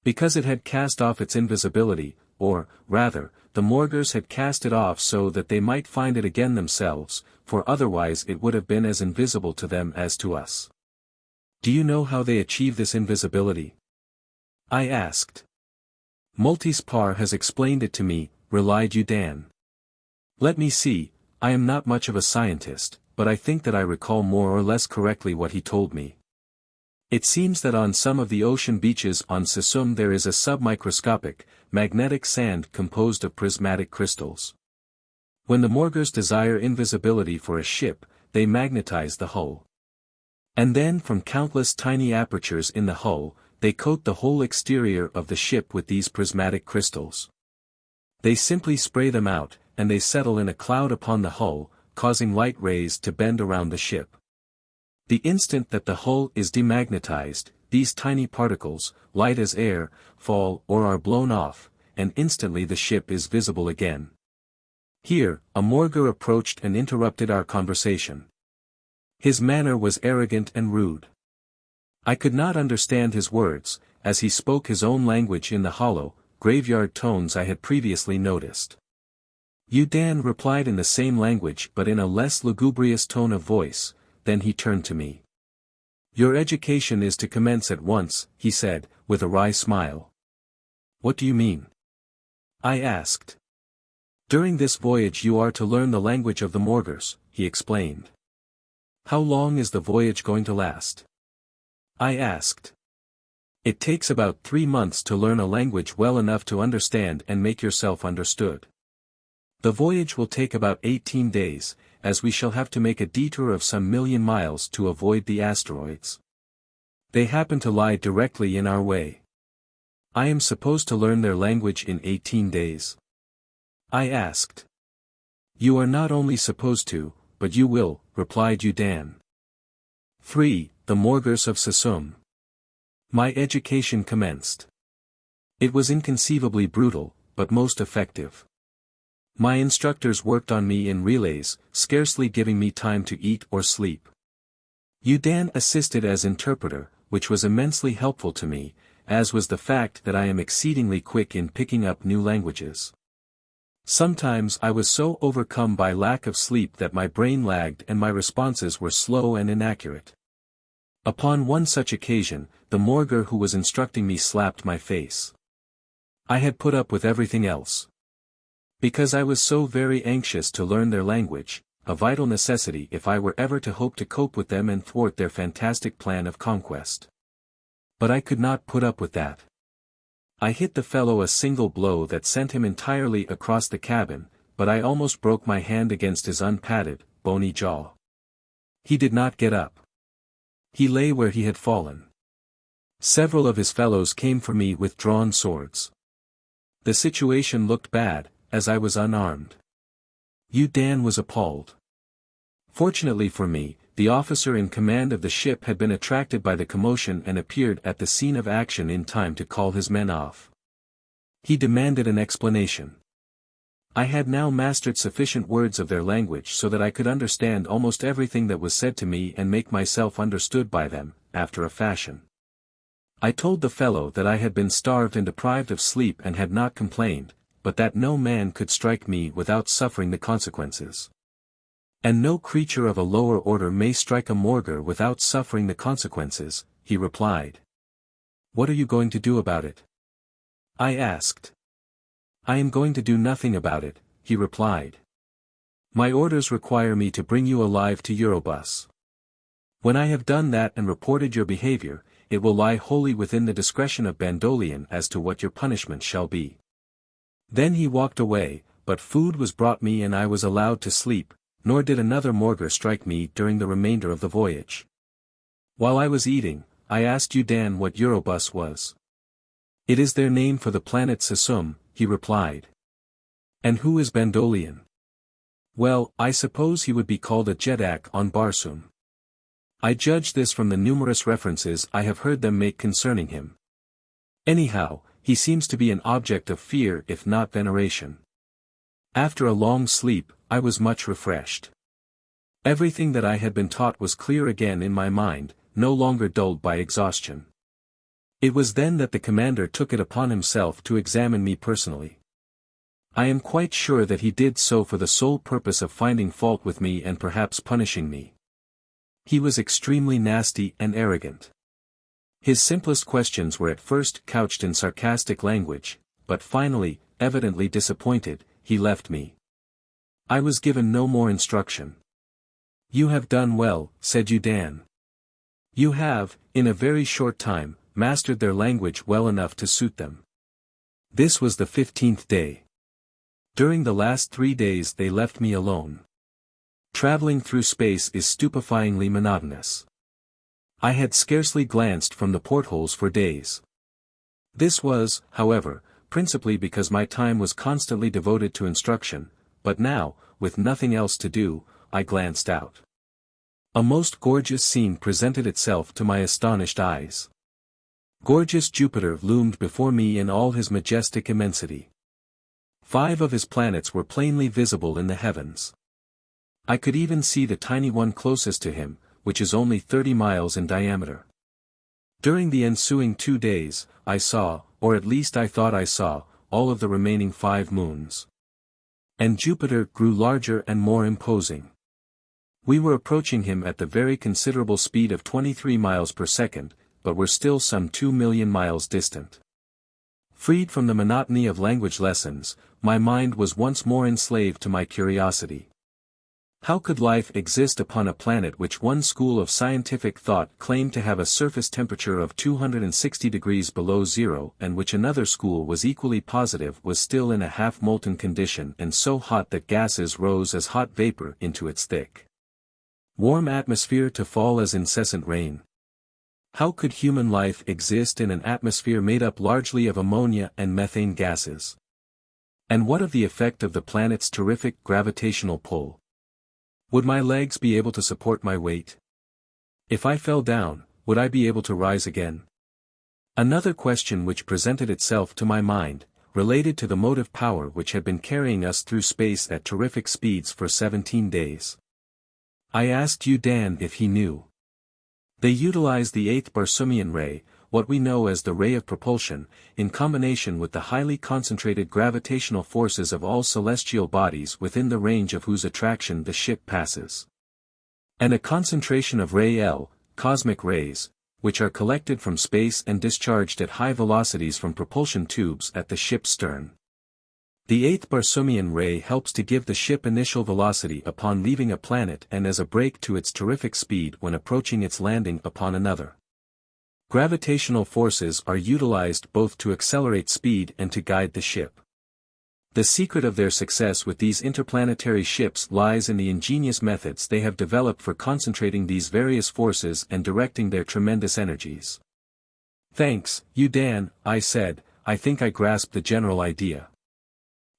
Because it had cast off its invisibility, or, rather, the Morgors had cast it off so that they might find it again themselves, for otherwise it would have been as invisible to them as to us. Do you know how they achieve this invisibility? I asked. Multispar has explained it to me, relied Dan. Let me see, I am not much of a scientist, but I think that I recall more or less correctly what he told me. It seems that on some of the ocean beaches on Sasoom there is a submicroscopic, magnetic sand composed of prismatic crystals. When the Morgors desire invisibility for a ship, they magnetize the hull. And then from countless tiny apertures in the hull, they coat the whole exterior of the ship with these prismatic crystals. They simply spray them out, and they settle in a cloud upon the hull, causing light rays to bend around the ship. The instant that the hull is demagnetized, these tiny particles, light as air, fall or are blown off, and instantly the ship is visible again. Here, a Morgor approached and interrupted our conversation. His manner was arrogant and rude. I could not understand his words, as he spoke his own language in the hollow, graveyard tones I had previously noticed. Dan replied in the same language but in a less lugubrious tone of voice. Then he turned to me. Your education is to commence at once, he said, with a wry smile. What do you mean? I asked. During this voyage you are to learn the language of the Morgors, he explained. How long is the voyage going to last? I asked. It takes about 3 months to learn a language well enough to understand and make yourself understood. The voyage will take about 18 days, as we shall have to make a detour of some million miles to avoid the asteroids. They happen to lie directly in our way. I am supposed to learn their language in 18 days. I asked. You are not only supposed to, but you will, replied Yudan. 3. The Morgors of Sasoom. My education commenced. It was inconceivably brutal, but most effective. My instructors worked on me in relays, scarcely giving me time to eat or sleep. Yudan assisted as interpreter, which was immensely helpful to me, as was the fact that I am exceedingly quick in picking up new languages. Sometimes I was so overcome by lack of sleep that my brain lagged and my responses were slow and inaccurate. Upon one such occasion, the Morgor who was instructing me slapped my face. I had put up with everything else. Because I was so very anxious to learn their language, a vital necessity if I were ever to hope to cope with them and thwart their fantastic plan of conquest. But I could not put up with that. I hit the fellow a single blow that sent him entirely across the cabin, but I almost broke my hand against his unpadded, bony jaw. He did not get up. He lay where he had fallen. Several of his fellows came for me with drawn swords. The situation looked bad, as I was unarmed. Yudan was appalled. Fortunately for me, the officer in command of the ship had been attracted by the commotion and appeared at the scene of action in time to call his men off. He demanded an explanation. I had now mastered sufficient words of their language so that I could understand almost everything that was said to me and make myself understood by them, after a fashion. I told the fellow that I had been starved and deprived of sleep and had not complained, but that no man could strike me without suffering the consequences. And no creature of a lower order may strike a Morgor without suffering the consequences, he replied. What are you going to do about it? I asked. I am going to do nothing about it, he replied. My orders require me to bring you alive to Eurobus. When I have done that and reported your behavior, it will lie wholly within the discretion of Bandolian as to what your punishment shall be. Then he walked away, but food was brought me and I was allowed to sleep, nor did another Morgor strike me during the remainder of the voyage. While I was eating, I asked Yudan what Eurobus was. It is their name for the planet Sasoom, he replied. And who is Bandolian? Well, I suppose he would be called a Jedak on Barsoom. I judge this from the numerous references I have heard them make concerning him. Anyhow, he seems to be an object of fear if not veneration. After a long sleep, I was much refreshed. Everything that I had been taught was clear again in my mind, no longer dulled by exhaustion. It was then that the commander took it upon himself to examine me personally. I am quite sure that he did so for the sole purpose of finding fault with me and perhaps punishing me. He was extremely nasty and arrogant. His simplest questions were at first couched in sarcastic language, but finally, evidently disappointed, he left me. I was given no more instruction. You have done well, said Yudan. You have, in a very short time, mastered their language well enough to suit them. This was the 15th day. During the last 3 days they left me alone. Traveling through space is stupefyingly monotonous. I had scarcely glanced from the portholes for days. This was, however, principally because my time was constantly devoted to instruction, but now, with nothing else to do, I glanced out. A most gorgeous scene presented itself to my astonished eyes. Gorgeous Jupiter loomed before me in all his majestic immensity. 5 of his planets were plainly visible in the heavens. I could even see the tiny one closest to him, which is only 30 miles in diameter. During the ensuing 2 days, I saw, or at least I thought I saw, all of the remaining 5 moons. And Jupiter grew larger and more imposing. We were approaching him at the very considerable speed of 23 miles per second, but were still some 2 million miles distant. Freed from the monotony of language lessons, my mind was once more enslaved to my curiosity. How could life exist upon a planet which one school of scientific thought claimed to have a surface temperature of 260 degrees below zero and which another school was equally positive was still in a half-molten condition and so hot that gases rose as hot vapor into its thick, warm atmosphere to fall as incessant rain? How could human life exist in an atmosphere made up largely of ammonia and methane gases? And what of the effect of the planet's terrific gravitational pull? Would my legs be able to support my weight? If I fell down, would I be able to rise again? Another question which presented itself to my mind, related to the motive power which had been carrying us through space at terrific speeds for 17 days. I asked Dan if he knew. They utilized the 8th Barsoomian ray, what we know as the ray of propulsion, in combination with the highly concentrated gravitational forces of all celestial bodies within the range of whose attraction the ship passes. And a concentration of ray L, cosmic rays, which are collected from space and discharged at high velocities from propulsion tubes at the ship's stern. The 8th Barsoomian ray helps to give the ship initial velocity upon leaving a planet and as a brake to its terrific speed when approaching its landing upon another. Gravitational forces are utilized both to accelerate speed and to guide the ship. The secret of their success with these interplanetary ships lies in the ingenious methods they have developed for concentrating these various forces and directing their tremendous energies. Thanks, Dan, I said, I think I grasp the general idea.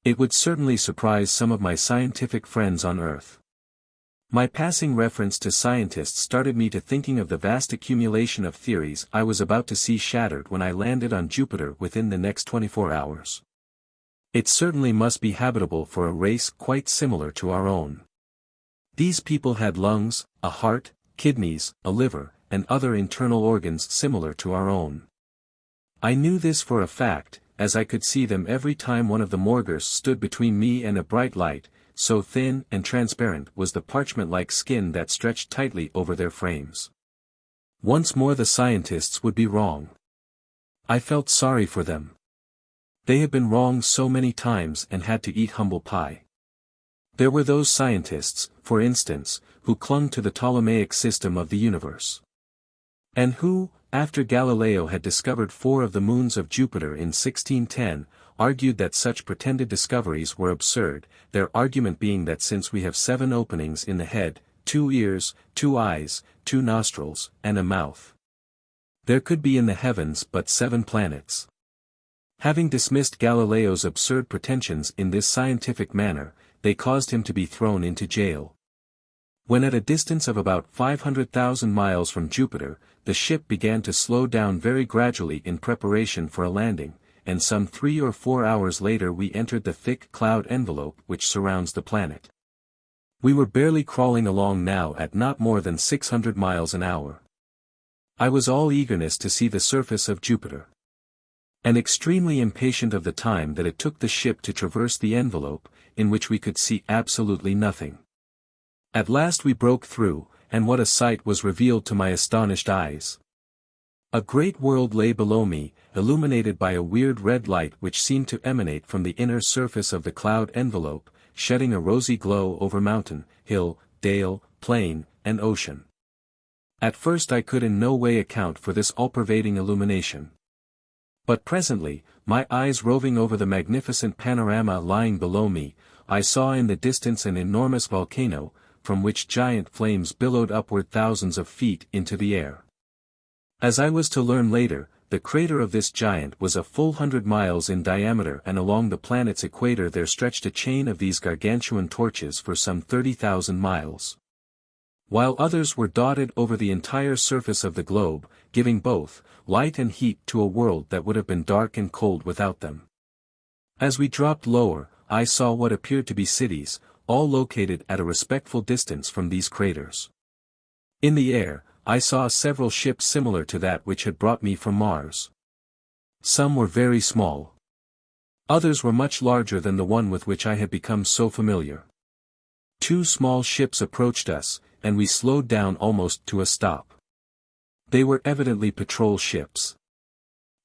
It would certainly surprise some of my scientific friends on Earth. My passing reference to scientists started me to thinking of the vast accumulation of theories I was about to see shattered when I landed on Jupiter within the next 24 hours. It certainly must be habitable for a race quite similar to our own. These people had lungs, a heart, kidneys, a liver, and other internal organs similar to our own. I knew this for a fact, as I could see them every time one of the Morgors stood between me and a bright light, so thin and transparent was the parchment-like skin that stretched tightly over their frames. Once more the scientists would be wrong. I felt sorry for them. They had been wrong so many times and had to eat humble pie. There were those scientists, for instance, who clung to the Ptolemaic system of the universe. And who, after Galileo had discovered 4 of the moons of Jupiter in 1610, argued that such pretended discoveries were absurd, their argument being that since we have 7 openings in the head, 2 ears, 2 eyes, 2 nostrils, and a mouth, there could be in the heavens but 7 planets. Having dismissed Galileo's absurd pretensions in this scientific manner, they caused him to be thrown into jail. When at a distance of about 500,000 miles from Jupiter, the ship began to slow down very gradually in preparation for a landing, and some 3 or 4 hours later we entered the thick cloud envelope which surrounds the planet. We were barely crawling along now at not more than 600 miles an hour. I was all eagerness to see the surface of Jupiter, and extremely impatient of the time that it took the ship to traverse the envelope, in which we could see absolutely nothing. At last we broke through, and what a sight was revealed to my astonished eyes. A great world lay below me, illuminated by a weird red light which seemed to emanate from the inner surface of the cloud envelope, shedding a rosy glow over mountain, hill, dale, plain, and ocean. At first I could in no way account for this all-pervading illumination. But presently, my eyes roving over the magnificent panorama lying below me, I saw in the distance an enormous volcano, from which giant flames billowed upward thousands of feet into the air. As I was to learn later, the crater of this giant was a full 100 miles in diameter and along the planet's equator there stretched a chain of these gargantuan torches for some 30,000 miles. While others were dotted over the entire surface of the globe, giving both light and heat to a world that would have been dark and cold without them. As we dropped lower, I saw what appeared to be cities, all located at a respectful distance from these craters. In the air, I saw several ships similar to that which had brought me from Mars. Some were very small. Others were much larger than the one with which I had become so familiar. 2 small ships approached us, and we slowed down almost to a stop. They were evidently patrol ships.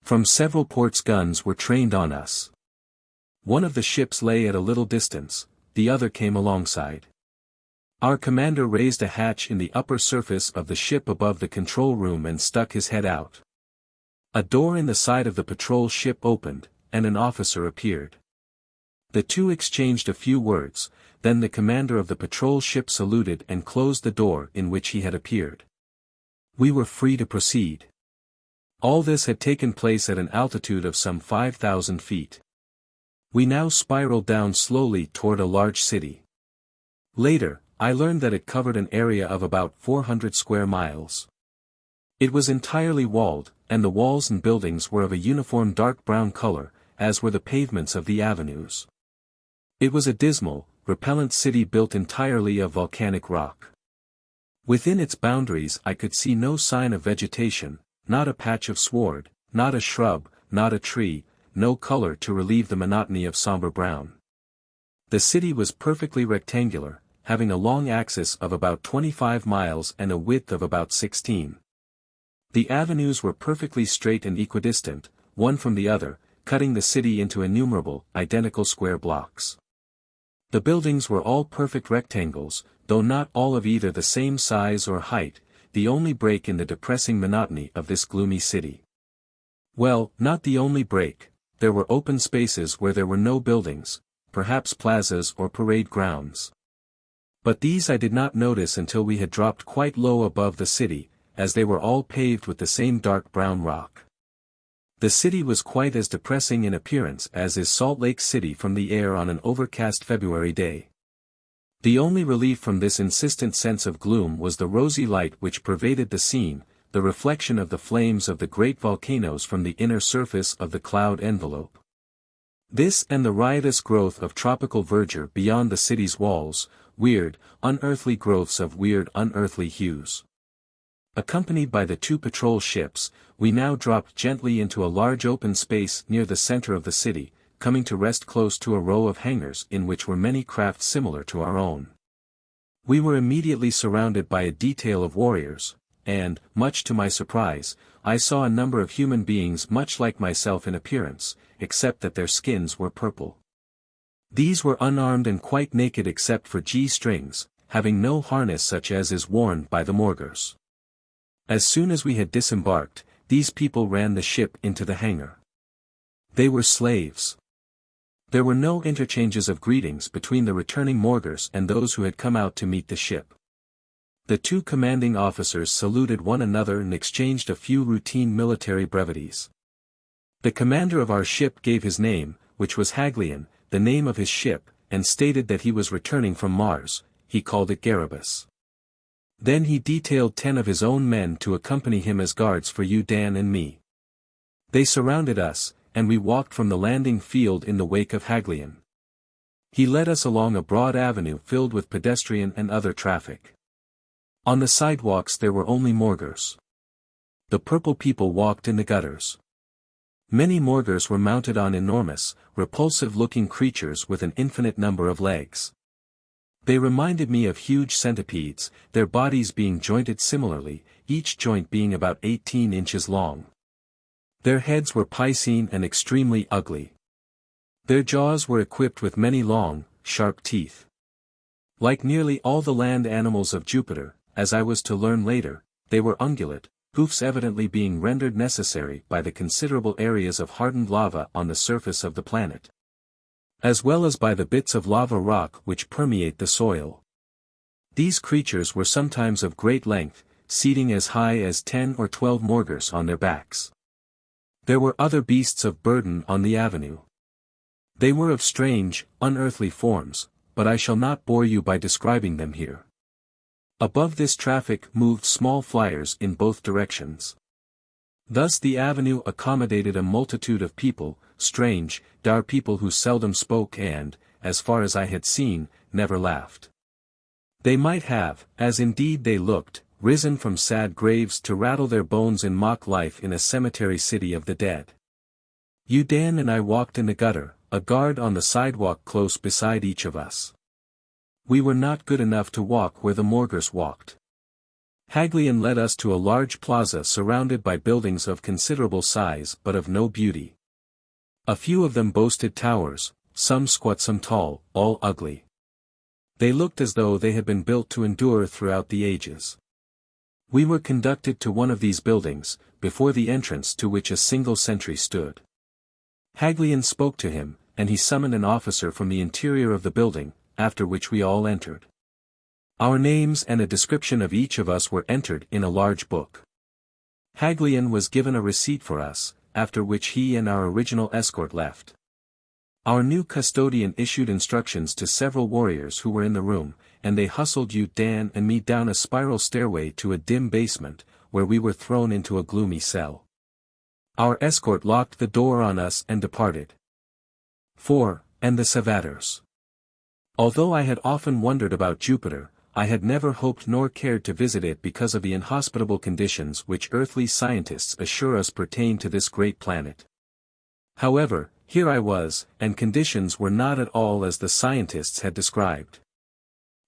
From several ports guns were trained on us. One of the ships lay at a little distance, the other came alongside. Our commander raised a hatch in the upper surface of the ship above the control room and stuck his head out. A door in the side of the patrol ship opened, and an officer appeared. The two exchanged a few words, then the commander of the patrol ship saluted and closed the door in which he had appeared. We were free to proceed. All this had taken place at an altitude of some 5,000 feet. We now spiraled down slowly toward a large city. Later, I learned that it covered an area of about 400 square miles. It was entirely walled, and the walls and buildings were of a uniform dark brown color, as were the pavements of the avenues. It was a dismal, repellent city built entirely of volcanic rock. Within its boundaries I could see no sign of vegetation, not a patch of sward, not a shrub, not a tree, no color to relieve the monotony of somber brown. The city was perfectly rectangular, having a long axis of about 25 miles and a width of about 16. The avenues were perfectly straight and equidistant, one from the other, cutting the city into innumerable, identical square blocks. The buildings were all perfect rectangles, though not all of either the same size or height, the only break in the depressing monotony of this gloomy city. Well, not the only break, there were open spaces where there were no buildings, perhaps plazas or parade grounds. But these I did not notice until we had dropped quite low above the city, as they were all paved with the same dark brown rock. The city was quite as depressing in appearance as is Salt Lake City from the air on an overcast February day. The only relief from this insistent sense of gloom was the rosy light which pervaded the scene, the reflection of the flames of the great volcanoes from the inner surface of the cloud envelope. This and the riotous growth of tropical verdure beyond the city's walls, weird, unearthly growths of weird unearthly hues. Accompanied by the two patrol ships, we now dropped gently into a large open space near the center of the city, coming to rest close to a row of hangars in which were many craft similar to our own. We were immediately surrounded by a detail of warriors, and, much to my surprise, I saw a number of human beings much like myself in appearance, except that their skins were purple. These were unarmed and quite naked except for G-strings, having no harness such as is worn by the Morgors. As soon as we had disembarked, these people ran the ship into the hangar. They were slaves. There were no interchanges of greetings between the returning Morgors and those who had come out to meet the ship. The two commanding officers saluted one another and exchanged a few routine military brevities. The commander of our ship gave his name, which was Haglian, the name of his ship, and stated that he was returning from Mars. He called it Garibus. Then he detailed 10 of his own men to accompany him as guards for you, Dan, and me. They surrounded us, and we walked from the landing field in the wake of Haglian. He led us along a broad avenue filled with pedestrian and other traffic. On the sidewalks there were only Morgors. The purple people walked in the gutters. Many Morgors were mounted on enormous, repulsive-looking creatures with an infinite number of legs. They reminded me of huge centipedes, their bodies being jointed similarly, each joint being about 18 inches long. Their heads were piscine and extremely ugly. Their jaws were equipped with many long, sharp teeth. Like nearly all the land animals of Jupiter, as I was to learn later, they were ungulate, hoofs evidently being rendered necessary by the considerable areas of hardened lava on the surface of the planet, as well as by the bits of lava rock which permeate the soil. These creatures were sometimes of great length, seating as high as 10 or 12 Morgors on their backs. There were other beasts of burden on the avenue. They were of strange, unearthly forms, but I shall not bore you by describing them here. Above this traffic moved small flyers in both directions. Thus the avenue accommodated a multitude of people, strange, dar people who seldom spoke and, as far as I had seen, never laughed. They might have, as indeed they looked, risen from sad graves to rattle their bones in mock life in a cemetery city of the dead. Dan and I walked in the gutter, a guard on the sidewalk close beside each of us. We were not good enough to walk where the Morgors walked. Haglian led us to a large plaza surrounded by buildings of considerable size but of no beauty. A few of them boasted towers, some squat some tall, all ugly. They looked as though they had been built to endure throughout the ages. We were conducted to one of these buildings, before the entrance to which a single sentry stood. Haglian spoke to him, and he summoned an officer from the interior of the building, after which we all entered. Our names and a description of each of us were entered in a large book. Haglian was given a receipt for us, after which he and our original escort left. Our new custodian issued instructions to several warriors who were in the room, and they hustled Yu Dan and me down a spiral stairway to a dim basement, where we were thrown into a gloomy cell. Our escort locked the door on us and departed. 4. And the Savators. Although I had often wondered about Jupiter, I had never hoped nor cared to visit it because of the inhospitable conditions which earthly scientists assure us pertain to this great planet. However, here I was, and conditions were not at all as the scientists had described.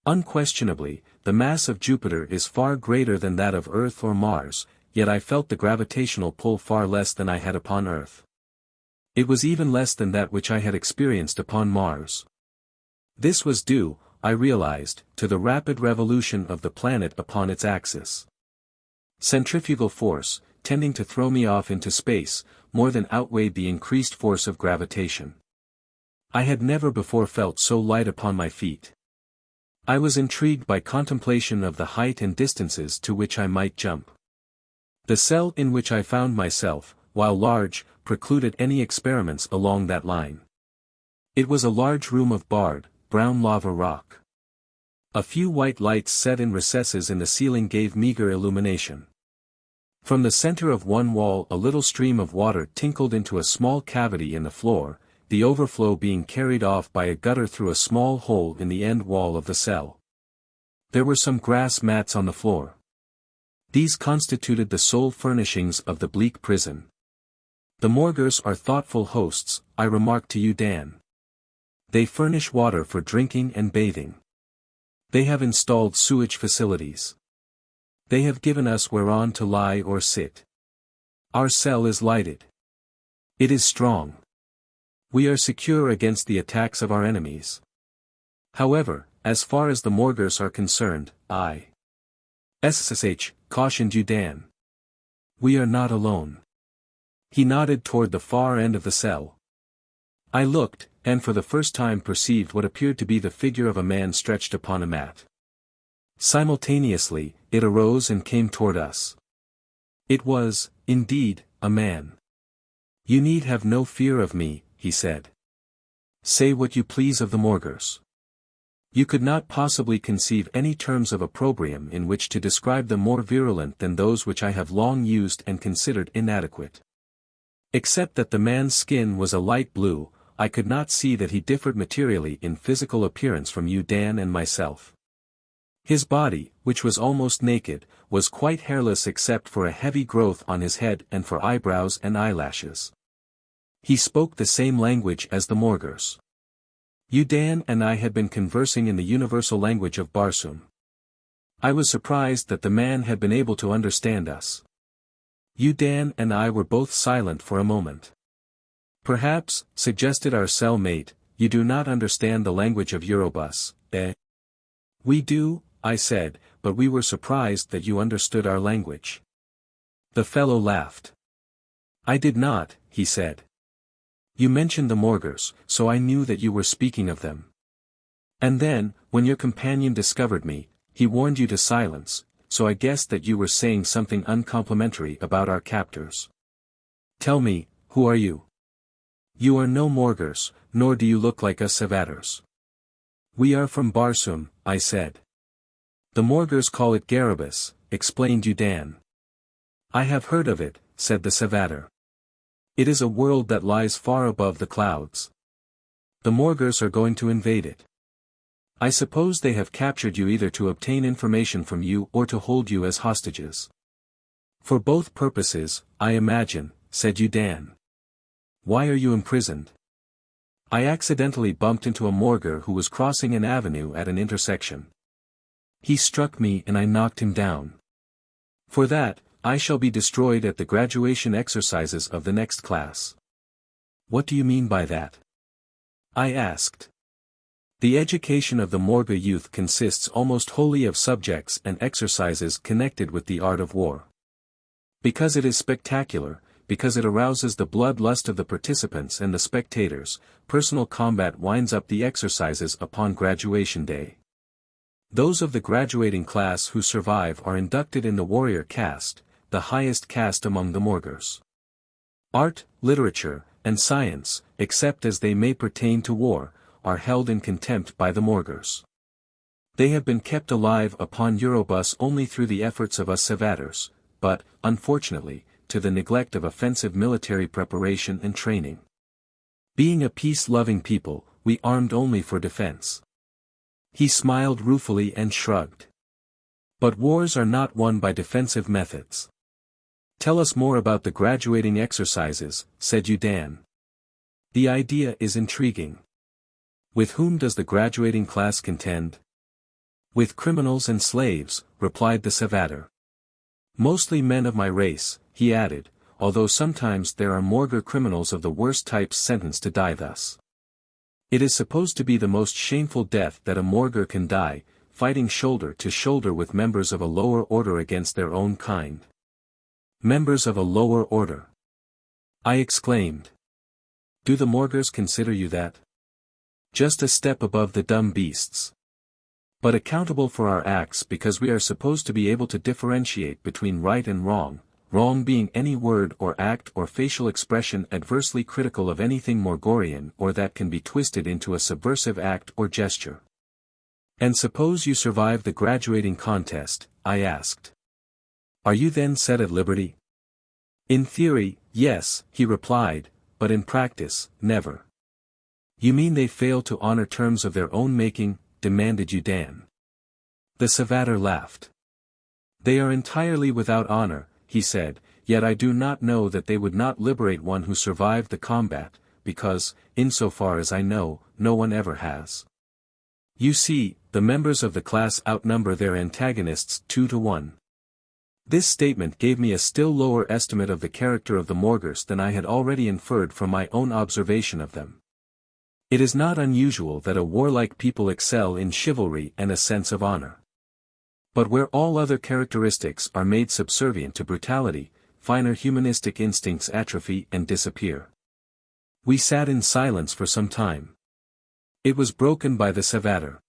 Unquestionably, the mass of Jupiter is far greater than that of Earth or Mars, yet I felt the gravitational pull far less than I had upon Earth. It was even less than that which I had experienced upon Mars. This was due, I realized, to the rapid revolution of the planet upon its axis. Centrifugal force, tending to throw me off into space, more than outweighed the increased force of gravitation. I had never before felt so light upon my feet. I was intrigued by contemplation of the height and distances to which I might jump. The cell in which I found myself, while large, precluded any experiments along that line. It was a large room of barred, brown lava rock. A few white lights set in recesses in the ceiling gave meager illumination. From the center of one wall a little stream of water tinkled into a small cavity in the floor, the overflow being carried off by a gutter through a small hole in the end wall of the cell. There were some grass mats on the floor. These constituted the sole furnishings of the bleak prison. The Morgors are thoughtful hosts, I remarked to Yu Dan. They furnish water for drinking and bathing. They have installed sewage facilities. They have given us whereon to lie or sit. Our cell is lighted. It is strong. We are secure against the attacks of our enemies. However, as far as the Morgors are concerned, SSH, cautioned Yu Dan. We are not alone. He nodded toward the far end of the cell. I looked, and for the first time perceived what appeared to be the figure of a man stretched upon a mat. Simultaneously, it arose and came toward us. It was, indeed, a man. You need have no fear of me, he said. Say what you please of the Morgors. You could not possibly conceive any terms of opprobrium in which to describe them more virulent than those which I have long used and considered inadequate. Except that the man's skin was a light blue, I could not see that he differed materially in physical appearance from Yu Dan and myself. His body, which was almost naked, was quite hairless except for a heavy growth on his head and for eyebrows and eyelashes. He spoke the same language as the Morgors. Yu Dan and I had been conversing in the universal language of Barsoom. I was surprised that the man had been able to understand us. Yu Dan and I were both silent for a moment. Perhaps, suggested our cell-mate, you do not understand the language of Eurobus, eh? We do, I said, but we were surprised that you understood our language. The fellow laughed. I did not, he said. You mentioned the Morgors, so I knew that you were speaking of them. And then, when your companion discovered me, he warned you to silence, so I guessed that you were saying something uncomplimentary about our captors. Tell me, who are you? You are no Morgors, nor do you look like us Savators. We are from Barsoom, I said. The Morgors call it Garibus, explained Yu Dan. I have heard of it, said the Savator. It is a world that lies far above the clouds. The Morgors are going to invade it. I suppose they have captured you either to obtain information from you or to hold you as hostages. For both purposes, I imagine, said Yu Dan. Why are you imprisoned? I accidentally bumped into a Morgor who was crossing an avenue at an intersection. He struck me and I knocked him down. For that, I shall be destroyed at the graduation exercises of the next class. What do you mean by that? I asked. The education of the Morga youth consists almost wholly of subjects and exercises connected with the art of war. Because it is spectacular, because it arouses the bloodlust of the participants and the spectators, personal combat winds up the exercises upon graduation day. Those of the graduating class who survive are inducted in the warrior caste, the highest caste among the Morgors. Art, literature, and science, except as they may pertain to war, are held in contempt by the Morgors. They have been kept alive upon Eurobus only through the efforts of us Savators, but, unfortunately, to the neglect of offensive military preparation and training. Being a peace-loving people, we armed only for defense. He smiled ruefully and shrugged. But wars are not won by defensive methods. Tell us more about the graduating exercises, said Yudan. The idea is intriguing. With whom does the graduating class contend? With criminals and slaves, replied the Savator. Mostly men of my race, he added, although sometimes there are Morgor criminals of the worst types sentenced to die thus. It is supposed to be the most shameful death that a Morgor can die, fighting shoulder to shoulder with members of a lower order against their own kind. Members of a lower order. I exclaimed. Do the Morgors consider you that? Just a step above the dumb beasts. But accountable for our acts because we are supposed to be able to differentiate between right and wrong, wrong being any word or act or facial expression adversely critical of anything Morgorian or that can be twisted into a subversive act or gesture. And suppose you survive the graduating contest, I asked. Are you then set at liberty? In theory, yes, he replied, but in practice, never. You mean they fail to honor terms of their own making, demanded Yudan. The Savator laughed. They are entirely without honor, he said, yet I do not know that they would not liberate one who survived the combat, because, insofar as I know, no one ever has. You see, the members of the class outnumber their antagonists 2-1. This statement gave me a still lower estimate of the character of the Morgors than I had already inferred from my own observation of them. It is not unusual that a warlike people excel in chivalry and a sense of honor. But where all other characteristics are made subservient to brutality, finer humanistic instincts atrophy and disappear. We sat in silence for some time. It was broken by the Savator.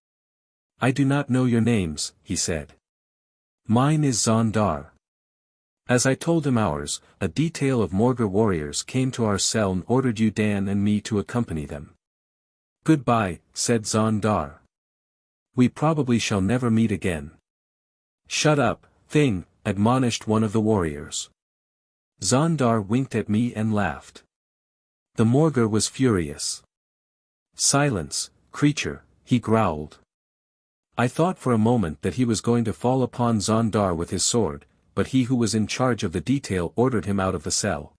I do not know your names, he said. Mine is Zanor. As I told him ours, a detail of Morgor warriors came to our cell and ordered Yudan and me to accompany them. Goodbye, said Zanor. We probably shall never meet again. Shut up, thing, admonished one of the warriors. Zanor winked at me and laughed. The Morgor was furious. Silence, creature, he growled. I thought for a moment that he was going to fall upon Zanor with his sword, but he who was in charge of the detail ordered him out of the cell.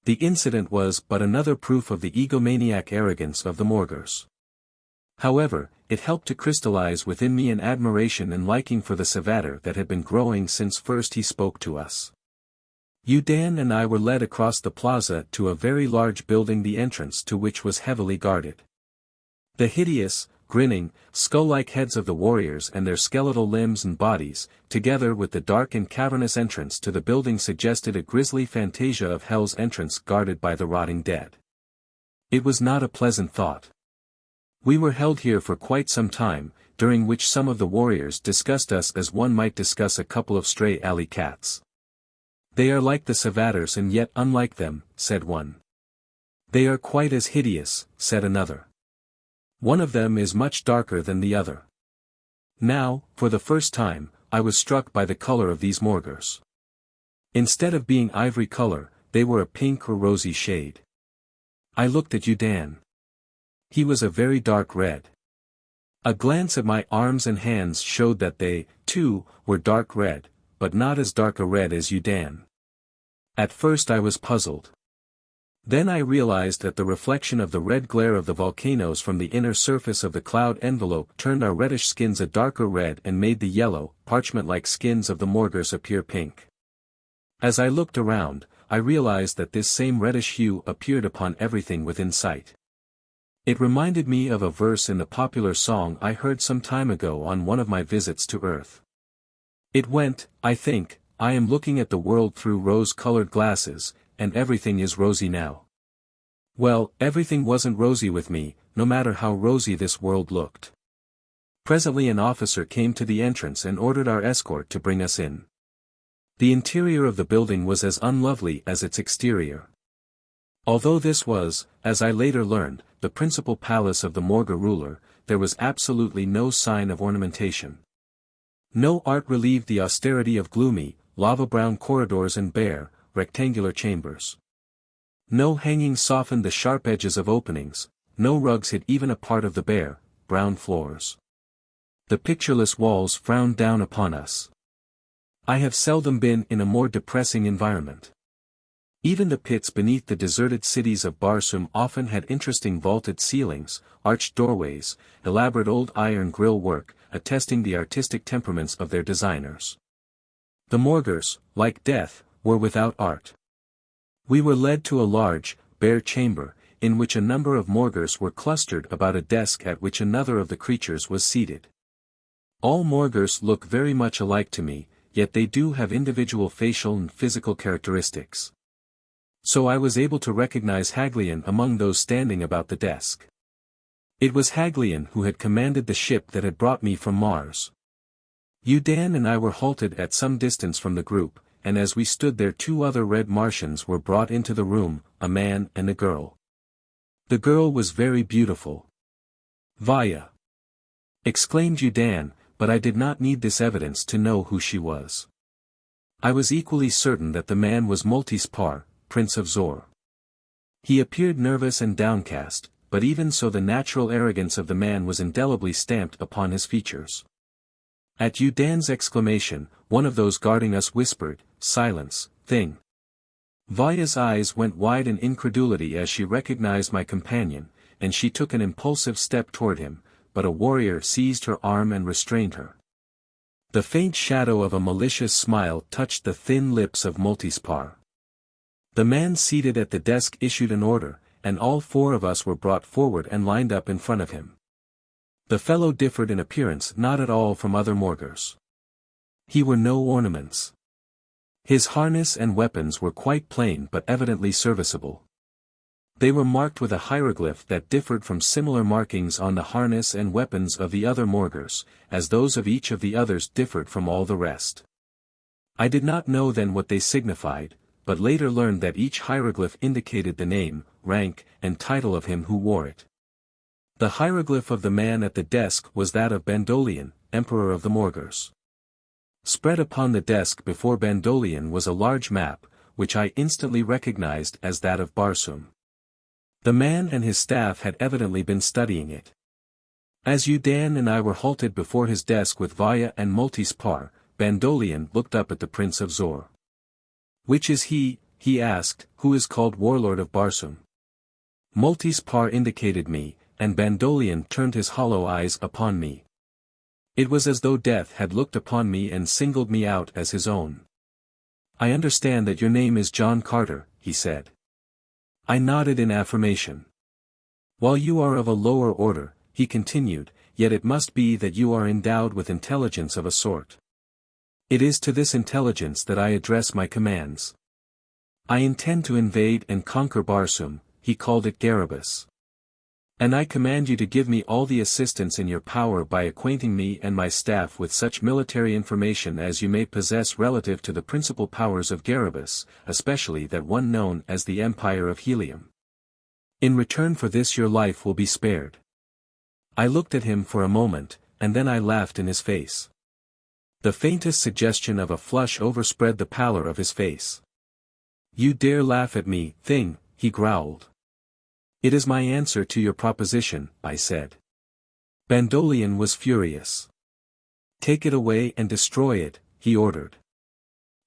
The incident was but another proof of the egomaniac arrogance of the Morgors. However, it helped to crystallize within me an admiration and liking for the Savator that had been growing since first he spoke to us. Yudan and I were led across the plaza to a very large building, the entrance to which was heavily guarded. The hideous, grinning, skull-like heads of the warriors and their skeletal limbs and bodies, together with the dark and cavernous entrance to the building, suggested a grisly fantasia of hell's entrance guarded by the rotting dead. It was not a pleasant thought. We were held here for quite some time, during which some of the warriors discussed us as one might discuss a couple of stray alley cats. They are like the Savators and yet unlike them, said one. They are quite as hideous, said another. One of them is much darker than the other. Now, for the first time, I was struck by the color of these Morgors. Instead of being ivory color, they were a pink or rosy shade. I looked at Yudan. He was a very dark red. A glance at my arms and hands showed that they, too, were dark red, but not as dark a red as Yudan. At first I was puzzled. Then I realized that the reflection of the red glare of the volcanoes from the inner surface of the cloud envelope turned our reddish skins a darker red and made the yellow, parchment-like skins of the Morgors appear pink. As I looked around, I realized that this same reddish hue appeared upon everything within sight. It reminded me of a verse in the popular song I heard some time ago on one of my visits to Earth. It went, I think, I am looking at the world through rose-colored glasses, and everything is rosy now. Well, everything wasn't rosy with me, no matter how rosy this world looked. Presently an officer came to the entrance and ordered our escort to bring us in. The interior of the building was as unlovely as its exterior. Although this was, as I later learned, the principal palace of the Morgor ruler, there was absolutely no sign of ornamentation. No art relieved the austerity of gloomy, lava-brown corridors and bare, rectangular chambers. No hangings softened the sharp edges of openings, no rugs hid even a part of the bare, brown floors. The pictureless walls frowned down upon us. I have seldom been in a more depressing environment. Even the pits beneath the deserted cities of Barsoom often had interesting vaulted ceilings, arched doorways, elaborate old iron grill work, attesting the artistic temperaments of their designers. The Morgors, like death, were without art. We were led to a large, bare chamber, in which a number of Morgors were clustered about a desk at which another of the creatures was seated. All Morgors look very much alike to me, yet they do have individual facial and physical characteristics. So I was able to recognize Haglian among those standing about the desk. It was Haglian who had commanded the ship that had brought me from Mars. Udan and I were halted at some distance from the group, and as we stood there 2 other red Martians were brought into the room, a man and a girl. The girl was very beautiful. Vaya! Exclaimed Udan, but I did not need this evidence to know who she was. I was equally certain that the man was Multispar, Prince of Zor. He appeared nervous and downcast, but even so the natural arrogance of the man was indelibly stamped upon his features. At Udan's exclamation, one of those guarding us whispered, "Silence, thing." Vaya's eyes went wide in incredulity as she recognized my companion, and she took an impulsive step toward him, but a warrior seized her arm and restrained her. The faint shadow of a malicious smile touched the thin lips of Multispar. The man seated at the desk issued an order, and all 4 of us were brought forward and lined up in front of him. The fellow differed in appearance not at all from other Morgors. He wore no ornaments. His harness and weapons were quite plain but evidently serviceable. They were marked with a hieroglyph that differed from similar markings on the harness and weapons of the other Morgors, as those of each of the others differed from all the rest. I did not know then what they signified, but later learned that each hieroglyph indicated the name, rank, and title of him who wore it. The hieroglyph of the man at the desk was that of Bandolion, Emperor of the Morgors. Spread upon the desk before Bandolion was a large map, which I instantly recognized as that of Barsoom. The man and his staff had evidently been studying it. As Udan and I were halted before his desk with Vaya and Multispar, Bandolion looked up at the Prince of Zor. "Which is he," he asked, "who is called Warlord of Barsoom?" Multispar indicated me, and Bandolion turned his hollow eyes upon me. It was as though death had looked upon me and singled me out as his own. "I understand that your name is John Carter," he said. I nodded in affirmation. "While you are of a lower order," he continued, "yet it must be that you are endowed with intelligence of a sort. It is to this intelligence that I address my commands. I intend to invade and conquer Barsoom," he called it Garibus. "And I command you to give me all the assistance in your power by acquainting me and my staff with such military information as you may possess relative to the principal powers of Garibus, especially that one known as the Empire of Helium. In return for this your life will be spared." I looked at him for a moment, and then I laughed in his face. The faintest suggestion of a flush overspread the pallor of his face. "You dare laugh at me, thing," he growled. "It is my answer to your proposition," I said. Bandolion was furious. "Take it away and destroy it," he ordered.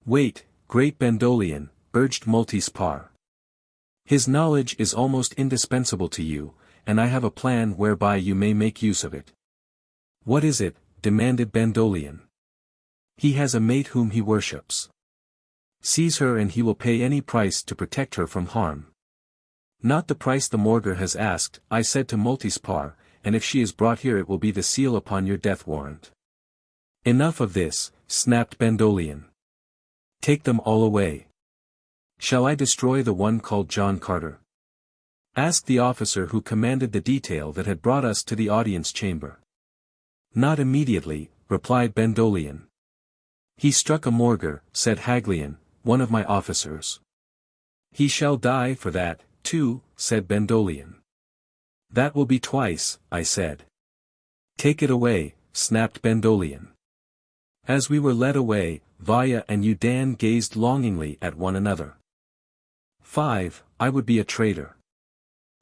"Wait, great Bandolion," urged Multispar. "His knowledge is almost indispensable to you, and I have a plan whereby you may make use of it." "What is it?" demanded Bandolion. "He has a mate whom he worships. Seize her and he will pay any price to protect her from harm." Not the price the Morgor has asked, I said to Multispar, and if she is brought here it will be the seal upon your death warrant. Enough of this, snapped Bandolian. Take them all away. Shall I destroy the one called John Carter? Asked the officer who commanded the detail that had brought us to the audience chamber. Not immediately, replied Bandolian. He struck a Morgor, said Haglian, one of my officers. He shall die for that, too, said Bandolian. That will be twice, I said. Take it away, snapped Bandolian. As we were led away, Vaya and Udan gazed longingly at one another. 5. I would be a traitor.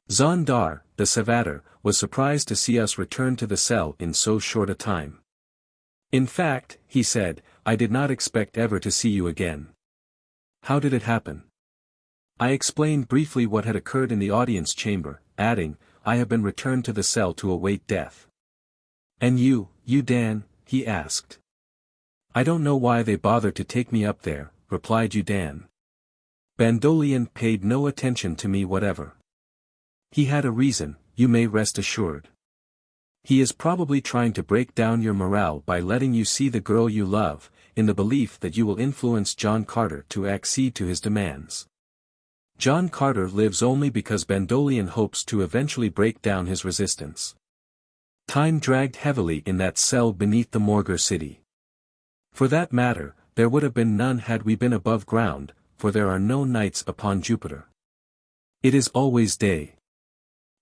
Zondar, the Savator, was surprised to see us return to the cell in so short a time. In fact, he said, I did not expect ever to see you again. How did it happen? I explained briefly what had occurred in the audience chamber, adding, I have been returned to the cell to await death. And you, Udan? He asked. I don't know why they bothered to take me up there, replied Udan. Bandolian paid no attention to me whatever. He had a reason, you may rest assured. He is probably trying to break down your morale by letting you see the girl you love, in the belief that you will influence John Carter to accede to his demands. John Carter lives only because Bandolian hopes to eventually break down his resistance. Time dragged heavily in that cell beneath the Morgor city. For that matter, there would have been none had we been above ground, for there are no nights upon Jupiter. It is always day.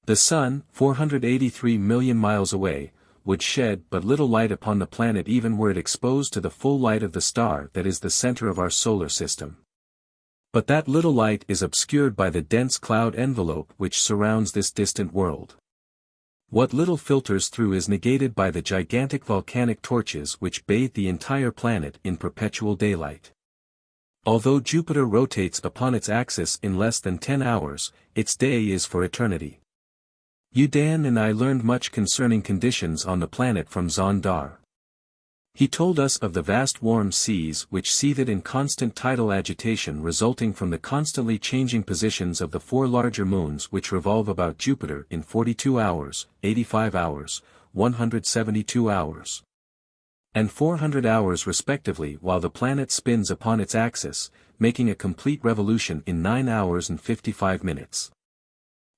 The sun, 483 million miles away, would shed but little light upon the planet even were it exposed to the full light of the star that is the center of our solar system. But that little light is obscured by the dense cloud envelope which surrounds this distant world. What little filters through is negated by the gigantic volcanic torches which bathe the entire planet in perpetual daylight. Although Jupiter rotates upon its axis in less than 10 hours, its day is for eternity. Udan and I learned much concerning conditions on the planet from Zondar. He told us of the vast warm seas which seethed in constant tidal agitation resulting from the constantly changing positions of the 4 larger moons which revolve about Jupiter in 42 hours, 85 hours, 172 hours, and 400 hours respectively while the planet spins upon its axis, making a complete revolution in 9 hours and 55 minutes.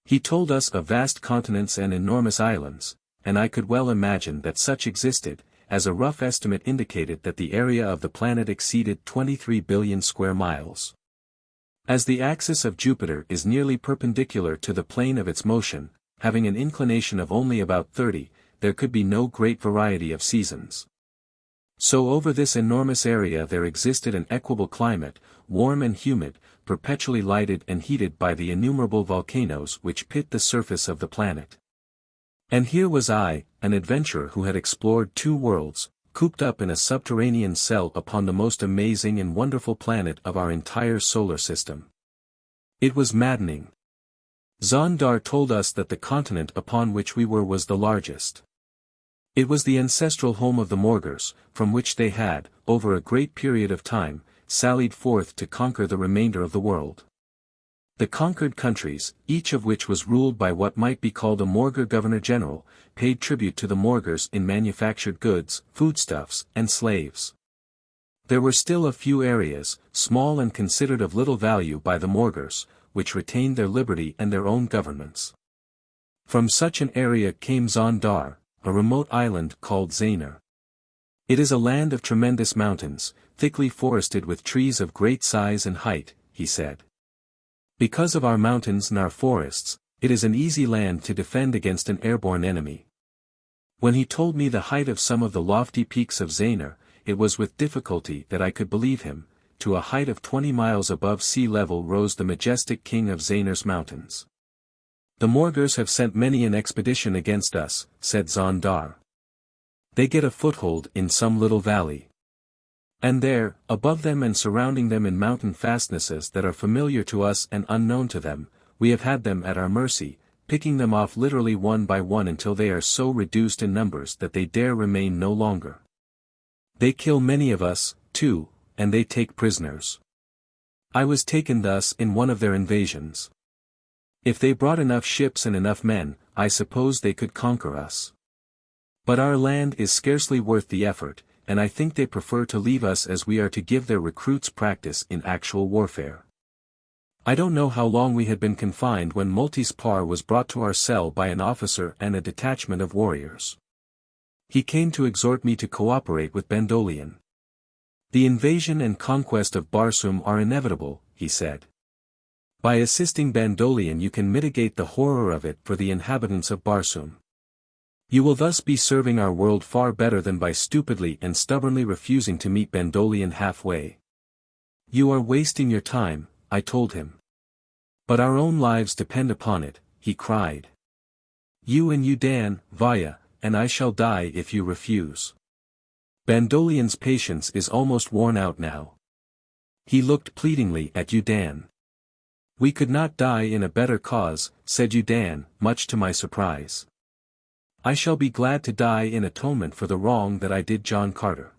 He told us of vast continents and enormous islands, and I could well imagine that such existed, as a rough estimate indicated that the area of the planet exceeded 23 billion square miles. As the axis of Jupiter is nearly perpendicular to the plane of its motion, having an inclination of only about 30, there could be no great variety of seasons. So over this enormous area there existed an equable climate, warm and humid, perpetually lighted and heated by the innumerable volcanoes which pit the surface of the planet. And here was I, an adventurer who had explored 2 worlds, cooped up in a subterranean cell upon the most amazing and wonderful planet of our entire solar system. It was maddening. Zondar told us that the continent upon which we were was the largest. It was the ancestral home of the Morgors, from which they had, over a great period of time, sallied forth to conquer the remainder of the world. The conquered countries, each of which was ruled by what might be called a Morgor governor-general, paid tribute to the Morgors in manufactured goods, foodstuffs, and slaves. There were still a few areas, small and considered of little value by the Morgors, which retained their liberty and their own governments. From such an area came Zondar, a remote island called Zanor. It is a land of tremendous mountains, thickly forested with trees of great size and height, he said. Because of our mountains and our forests, it is an easy land to defend against an airborne enemy. When he told me the height of some of the lofty peaks of Zanor, it was with difficulty that I could believe him. To a height of 20 miles above sea level rose the majestic king of Zanor's mountains. The Morgors have sent many an expedition against us, said Zondar. They get a foothold in some little valley. And there, above them and surrounding them in mountain fastnesses that are familiar to us and unknown to them, we have had them at our mercy, picking them off literally one by one until they are so reduced in numbers that they dare remain no longer. They kill many of us, too, and they take prisoners. I was taken thus in one of their invasions. If they brought enough ships and enough men, I suppose they could conquer us. But our land is scarcely worth the effort, and I think they prefer to leave us as we are to give their recruits practice in actual warfare. I don't know how long we had been confined when Multispar was brought to our cell by an officer and a detachment of warriors. He came to exhort me to cooperate with Bandolian. The invasion and conquest of Barsoom are inevitable, he said. By assisting Bandolian you can mitigate the horror of it for the inhabitants of Barsoom. You will thus be serving our world far better than by stupidly and stubbornly refusing to meet Bandolian halfway. You are wasting your time, I told him. But our own lives depend upon it, he cried. You and Udan, Vaya, and I shall die if you refuse. Bandolian's patience is almost worn out now. He looked pleadingly at Udan. We could not die in a better cause, said Udan, much to my surprise. I shall be glad to die in atonement for the wrong that I did John Carter.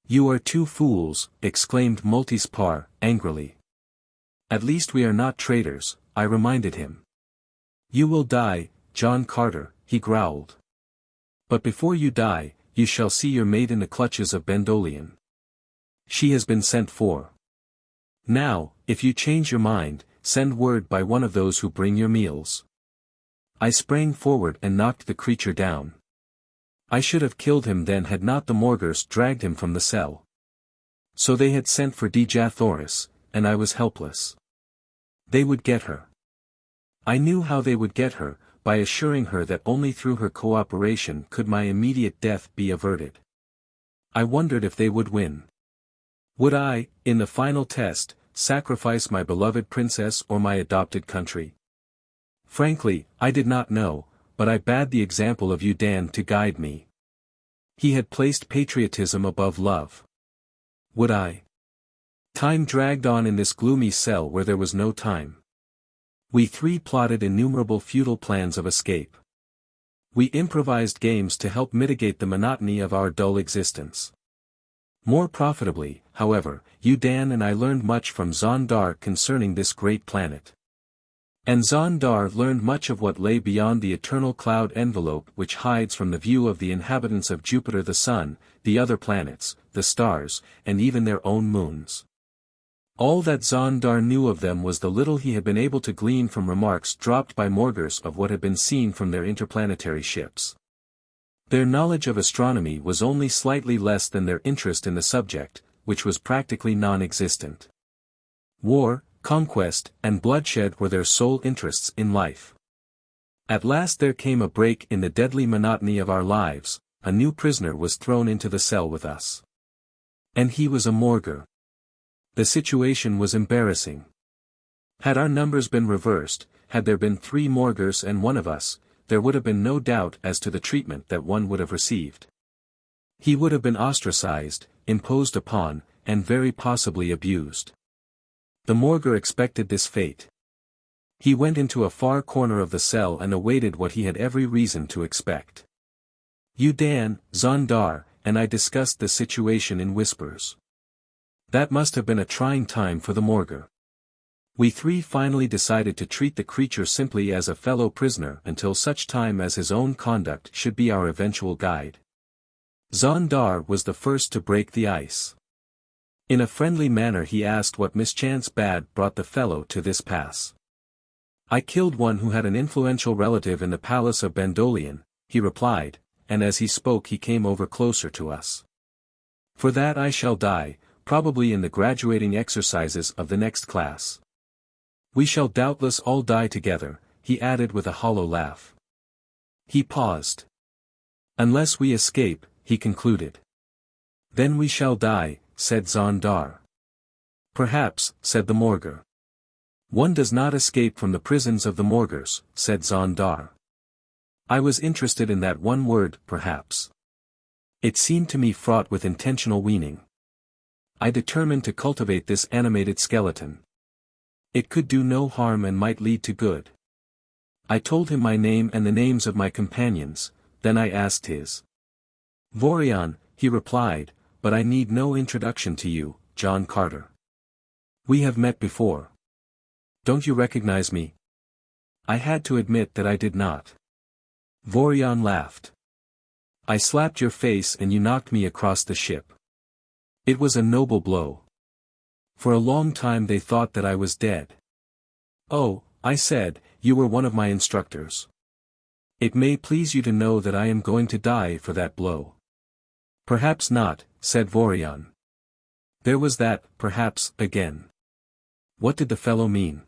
You are two fools, exclaimed Multispar, angrily. At least we are not traitors, I reminded him. You will die, John Carter, he growled. But before you die, you shall see your mate in the clutches of Bandolian. She has been sent for. Now, if you change your mind, send word by one of those who bring your meals. I sprang forward and knocked the creature down. I should have killed him then had not the Morgors dragged him from the cell. So they had sent for Dejathoris, and I was helpless. They would get her. I knew how they would get her, by assuring her that only through her cooperation could my immediate death be averted. I wondered if they would win. Would I, in the final test, sacrifice my beloved princess or my adopted country? Frankly, I did not know, but I bade the example of Udan to guide me. He had placed patriotism above love. Would I? Time dragged on in this gloomy cell where there was no time. We three plotted innumerable futile plans of escape. We improvised games to help mitigate the monotony of our dull existence. More profitably, however, Udan and I learned much from Zondar concerning this great planet. And Zondar learned much of what lay beyond the eternal cloud envelope which hides from the view of the inhabitants of Jupiter the Sun, the other planets, the stars, and even their own moons. All that Zondar knew of them was the little he had been able to glean from remarks dropped by Morgors of what had been seen from their interplanetary ships. Their knowledge of astronomy was only slightly less than their interest in the subject, which was practically non-existent. War, conquest, and bloodshed were their sole interests in life. At last there came a break in the deadly monotony of our lives, a new prisoner was thrown into the cell with us. And he was a Morgor. The situation was embarrassing. Had our numbers been reversed, had there been 3 Morgors and one of us, there would have been no doubt as to the treatment that one would have received. He would have been ostracized, imposed upon, and very possibly abused. The Morgor expected this fate. He went into a far corner of the cell and awaited what he had every reason to expect. Udan, Zondar, and I discussed the situation in whispers. That must have been a trying time for the Morgor. We three finally decided to treat the creature simply as a fellow prisoner until such time as his own conduct should be our eventual guide. Zondar was the first to break the ice. In a friendly manner he asked what mischance bad brought the fellow to this pass. I killed one who had an influential relative in the palace of Bandolian, he replied, and as he spoke he came over closer to us. For that I shall die, probably in the graduating exercises of the next class. We shall doubtless all die together, he added with a hollow laugh. He paused. Unless we escape, he concluded. Then we shall die, said Zondar. Perhaps, said the Morgor. One does not escape from the prisons of the Morgors, said Zondar. I was interested in that one word, perhaps. It seemed to me fraught with intentional weaning. I determined to cultivate this animated skeleton. It could do no harm and might lead to good. I told him my name and the names of my companions, then I asked his. Vorion, he replied, but I need no introduction to you, John Carter. We have met before. Don't you recognize me? I had to admit that I did not. Vorion laughed. I slapped your face and you knocked me across the ship. It was a noble blow. For a long time they thought that I was dead. Oh, I said, you were one of my instructors. It may please you to know that I am going to die for that blow. Perhaps not, said Vorion. There was that, perhaps, again. What did the fellow mean?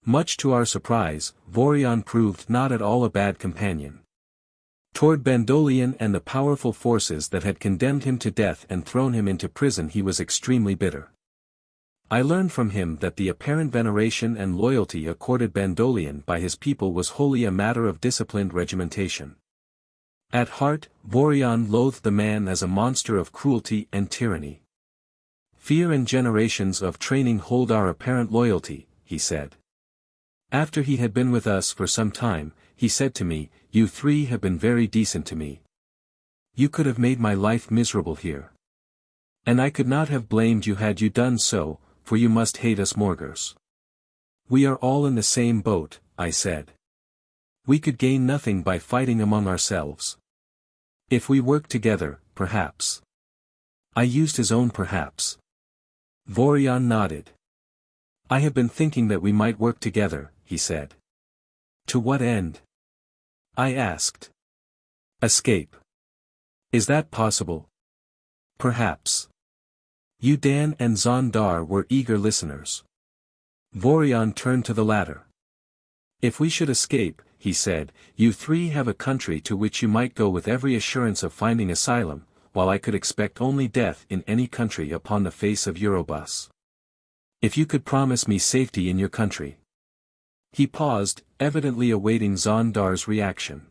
Much to our surprise, Vorion proved not at all a bad companion. Toward Bandolian and the powerful forces that had condemned him to death and thrown him into prison he was extremely bitter. I learned from him that the apparent veneration and loyalty accorded Bandolian by his people was wholly a matter of disciplined regimentation. At heart, Vorion loathed the man as a monster of cruelty and tyranny. Fear and generations of training hold our apparent loyalty, he said. After he had been with us for some time, he said to me, you three have been very decent to me. You could have made my life miserable here. And I could not have blamed you had you done so, for you must hate us Morgors. We are all in the same boat, I said. We could gain nothing by fighting among ourselves. If we work together, perhaps. I used his own perhaps. Vorion nodded. I have been thinking that we might work together, he said. To what end? I asked. Escape. Is that possible? Perhaps. Udan and Zondar were eager listeners. Vorion turned to the latter. If we should escape, he said, you three have a country to which you might go with every assurance of finding asylum, while I could expect only death in any country upon the face of Eurobus. If you could promise me safety in your country. He paused, evidently awaiting Zondar's reaction.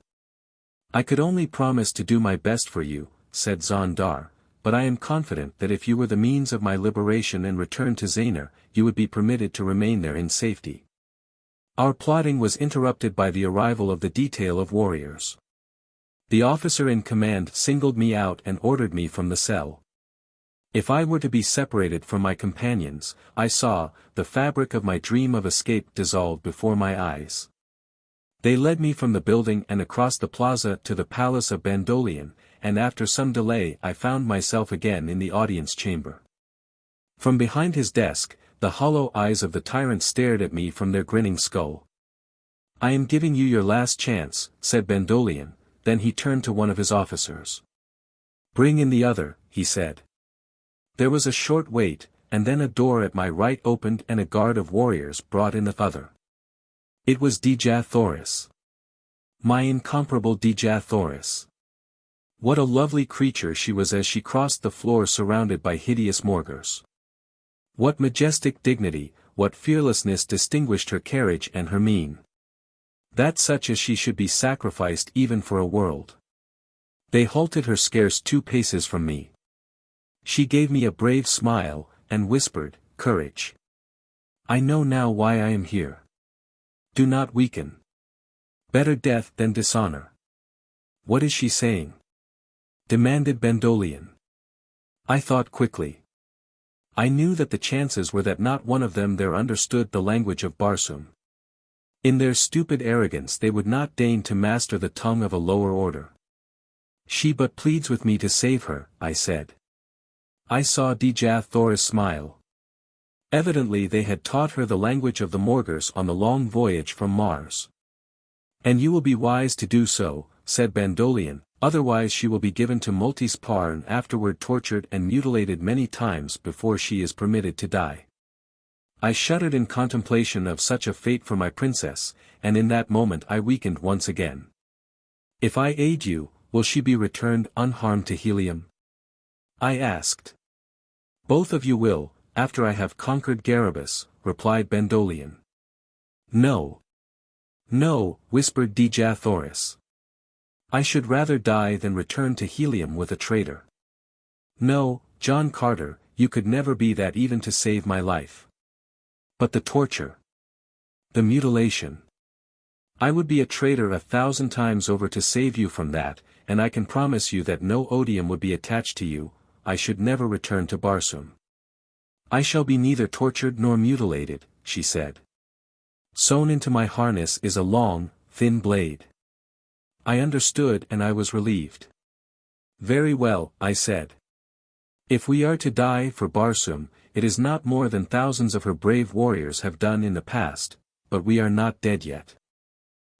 I could only promise to do my best for you, said Zondar, but I am confident that if you were the means of my liberation and return to Zanor, you would be permitted to remain there in safety. Our plotting was interrupted by the arrival of the detail of warriors. The officer in command singled me out and ordered me from the cell. If I were to be separated from my companions, I saw, the fabric of my dream of escape dissolve before my eyes. They led me from the building and across the plaza to the palace of Bandolian, and after some delay I found myself again in the audience chamber. From behind his desk, the hollow eyes of the tyrant stared at me from their grinning skull. I am giving you your last chance, said Bandolian, then he turned to one of his officers. Bring in the other, he said. There was a short wait, and then a door at my right opened and a guard of warriors brought in the other. It was Dejah Thoris. My incomparable Dejah Thoris. What a lovely creature she was as she crossed the floor surrounded by hideous Morgors. What majestic dignity, what fearlessness distinguished her carriage and her mien. That such as she should be sacrificed even for a world. They halted her scarce 2 paces from me. She gave me a brave smile, and whispered, courage. I know now why I am here. Do not weaken. Better death than dishonor. What is she saying? Demanded Bandolian. I thought quickly. I knew that the chances were that not one of them there understood the language of Barsoom. In their stupid arrogance they would not deign to master the tongue of a lower order. She but pleads with me to save her, I said. I saw Dejah Thoris smile. Evidently they had taught her the language of the Morgors on the long voyage from Mars. And you will be wise to do so, said Bandolian, otherwise she will be given to Multispar and afterward tortured and mutilated many times before she is permitted to die. I shuddered in contemplation of such a fate for my princess, and in that moment I weakened once again. If I aid you, will she be returned unharmed to Helium? I asked. Both of you will, after I have conquered Garibus, replied Bandolian. No. No, whispered Dejah Thoris. I should rather die than return to Helium with a traitor. No, John Carter, you could never be that even to save my life. But the torture. The mutilation. I would be a traitor 1,000 times over to save you from that, and I can promise you that no odium would be attached to you. I should never return to Barsoom. I shall be neither tortured nor mutilated, she said. Sewn into my harness is a long, thin blade. I understood and I was relieved. Very well, I said. If we are to die for Barsoom, it is not more than thousands of her brave warriors have done in the past, but we are not dead yet.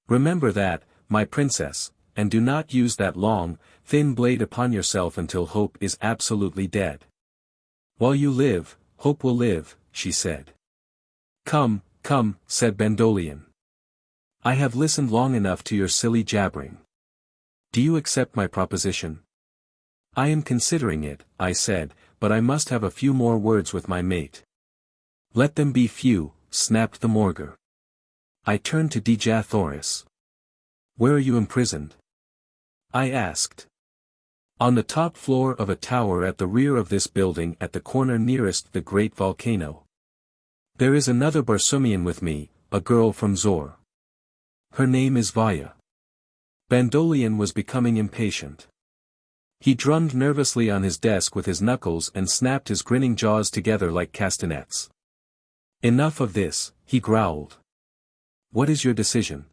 Remember that, my princess, and do not use that long, thin blade upon yourself until hope is absolutely dead. While you live, hope will live, she said. Come, come, said Bandolion. I have listened long enough to your silly jabbering. Do you accept my proposition? I am considering it, I said, but I must have a few more words with my mate. Let them be few, snapped the Morgor. I turned to Dejah. Where are you imprisoned? I asked. On the top floor of a tower at the rear of this building at the corner nearest the great volcano. There is another Barsoomian with me, a girl from Zor. Her name is Vaya. Bandolion was becoming impatient. He drummed nervously on his desk with his knuckles and snapped his grinning jaws together like castanets. Enough of this, he growled. What is your decision?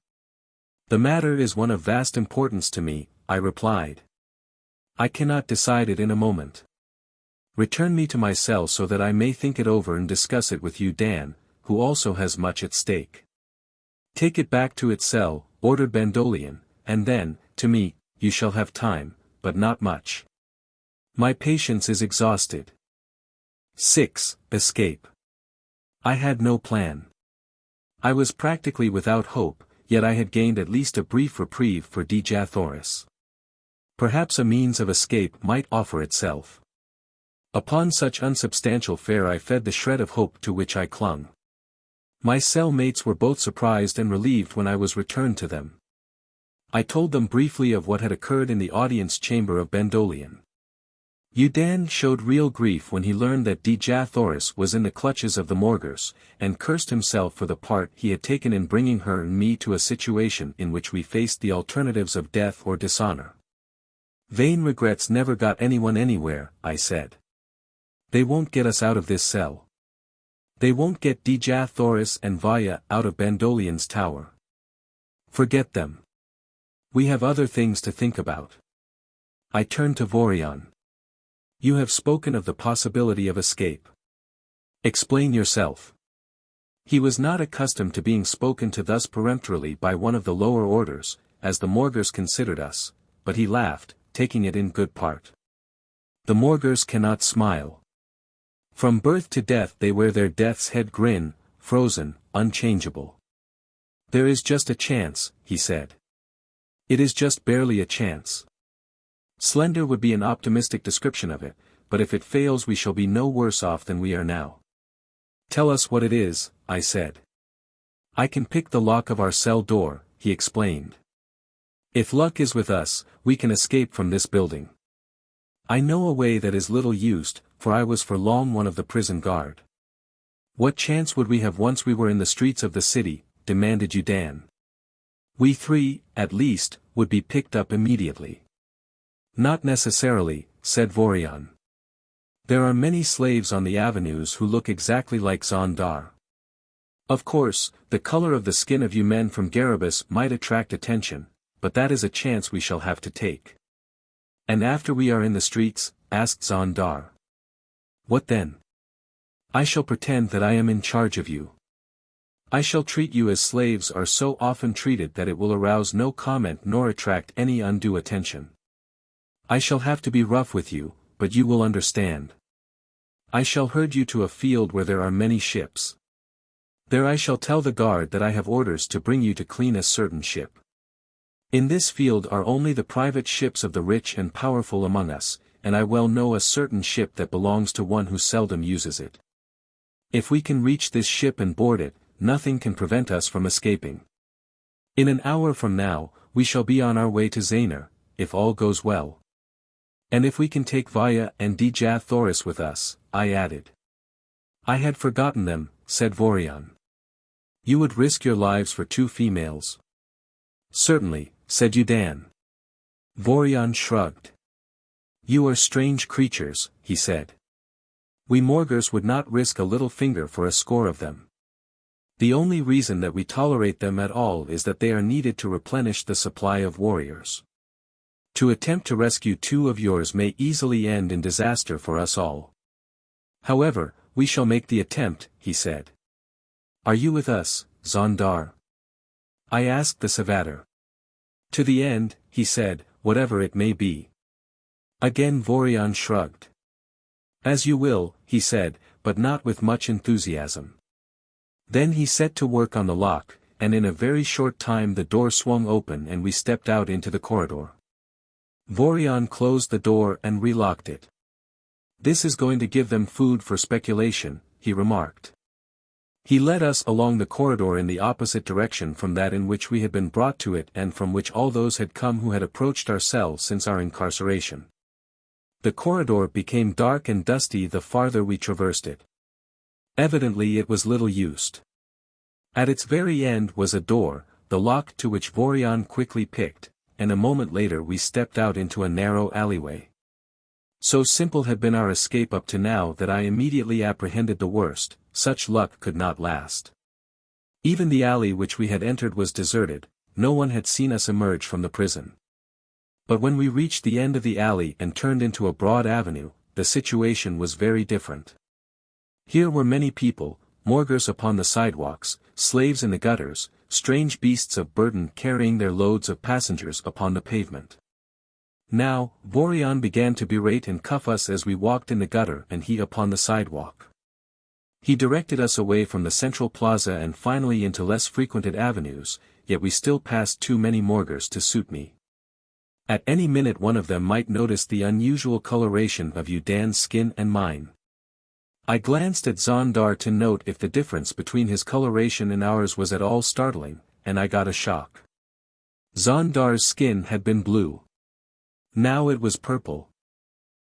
The matter is one of vast importance to me, I replied. I cannot decide it in a moment. Return me to my cell so that I may think it over and discuss it with you, Dan, who also has much at stake. Take it back to its cell, ordered Bandolion, and then, to me, you shall have time, but not much. My patience is exhausted. 6. Escape. I had no plan. I was practically without hope, yet I had gained at least a brief reprieve for Dejah. Perhaps a means of escape might offer itself. Upon such unsubstantial fare I fed the shred of hope to which I clung. My cell mates were both surprised and relieved when I was returned to them. I told them briefly of what had occurred in the audience chamber of Bandolion. Udan showed real grief when he learned that Dejah was in the clutches of the Morgors, and cursed himself for the part he had taken in bringing her and me to a situation in which we faced the alternatives of death or dishonor. Vain regrets never got anyone anywhere, I said. They won't get us out of this cell. They won't get Dejah and Vaya out of Bandolion's tower. Forget them. We have other things to think about. I turned to Vorion. You have spoken of the possibility of escape. Explain yourself. He was not accustomed to being spoken to thus peremptorily by one of the lower orders, as the Morgors considered us, but he laughed, taking it in good part. The Morgors cannot smile. From birth to death they wear their death's head grin, frozen, unchangeable. There is just a chance, he said. It is just barely a chance. Slender would be an optimistic description of it, but if it fails we shall be no worse off than we are now. Tell us what it is, I said. I can pick the lock of our cell door, he explained. If luck is with us, we can escape from this building. I know a way that is little used, for I was for long one of the prison guard. What chance would we have once we were in the streets of the city, demanded Udan. We three, at least, would be picked up immediately. Not necessarily, said Vorion. There are many slaves on the avenues who look exactly like Zondar. Of course, the color of the skin of you men from Garibus might attract attention, but that is a chance we shall have to take. And after we are in the streets, asked Zondar. What then? I shall pretend that I am in charge of you. I shall treat you as slaves are so often treated that it will arouse no comment nor attract any undue attention. I shall have to be rough with you, but you will understand. I shall herd you to a field where there are many ships. There I shall tell the guard that I have orders to bring you to clean a certain ship. In this field are only the private ships of the rich and powerful among us, and I well know a certain ship that belongs to one who seldom uses it. If we can reach this ship and board it, nothing can prevent us from escaping. In an hour from now, we shall be on our way to Zanor, if all goes well. And if we can take Vaya and Dejah with us, I added. I had forgotten them, said Vorion. You would risk your lives for 2 females? Certainly, said Udan. Vorion shrugged. You are strange creatures, he said. We Morgors would not risk a little finger for a score of them. The only reason that we tolerate them at all is that they are needed to replenish the supply of warriors. To attempt to rescue 2 of yours may easily end in disaster for us all. However, we shall make the attempt, he said. Are you with us, Zondar? I asked the Savator. To the end, he said, whatever it may be. Again Vorion shrugged. As you will, he said, but not with much enthusiasm. Then he set to work on the lock, and in a very short time the door swung open and we stepped out into the corridor. Vorion closed the door and relocked it. This is going to give them food for speculation, he remarked. He led us along the corridor in the opposite direction from that in which we had been brought to it and from which all those had come who had approached our cells since our incarceration. The corridor became dark and dusty the farther we traversed it. Evidently it was little used. At its very end was a door, the lock to which Vorion quickly picked, and a moment later we stepped out into a narrow alleyway. So simple had been our escape up to now that I immediately apprehended the worst. Such luck could not last. Even the alley which we had entered was deserted, no one had seen us emerge from the prison. But when we reached the end of the alley and turned into a broad avenue, the situation was very different. Here were many people, Morgors upon the sidewalks, slaves in the gutters, strange beasts of burden carrying their loads of passengers upon the pavement. Now, Vorion began to berate and cuff us as we walked in the gutter and he upon the sidewalk. He directed us away from the central plaza and finally into less frequented avenues, yet we still passed too many Morgors to suit me. At any minute one of them might notice the unusual coloration of Udan's skin and mine. I glanced at Zondar to note if the difference between his coloration and ours was at all startling, and I got a shock. Zondar's skin had been blue. Now it was purple.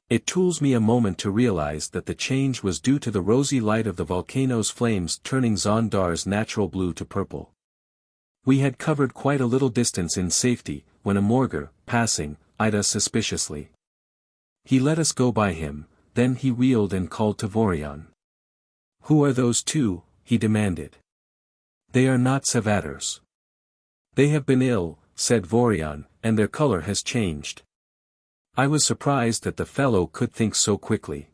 It tools me a moment to realize that the change was due to the rosy light of the volcano's flames turning Zondar's natural blue to purple. We had covered quite a little distance in safety, when a Morgor, passing, eyed us suspiciously. He let us go by him, then he wheeled and called to Vorion. Who are those 2? He demanded. They are not Savators. They have been ill, said Vorion, and their color has changed. I was surprised that the fellow could think so quickly.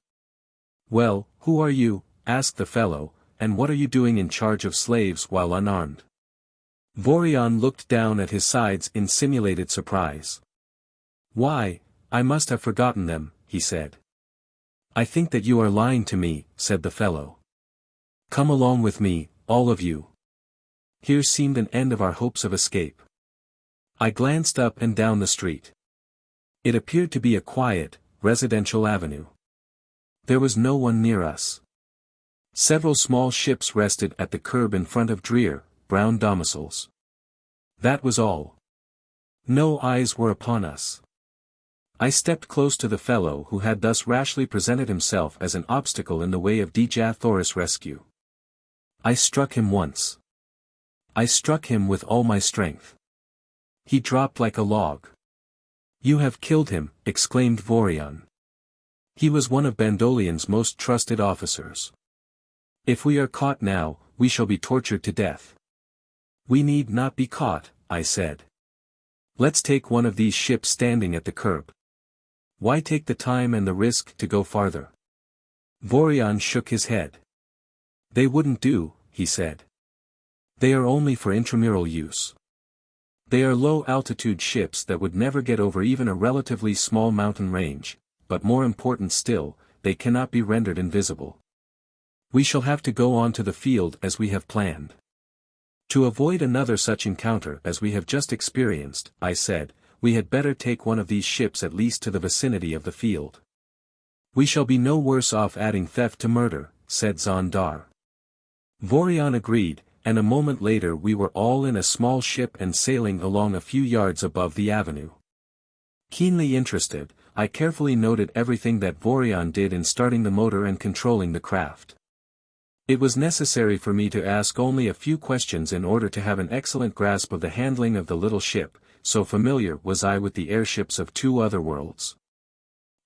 Well, who are you? Asked the fellow, and what are you doing in charge of slaves while unarmed? Vorion looked down at his sides in simulated surprise. Why, I must have forgotten them, he said. I think that you are lying to me, said the fellow. Come along with me, all of you. Here seemed an end of our hopes of escape. I glanced up and down the street. It appeared to be a quiet, residential avenue. There was no one near us. Several small ships rested at the curb in front of drear, brown domiciles. That was all. No eyes were upon us. I stepped close to the fellow who had thus rashly presented himself as an obstacle in the way of Djathoris' rescue. I struck him once. I struck him with all my strength. He dropped like a log. You have killed him, exclaimed Vorion. He was one of Bandolion's most trusted officers. If we are caught now, we shall be tortured to death. We need not be caught, I said. Let's take one of these ships standing at the curb. Why take the time and the risk to go farther? Vorion shook his head. They wouldn't do, he said. They are only for intramural use. They are low-altitude ships that would never get over even a relatively small mountain range, but more important still, they cannot be rendered invisible. We shall have to go on to the field as we have planned. To avoid another such encounter as we have just experienced, I said, we had better take one of these ships at least to the vicinity of the field. We shall be no worse off adding theft to murder, said Zondar. Vorion agreed, and a moment later we were all in a small ship and sailing along a few yards above the avenue. Keenly interested, I carefully noted everything that Vorion did in starting the motor and controlling the craft. It was necessary for me to ask only a few questions in order to have an excellent grasp of the handling of the little ship, so familiar was I with the airships of 2 other worlds.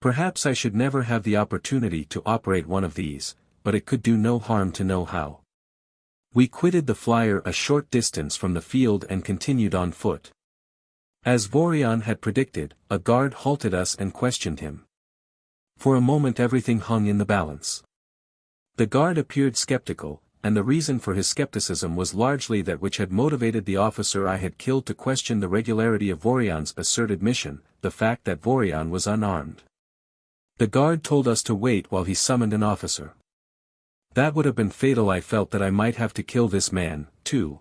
Perhaps I should never have the opportunity to operate one of these, but it could do no harm to know how. We quitted the flyer a short distance from the field and continued on foot. As Vorion had predicted, a guard halted us and questioned him. For a moment everything hung in the balance. The guard appeared skeptical, and the reason for his skepticism was largely that which had motivated the officer I had killed to question the regularity of Vorion's asserted mission, the fact that Vorion was unarmed. The guard told us to wait while he summoned an officer. That would have been fatal. I felt that I might have to kill this man, too.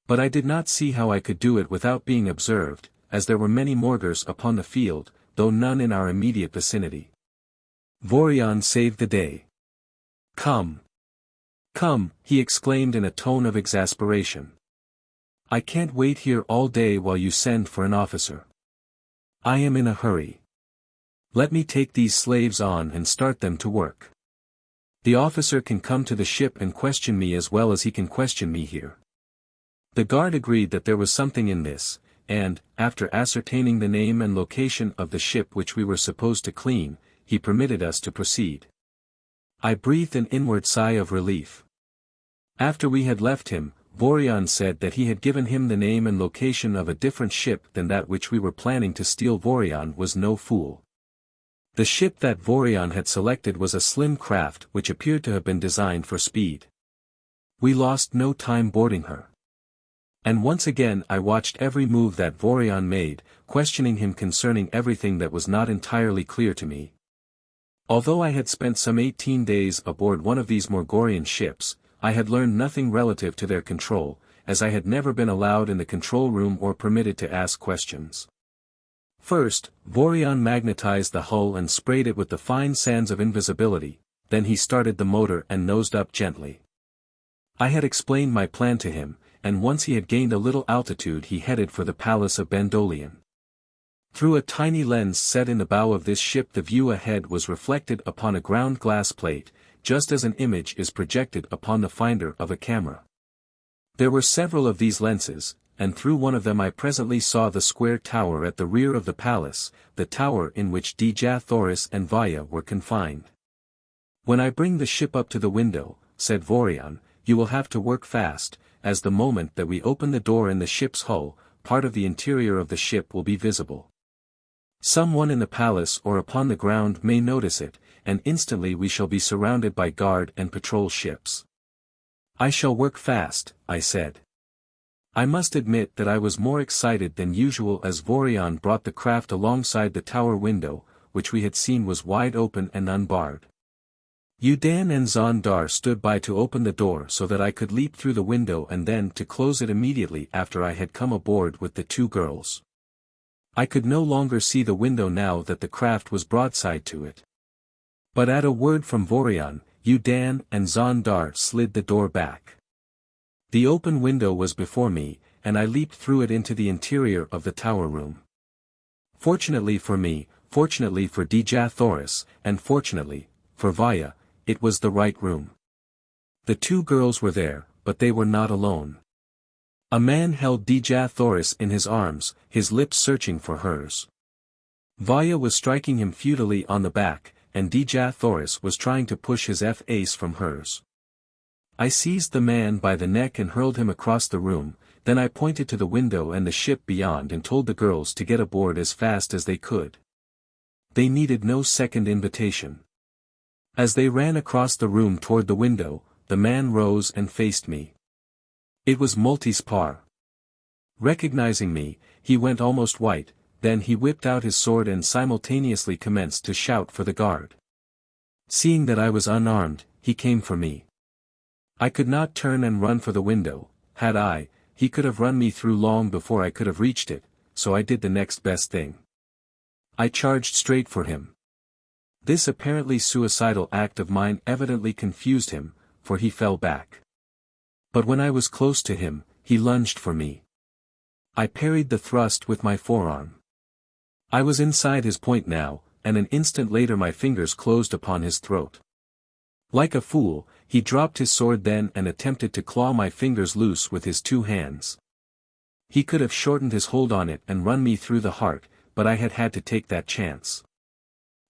But I did not see how I could do it without being observed, as there were many Morgors upon the field, though none in our immediate vicinity. Vorion saved the day. "Come! Come!" he exclaimed in a tone of exasperation. "I can't wait here all day while you send for an officer. I am in a hurry. Let me take these slaves on and start them to work. The officer can come to the ship and question me as well as he can question me here." The guard agreed that there was something in this, and, after ascertaining the name and location of the ship which we were supposed to clean, he permitted us to proceed. I breathed an inward sigh of relief. After we had left him, Vorion said that he had given him the name and location of a different ship than that which we were planning to steal. Vorion was no fool. The ship that Vorion had selected was a slim craft which appeared to have been designed for speed. We lost no time boarding her. And once again I watched every move that Vorion made, questioning him concerning everything that was not entirely clear to me. Although I had spent some 18 days aboard one of these Morgorian ships, I had learned nothing relative to their control, as I had never been allowed in the control room or permitted to ask questions. First, Vorion magnetized the hull and sprayed it with the fine sands of invisibility, then he started the motor and nosed up gently. I had explained my plan to him, and once he had gained a little altitude he headed for the palace of Bandolion. Through a tiny lens set in the bow of this ship the view ahead was reflected upon a ground glass plate, just as an image is projected upon the finder of a camera. There were several of these lenses, and through one of them I presently saw the square tower at the rear of the palace, the tower in which Dejathoris and Vaya were confined. "When I bring the ship up to the window," said Vorion, "you will have to work fast, as the moment that we open the door in the ship's hull, part of the interior of the ship will be visible. Someone in the palace or upon the ground may notice it, and instantly we shall be surrounded by guard and patrol ships." "I shall work fast," I said. I must admit that I was more excited than usual as Vorion brought the craft alongside the tower window, which we had seen was wide open and unbarred. Yudan and Zondar stood by to open the door so that I could leap through the window and then to close it immediately after I had come aboard with the two girls. I could no longer see the window now that the craft was broadside to it. But at a word from Vorion, Yudan and Zondar slid the door back. The open window was before me, and I leaped through it into the interior of the tower room. Fortunately for me, fortunately for Dejathoris, and fortunately, for Vaya, it was the right room. The two girls were there, but they were not alone. A man held Dejathoris in his arms, his lips searching for hers. Vaya was striking him futilely on the back, and Dejathoris was trying to push his face from hers. I seized the man by the neck and hurled him across the room, then I pointed to the window and the ship beyond and told the girls to get aboard as fast as they could. They needed no second invitation. As they ran across the room toward the window, the man rose and faced me. It was Multispar. Recognizing me, he went almost white, then he whipped out his sword and simultaneously commenced to shout for the guard. Seeing that I was unarmed, he came for me. I could not turn and run for the window. Had I, he could have run me through long before I could have reached it, so I did the next best thing. I charged straight for him. This apparently suicidal act of mine evidently confused him, for he fell back. But when I was close to him, he lunged for me. I parried the thrust with my forearm. I was inside his point now, and an instant later my fingers closed upon his throat. Like a fool, he dropped his sword then and attempted to claw my fingers loose with his two hands. He could have shortened his hold on it and run me through the heart, but I had had to take that chance.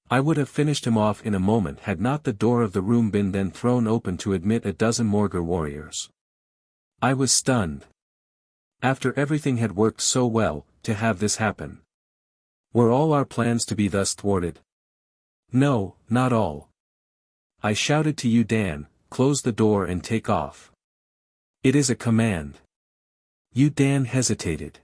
I would have finished him off in a moment had not the door of the room been then thrown open to admit a dozen Morgor warriors. I was stunned. After everything had worked so well, to have this happen. Were all our plans to be thus thwarted? No, not all. I shouted to you, Dan, close the door and take off. It is a command. You, Dan, hesitated.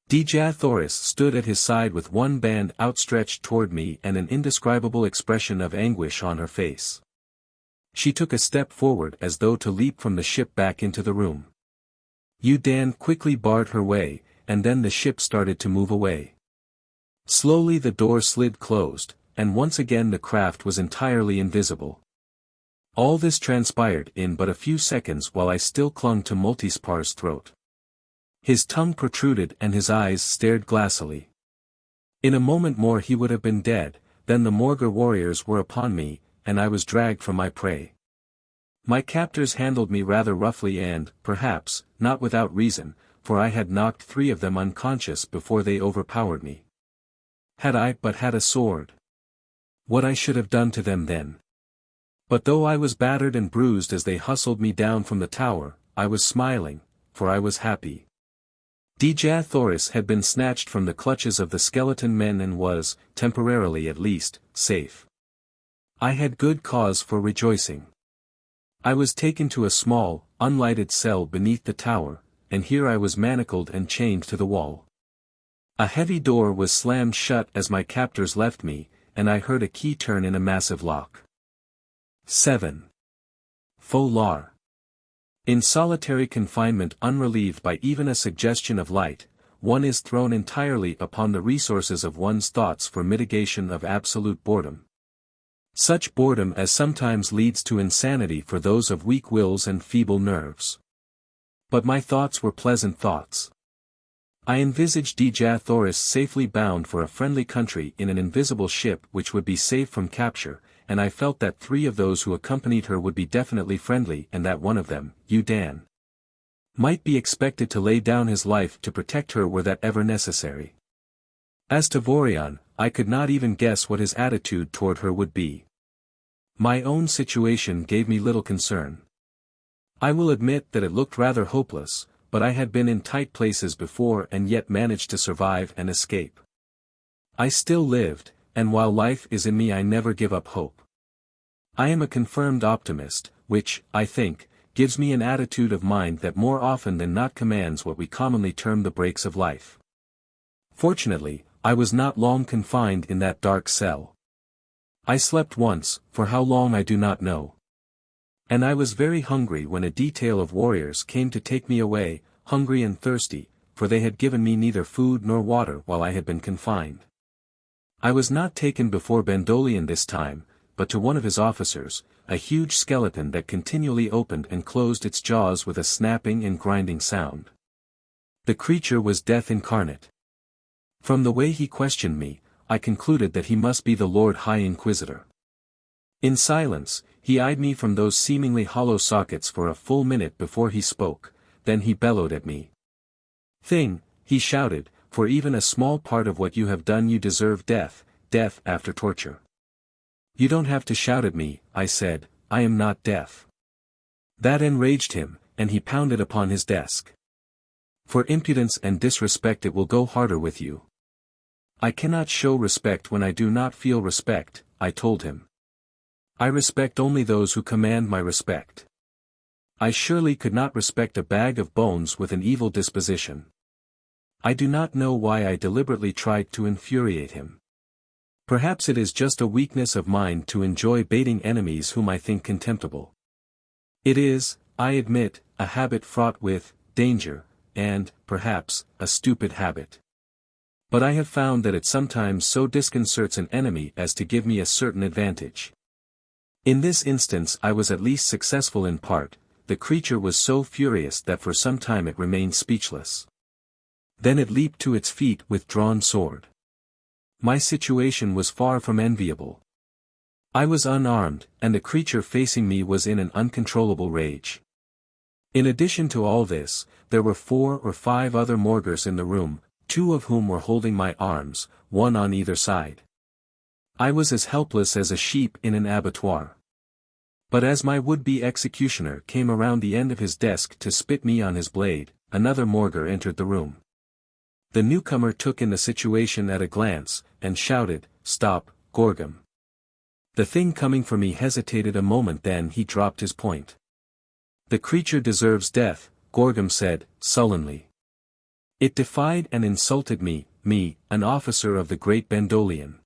Dejah stood at his side with one band outstretched toward me and an indescribable expression of anguish on her face. She took a step forward as though to leap from the ship back into the room. You, Dan, quickly barred her way, and then the ship started to move away. Slowly the door slid closed, and once again the craft was entirely invisible. All this transpired in but a few seconds while I still clung to Multispar's throat. His tongue protruded and his eyes stared glassily. In a moment more he would have been dead, then the Morgor warriors were upon me, and I was dragged from my prey. My captors handled me rather roughly and, perhaps, not without reason, for I had knocked 3 of them unconscious before they overpowered me. Had I but had a sword. What I should have done to them then. But though I was battered and bruised as they hustled me down from the tower, I was smiling, for I was happy. Dejah had been snatched from the clutches of the skeleton men and was, temporarily at least, safe. I had good cause for rejoicing. I was taken to a small, unlighted cell beneath the tower, and here I was manacled and chained to the wall. A heavy door was slammed shut as my captors left me, and I heard a key turn in a massive lock. 7. Pho Lar. In solitary confinement unrelieved by even a suggestion of light, one is thrown entirely upon the resources of one's thoughts for mitigation of absolute boredom. Such boredom as sometimes leads to insanity for those of weak wills and feeble nerves. But my thoughts were pleasant thoughts. I envisaged Dejah safely bound for a friendly country in an invisible ship which would be safe from capture, and I felt that 3 of those who accompanied her would be definitely friendly and that one of them, you, Dan, might be expected to lay down his life to protect her were that ever necessary. As to Vorion, I could not even guess what his attitude toward her would be. My own situation gave me little concern. I will admit that it looked rather hopeless, but I had been in tight places before and yet managed to survive and escape. I still lived, and while life is in me I never give up hope. I am a confirmed optimist, which, I think, gives me an attitude of mind that more often than not commands what we commonly term the breaks of life. Fortunately, I was not long confined in that dark cell. I slept once, for how long I do not know. And I was very hungry when a detail of warriors came to take me away, hungry and thirsty, for they had given me neither food nor water while I had been confined. I was not taken before Bandolion this time, but to one of his officers, a huge skeleton that continually opened and closed its jaws with a snapping and grinding sound. The creature was death incarnate. From the way he questioned me, I concluded that he must be the Lord High Inquisitor. In silence, he eyed me from those seemingly hollow sockets for a full minute before he spoke, then he bellowed at me. "Thing," he shouted, "for even a small part of what you have done you deserve death, death after torture." "You don't have to shout at me," I said, "I am not deaf." That enraged him, and he pounded upon his desk. "For impudence and disrespect it will go harder with you." "I cannot show respect when I do not feel respect," I told him. "I respect only those who command my respect. I surely could not respect a bag of bones with an evil disposition." I do not know why I deliberately tried to infuriate him. Perhaps it is just a weakness of mind to enjoy baiting enemies whom I think contemptible. It is, I admit, a habit fraught with danger, and, perhaps, a stupid habit. But I have found that it sometimes so disconcerts an enemy as to give me a certain advantage. In this instance I was at least successful in part. The creature was so furious that for some time it remained speechless. Then it leaped to its feet with drawn sword. My situation was far from enviable. I was unarmed, and the creature facing me was in an uncontrollable rage. In addition to all this, there were 4 or 5 other Morgors in the room, 2 of whom were holding my arms, one on either side. I was as helpless as a sheep in an abattoir. But as my would-be executioner came around the end of his desk to spit me on his blade, another Morgor entered the room. The newcomer took in the situation at a glance, and shouted, "Stop, Gorgum." The thing coming for me hesitated a moment, then he dropped his point. "The creature deserves death," Gorgum said, sullenly. "It defied and insulted me, an officer of the great Bandolian."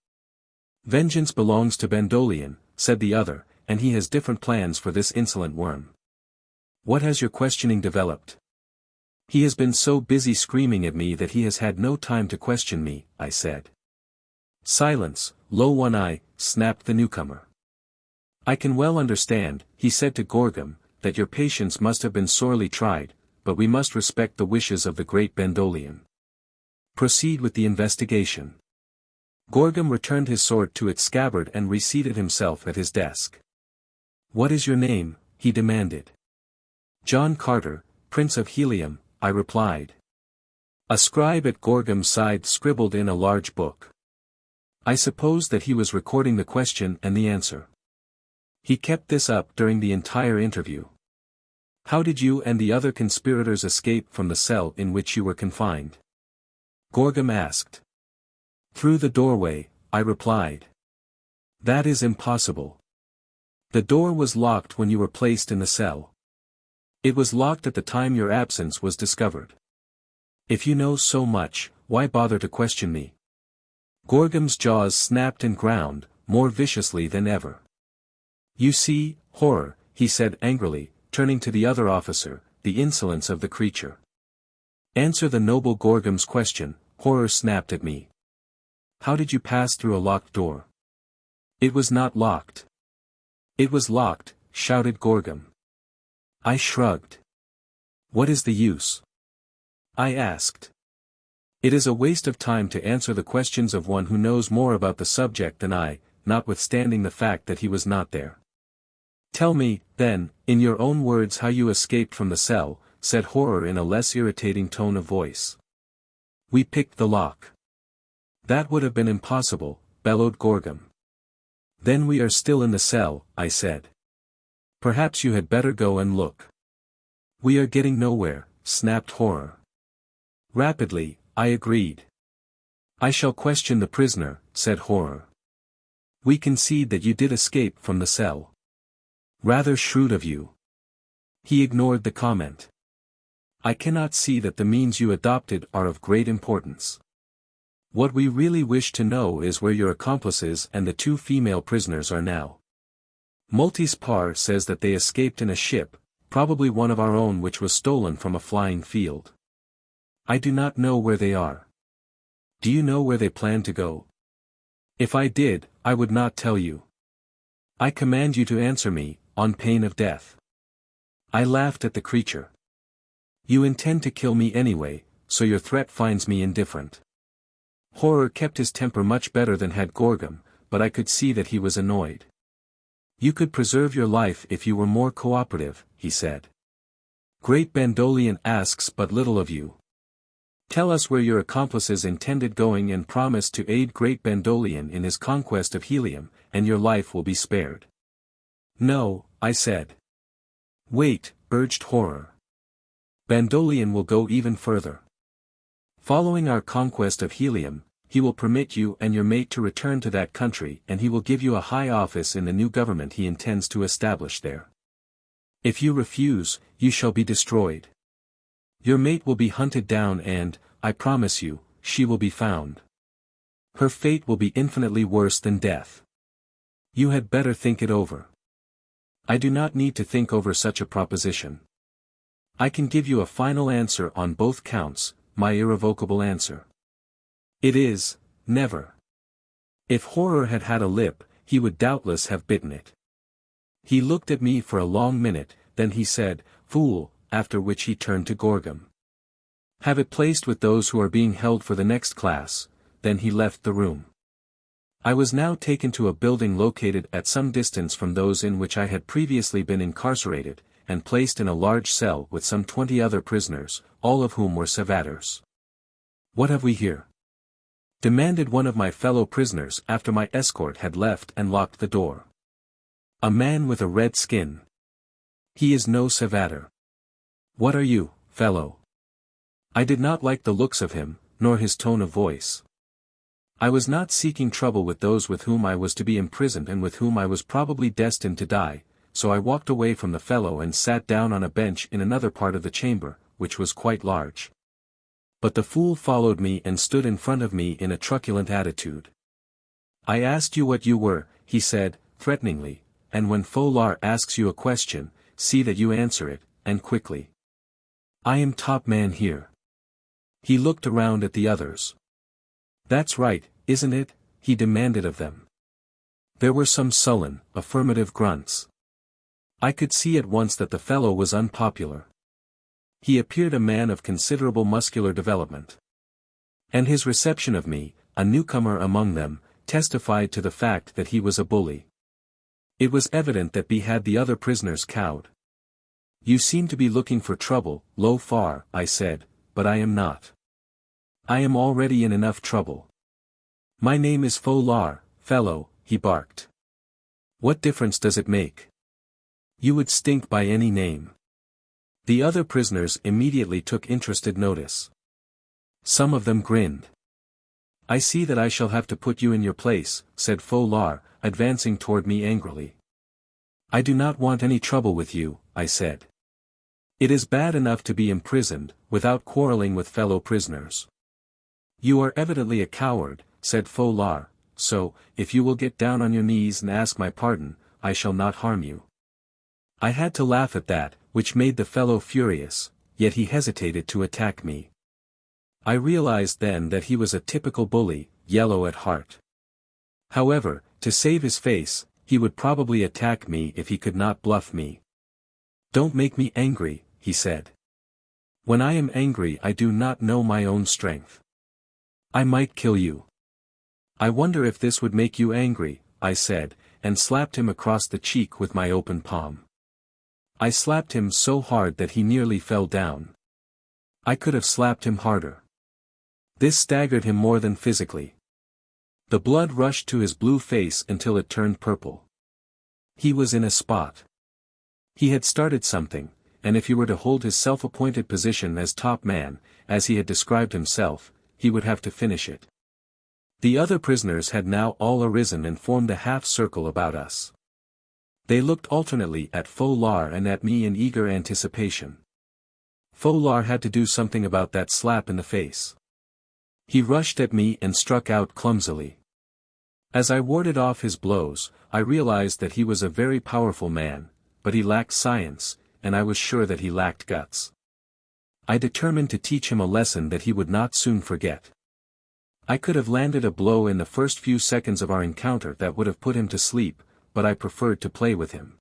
"Vengeance belongs to Bandolian," said the other, "and he has different plans for this insolent worm." "What has your questioning developed?" "He has been so busy screaming at me that he has had no time to question me," I said. "Silence, low one-eye," snapped the newcomer. "I can well understand," he said to Gorgum, "that your patience must have been sorely tried, but we must respect the wishes of the great Bandolian. Proceed with the investigation." Gorgum returned his sword to its scabbard and reseated himself at his desk. "What is your name?" he demanded. "John Carter, Prince of Helium," I replied. A scribe at Gorgum's side scribbled in a large book. I supposed that he was recording the question and the answer. He kept this up during the entire interview. "How did you and the other conspirators escape from the cell in which you were confined?" Gorgum asked. "Through the doorway," I replied. "That is impossible. The door was locked when you were placed in the cell. It was locked at the time your absence was discovered. If you know so much, why bother to question me?" Gorgum's jaws snapped and ground, more viciously than ever. "You see, horror," he said angrily, turning to the other officer, "the insolence of the creature." "Answer the noble Gorgum's question," Horror snapped at me. "How did you pass through a locked door?" "It was not locked." "It was locked," shouted Gorgum. I shrugged. "What is the use?" I asked. "It is a waste of time to answer the questions of one who knows more about the subject than I, notwithstanding the fact that he was not there." "Tell me, then, in your own words how you escaped from the cell," said Horror in a less irritating tone of voice. "We picked the lock." "That would have been impossible," bellowed Gorgum. "Then we are still in the cell," I said. "Perhaps you had better go and look." "We are getting nowhere," snapped Horror. "Rapidly," I agreed. "I shall question the prisoner," said Horror. "We concede that you did escape from the cell." "Rather shrewd of you." He ignored the comment. "I cannot see that the means you adopted are of great importance. What we really wish to know is where your accomplices and the two female prisoners are now. Multispar says that they escaped in a ship, probably one of our own which was stolen from a flying field. I do not know where they are. Do you know where they plan to go? If I did, I would not tell you. I command you to answer me, on pain of death." I laughed at the creature. "You intend to kill me anyway, so your threat finds me indifferent." Horror kept his temper much better than had Gorgum, but I could see that he was annoyed. "You could preserve your life if you were more cooperative," he said. "Great Bandolian asks but little of you. Tell us where your accomplices intended going and promise to aid Great Bandolian in his conquest of Helium, and your life will be spared." "No," I said. "Wait," urged Horror. "Bandolian will go even further. Following our conquest of Helium, he will permit you and your mate to return to that country and he will give you a high office in the new government he intends to establish there. If you refuse, you shall be destroyed. Your mate will be hunted down and, I promise you, she will be found. Her fate will be infinitely worse than death. You had better think it over." "I do not need to think over such a proposition. I can give you a final answer on both counts, my irrevocable answer. It is, never." If Horror had had a lip, he would doubtless have bitten it. He looked at me for a long minute, then he said, "Fool," after which he turned to Gorgum. "Have it placed with those who are being held for the next class," then he left the room. I was now taken to a building located at some distance from those in which I had previously been incarcerated, and placed in a large cell with some 20 other prisoners, all of whom were Savators. "What have we here?" demanded one of my fellow prisoners after my escort had left and locked the door. A man with a red skin. He is no Savator. What are you, fellow? I did not like the looks of him, nor his tone of voice. I was not seeking trouble with those with whom I was to be imprisoned and with whom I was probably destined to die, so I walked away from the fellow and sat down on a bench in another part of the chamber, which was quite large. But the fool followed me and stood in front of me in a truculent attitude. I asked you what you were, he said, threateningly, and when Pho Lar asks you a question, see that you answer it, and quickly. I am top man here. He looked around at the others. That's right, isn't it? He demanded of them. There were some sullen, affirmative grunts. I could see at once that the fellow was unpopular. He appeared a man of considerable muscular development. And his reception of me, a newcomer among them, testified to the fact that he was a bully. It was evident that B had the other prisoners cowed. You seem to be looking for trouble, Lo Far, I said, but I am not. I am already in enough trouble. My name is Pho Lar, fellow, he barked. What difference does it make? You would stink by any name. The other prisoners immediately took interested notice. Some of them grinned. I see that I shall have to put you in your place, said Pho Lar, advancing toward me angrily. I do not want any trouble with you, I said. It is bad enough to be imprisoned, without quarreling with fellow prisoners. You are evidently a coward, said Pho Lar, so, if you will get down on your knees and ask my pardon, I shall not harm you. I had to laugh at that, which made the fellow furious, yet he hesitated to attack me. I realized then that he was a typical bully, yellow at heart. However, to save his face, he would probably attack me if he could not bluff me. Don't make me angry, he said. When I am angry I do not know my own strength. I might kill you. I wonder if this would make you angry, I said, and slapped him across the cheek with my open palm. I slapped him so hard that he nearly fell down. I could have slapped him harder. This staggered him more than physically. The blood rushed to his blue face until it turned purple. He was in a spot. He had started something, and if he were to hold his self-appointed position as top man, as he had described himself, he would have to finish it. The other prisoners had now all arisen and formed a half-circle about us. They looked alternately at Pho Lar and at me in eager anticipation. Pho Lar had to do something about that slap in the face. He rushed at me and struck out clumsily. As I warded off his blows, I realized that he was a very powerful man, but he lacked science, and I was sure that he lacked guts. I determined to teach him a lesson that he would not soon forget. I could have landed a blow in the first few seconds of our encounter that would have put him to sleep, but I preferred to play with him.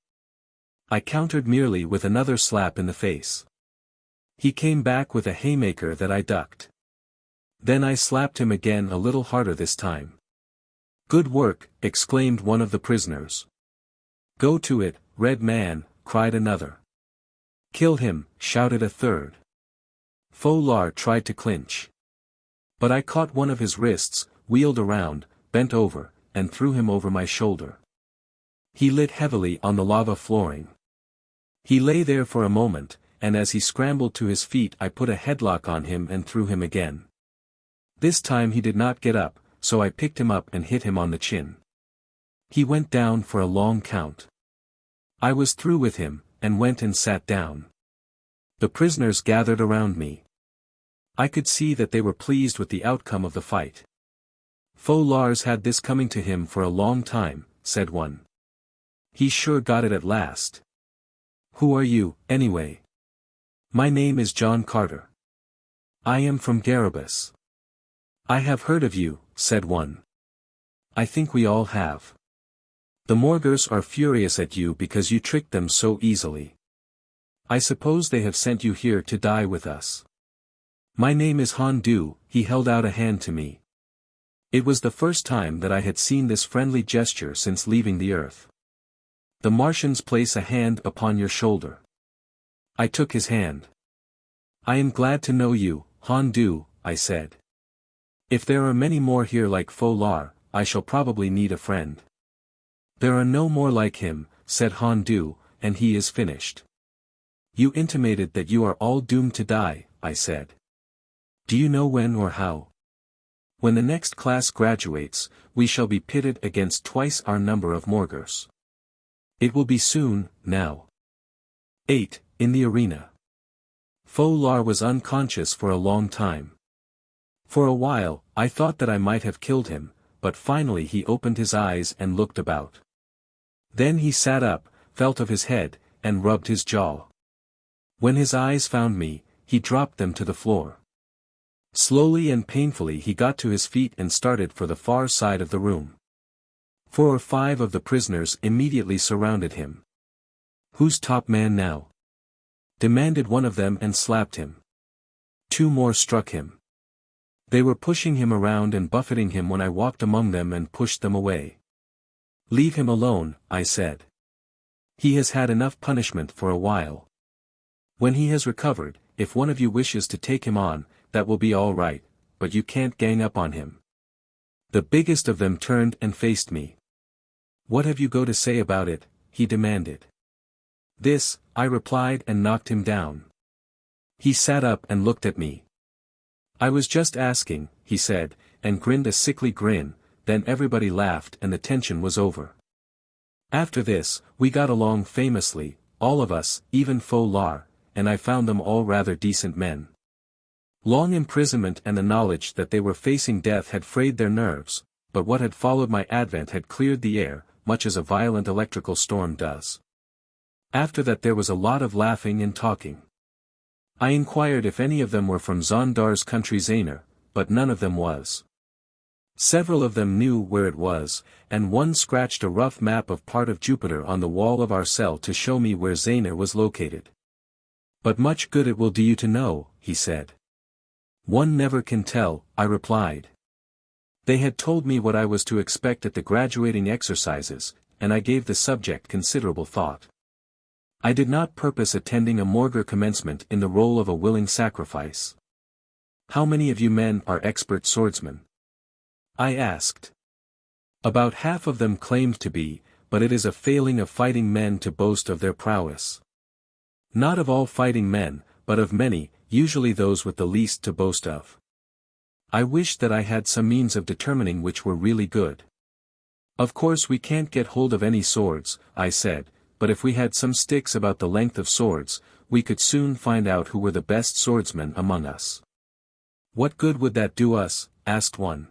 I countered merely with another slap in the face. He came back with a haymaker that I ducked. Then I slapped him again a little harder this time. Good work, exclaimed one of the prisoners. Go to it, red man, cried another. Kill him, shouted a third. Pho Lar tried to clinch. But I caught one of his wrists, wheeled around, bent over, and threw him over my shoulder. He lit heavily on the lava flooring. He lay there for a moment, and as he scrambled to his feet I put a headlock on him and threw him again. This time he did not get up, so I picked him up and hit him on the chin. He went down for a long count. I was through with him, and went and sat down. The prisoners gathered around me. I could see that they were pleased with the outcome of the fight. Pho Lar's had this coming to him for a long time, said one. He sure got it at last. Who are you, anyway? My name is John Carter. I am from Garibus. I have heard of you, said one. I think we all have. The Morgors are furious at you because you tricked them so easily. I suppose they have sent you here to die with us. My name is Han Du, he held out a hand to me. It was the first time that I had seen this friendly gesture since leaving the earth. The Martians place a hand upon your shoulder. I took his hand. I am glad to know you, Han Du, I said. If there are many more here like Pho Lar, I shall probably need a friend. There are no more like him, said Hondu, and he is finished. You intimated that you are all doomed to die, I said. Do you know when or how? When the next class graduates, we shall be pitted against twice our number of Morgors. It will be soon, now. 8. In the arena. Pho Lar was unconscious for a long time. For a while, I thought that I might have killed him, but finally he opened his eyes and looked about. Then he sat up, felt of his head, and rubbed his jaw. When his eyes found me, he dropped them to the floor. Slowly and painfully he got to his feet and started for the far side of the room. 4 or 5 of the prisoners immediately surrounded him. Who's top man now? Demanded one of them and slapped him. 2 more struck him. They were pushing him around and buffeting him when I walked among them and pushed them away. Leave him alone, I said. He has had enough punishment for a while. When he has recovered, if one of you wishes to take him on, that will be all right, but you can't gang up on him. The biggest of them turned and faced me. What have you got to say about it? He demanded. This, I replied and knocked him down. He sat up and looked at me. I was just asking, he said, and grinned a sickly grin, then everybody laughed and the tension was over. After this, we got along famously, all of us, even Pho Lar, and I found them all rather decent men. Long imprisonment and the knowledge that they were facing death had frayed their nerves, but what had followed my advent had cleared the air, much as a violent electrical storm does. After that there was a lot of laughing and talking. I inquired if any of them were from Zondar's country Zanor, but none of them was. Several of them knew where it was, and one scratched a rough map of part of Jupiter on the wall of our cell to show me where Zanor was located. But much good it will do you to know, he said. One never can tell, I replied. They had told me what I was to expect at the graduating exercises, and I gave the subject considerable thought. I did not purpose attending a Morgor commencement in the role of a willing sacrifice. How many of you men are expert swordsmen? I asked. About half of them claimed to be, but it is a failing of fighting men to boast of their prowess. Not of all fighting men, but of many, usually those with the least to boast of. I wish that I had some means of determining which were really good. Of course we can't get hold of any swords, I said, but if we had some sticks about the length of swords, we could soon find out who were the best swordsmen among us. What good would that do us? Asked one.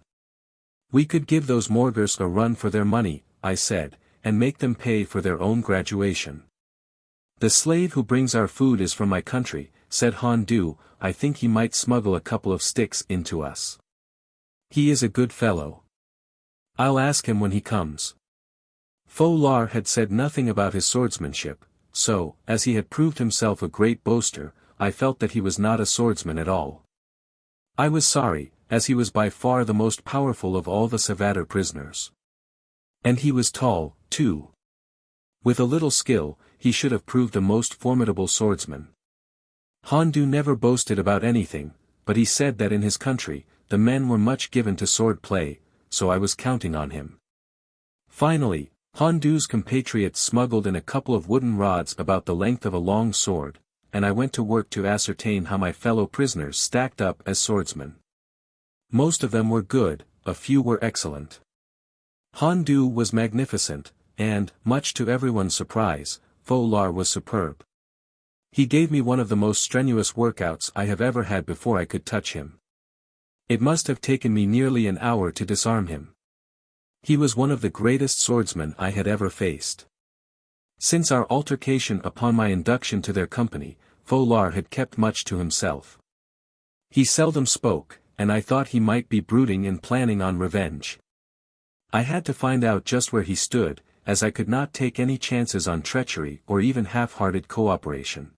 We could give those Morgors a run for their money, I said, and make them pay for their own graduation. The slave who brings our food is from my country, said Hondu. I think he might smuggle a couple of sticks into us. He is a good fellow. I'll ask him when he comes. Pho Lar had said nothing about his swordsmanship, so, as he had proved himself a great boaster, I felt that he was not a swordsman at all. I was sorry, as he was by far the most powerful of all the Savator prisoners. And he was tall, too. With a little skill, he should have proved a most formidable swordsman. Hondu never boasted about anything, but he said that in his country, the men were much given to sword play, so I was counting on him. Finally, Hondu's compatriots smuggled in a couple of wooden rods about the length of a long sword, and I went to work to ascertain how my fellow prisoners stacked up as swordsmen. Most of them were good, a few were excellent. Hondu was magnificent, and, much to everyone's surprise, Pho Lar was superb. He gave me one of the most strenuous workouts I have ever had before I could touch him. It must have taken me nearly an hour to disarm him. He was one of the greatest swordsmen I had ever faced. Since our altercation upon my induction to their company, Pho Lar had kept much to himself. He seldom spoke, and I thought he might be brooding and planning on revenge. I had to find out just where he stood, as I could not take any chances on treachery or even half-hearted cooperation.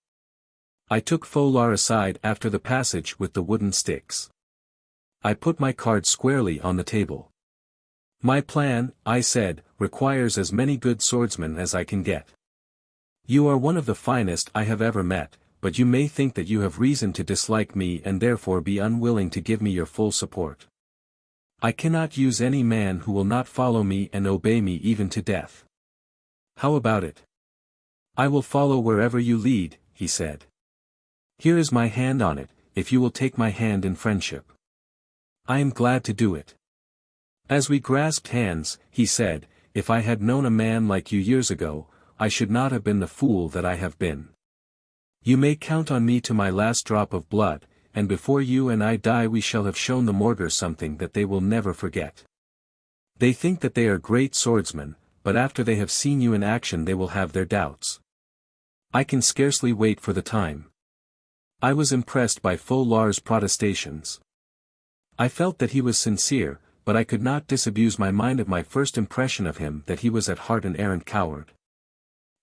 I took Pho Lar aside after the passage with the wooden sticks. I put my cards squarely on the table. My plan, I said, requires as many good swordsmen as I can get. You are one of the finest I have ever met, but you may think that you have reason to dislike me and therefore be unwilling to give me your full support. I cannot use any man who will not follow me and obey me even to death. How about it? "I will follow wherever you lead," he said. "Here is my hand on it, if you will take my hand in friendship. I am glad to do it." As we grasped hands, he said, "If I had known a man like you years ago, I should not have been the fool that I have been. You may count on me to my last drop of blood, and before you and I die we shall have shown the Morgors something that they will never forget. They think that they are great swordsmen, but after they have seen you in action they will have their doubts. I can scarcely wait for the time." I was impressed by Pho Lar's protestations. I felt that he was sincere, but I could not disabuse my mind of my first impression of him that he was at heart an arrant coward.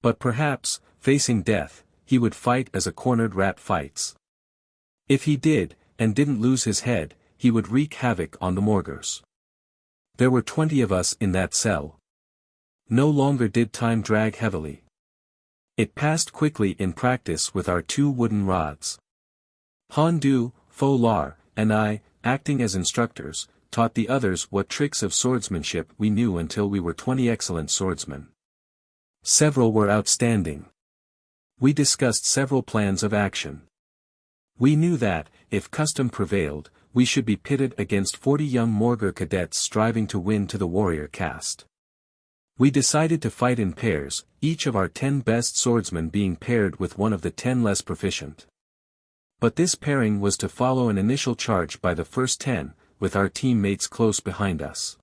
But perhaps, facing death, he would fight as a cornered rat fights. If he did, and didn't lose his head, he would wreak havoc on the Morgors. There were 20 of us in that cell. No longer did time drag heavily. It passed quickly in practice with our 2 wooden rods. Hondu, Pho Lar, and I, acting as instructors, taught the others what tricks of swordsmanship we knew until we were 20 excellent swordsmen. Several were outstanding. We discussed several plans of action. We knew that, if custom prevailed, we should be pitted against 40 young Morgor cadets striving to win to the warrior caste. We decided to fight in pairs, each of our 10 best swordsmen being paired with one of the 10 less proficient. But this pairing was to follow an initial charge by the first 10, with our teammates close behind us.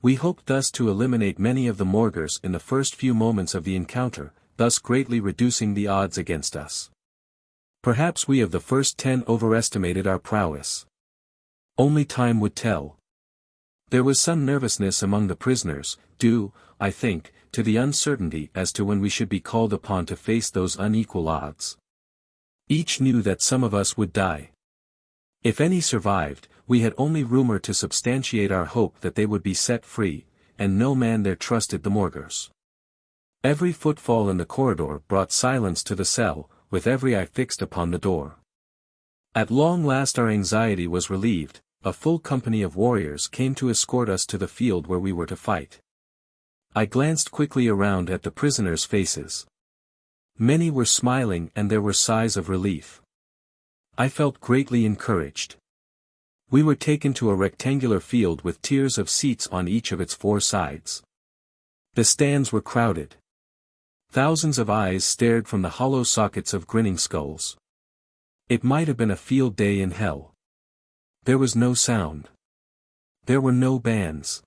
We hoped thus to eliminate many of the Morgors in the first few moments of the encounter, thus greatly reducing the odds against us. Perhaps we of the first 10 overestimated our prowess. Only time would tell. There was some nervousness among the prisoners, due, I think, to the uncertainty as to when we should be called upon to face those unequal odds. Each knew that some of us would die. If any survived, we had only rumor to substantiate our hope that they would be set free, and no man there trusted the Morgors. Every footfall in the corridor brought silence to the cell, with every eye fixed upon the door. At long last our anxiety was relieved. A full company of warriors came to escort us to the field where we were to fight. I glanced quickly around at the prisoners' faces. Many were smiling and there were sighs of relief. I felt greatly encouraged. We were taken to a rectangular field with tiers of seats on each of its 4 sides. The stands were crowded. Thousands of eyes stared from the hollow sockets of grinning skulls. It might have been a field day in hell. There was no sound. There were no bands.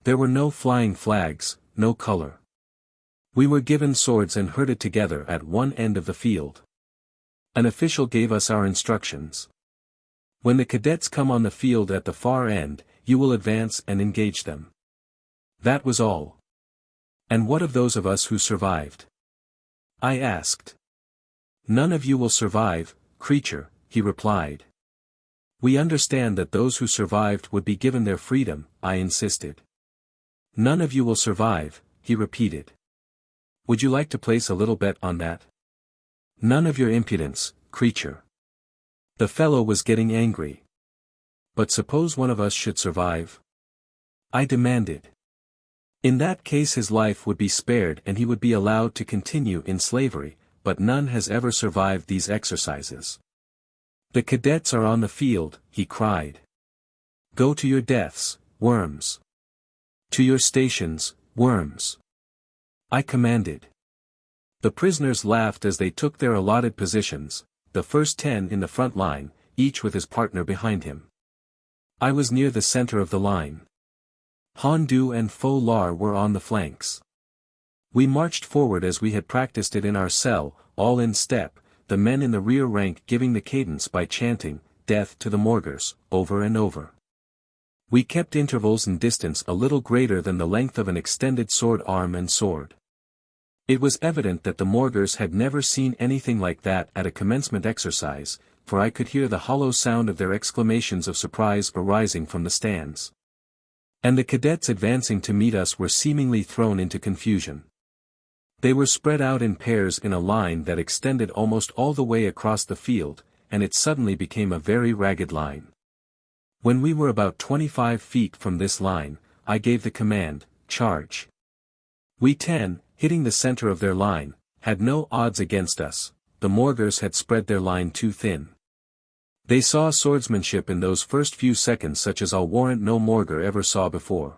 There were no flying flags, no color. We were given swords and herded together at one end of the field. An official gave us our instructions. When the cadets come on the field at the far end, you will advance and engage them. That was all. And what of those of us who survived? I asked. None of you will survive, creature, he replied. We understand that those who survived would be given their freedom, I insisted. None of you will survive, he repeated. Would you like to place a little bet on that? None of your impudence, creature. The fellow was getting angry. But suppose one of us should survive? I demanded. In that case his life would be spared and he would be allowed to continue in slavery, but none has ever survived these exercises. The cadets are on the field, he cried. Go to your deaths, worms. To your stations, worms. I commanded. The prisoners laughed as they took their allotted positions, the first 10 in the front line, each with his partner behind him. I was near the center of the line. Hondu and Pho Lar were on the flanks. We marched forward as we had practiced it in our cell, all in step, the men in the rear rank giving the cadence by chanting, "Death to the Morgors," over and over. We kept intervals and distance a little greater than the length of an extended sword arm and sword. It was evident that the Morgors had never seen anything like that at a commencement exercise, for I could hear the hollow sound of their exclamations of surprise arising from the stands. And the cadets advancing to meet us were seemingly thrown into confusion. They were spread out in pairs in a line that extended almost all the way across the field, and it suddenly became a very ragged line. When we were about 25 feet from this line, I gave the command, "Charge." We 10, hitting the center of their line, had no odds against us. The Morgors had spread their line too thin. They saw swordsmanship in those first few seconds such as I'll warrant no Morgor ever saw before.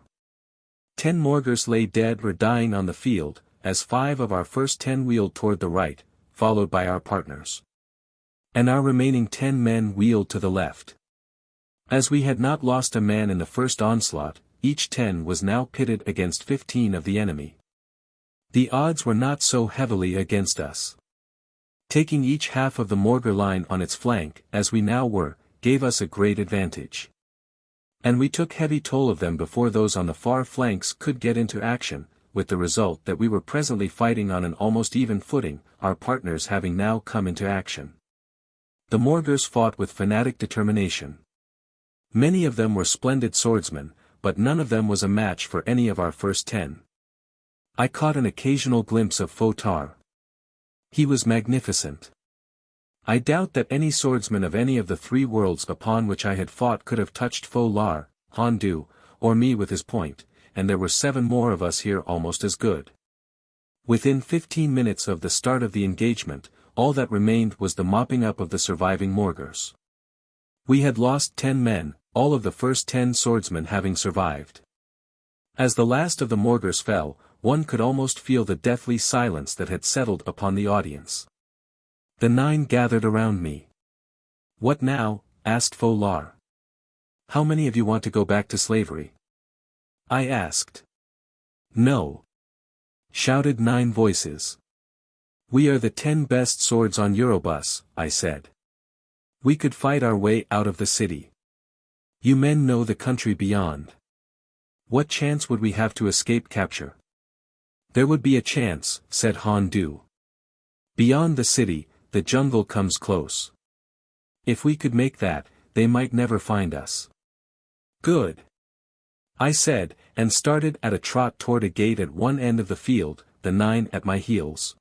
10 Morgors lay dead or dying on the field, as 5 of our first 10 wheeled toward the right, followed by our partners. And our remaining 10 men wheeled to the left. As we had not lost a man in the first onslaught, each 10 was now pitted against 15 of the enemy. The odds were not so heavily against us. Taking each half of the Morgor line on its flank, as we now were, gave us a great advantage. And we took heavy toll of them before those on the far flanks could get into action, with the result that we were presently fighting on an almost even footing, our partners having now come into action. The Morgors fought with fanatic determination. Many of them were splendid swordsmen, but none of them was a match for any of our first 10. I caught an occasional glimpse of Pho Lar. He was magnificent. I doubt that any swordsman of any of the 3 worlds upon which I had fought could have touched Pho Lar, Hondu, or me with his point, and there were 7 more of us here almost as good. Within 15 minutes of the start of the engagement, all that remained was the mopping up of the surviving Morgors. We had lost 10 men, all of the first 10 swordsmen having survived. As the last of the Morgors fell, one could almost feel the deathly silence that had settled upon the audience. The 9 gathered around me. "What now?" asked Pho Lar. "How many of you want to go back to slavery?" I asked. "No," shouted 9 voices. "We are the 10 best swords on Eurobus," I said. "We could fight our way out of the city. You men know the country beyond. What chance would we have to escape capture?" "There would be a chance," said Hondu. "Beyond the city, the jungle comes close. If we could make that, they might never find us." "Good," I said, and started at a trot toward a gate at one end of the field, the 9 at my heels.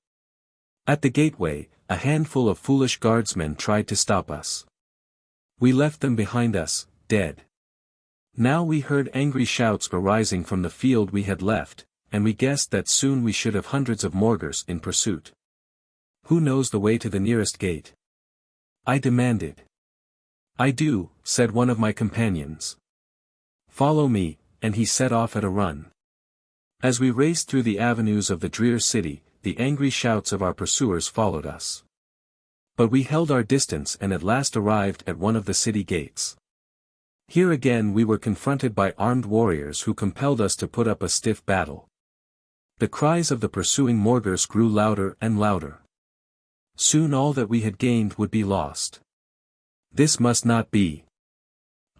At the gateway, a handful of foolish guardsmen tried to stop us. We left them behind us, dead. Now we heard angry shouts arising from the field we had left, and we guessed that soon we should have hundreds of Morgors in pursuit. "Who knows the way to the nearest gate?" I demanded. "I do," said one of my companions. "Follow me," and he set off at a run. As we raced through the avenues of the drear city, the angry shouts of our pursuers followed us. But we held our distance and at last arrived at one of the city gates. Here again we were confronted by armed warriors who compelled us to put up a stiff battle. The cries of the pursuing Morgors grew louder and louder. Soon all that we had gained would be lost. This must not be.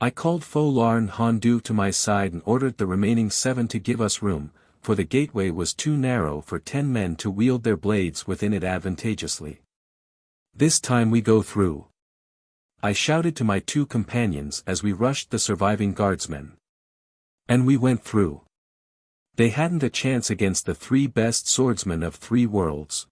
I called Pho Lar and Hondu to my side and ordered the remaining 7 to give us room, for the gateway was too narrow for 10 men to wield their blades within it advantageously. "This time we go through," I shouted to my 2 companions as we rushed the surviving guardsmen. And we went through. They hadn't a chance against the 3 best swordsmen of 3 worlds.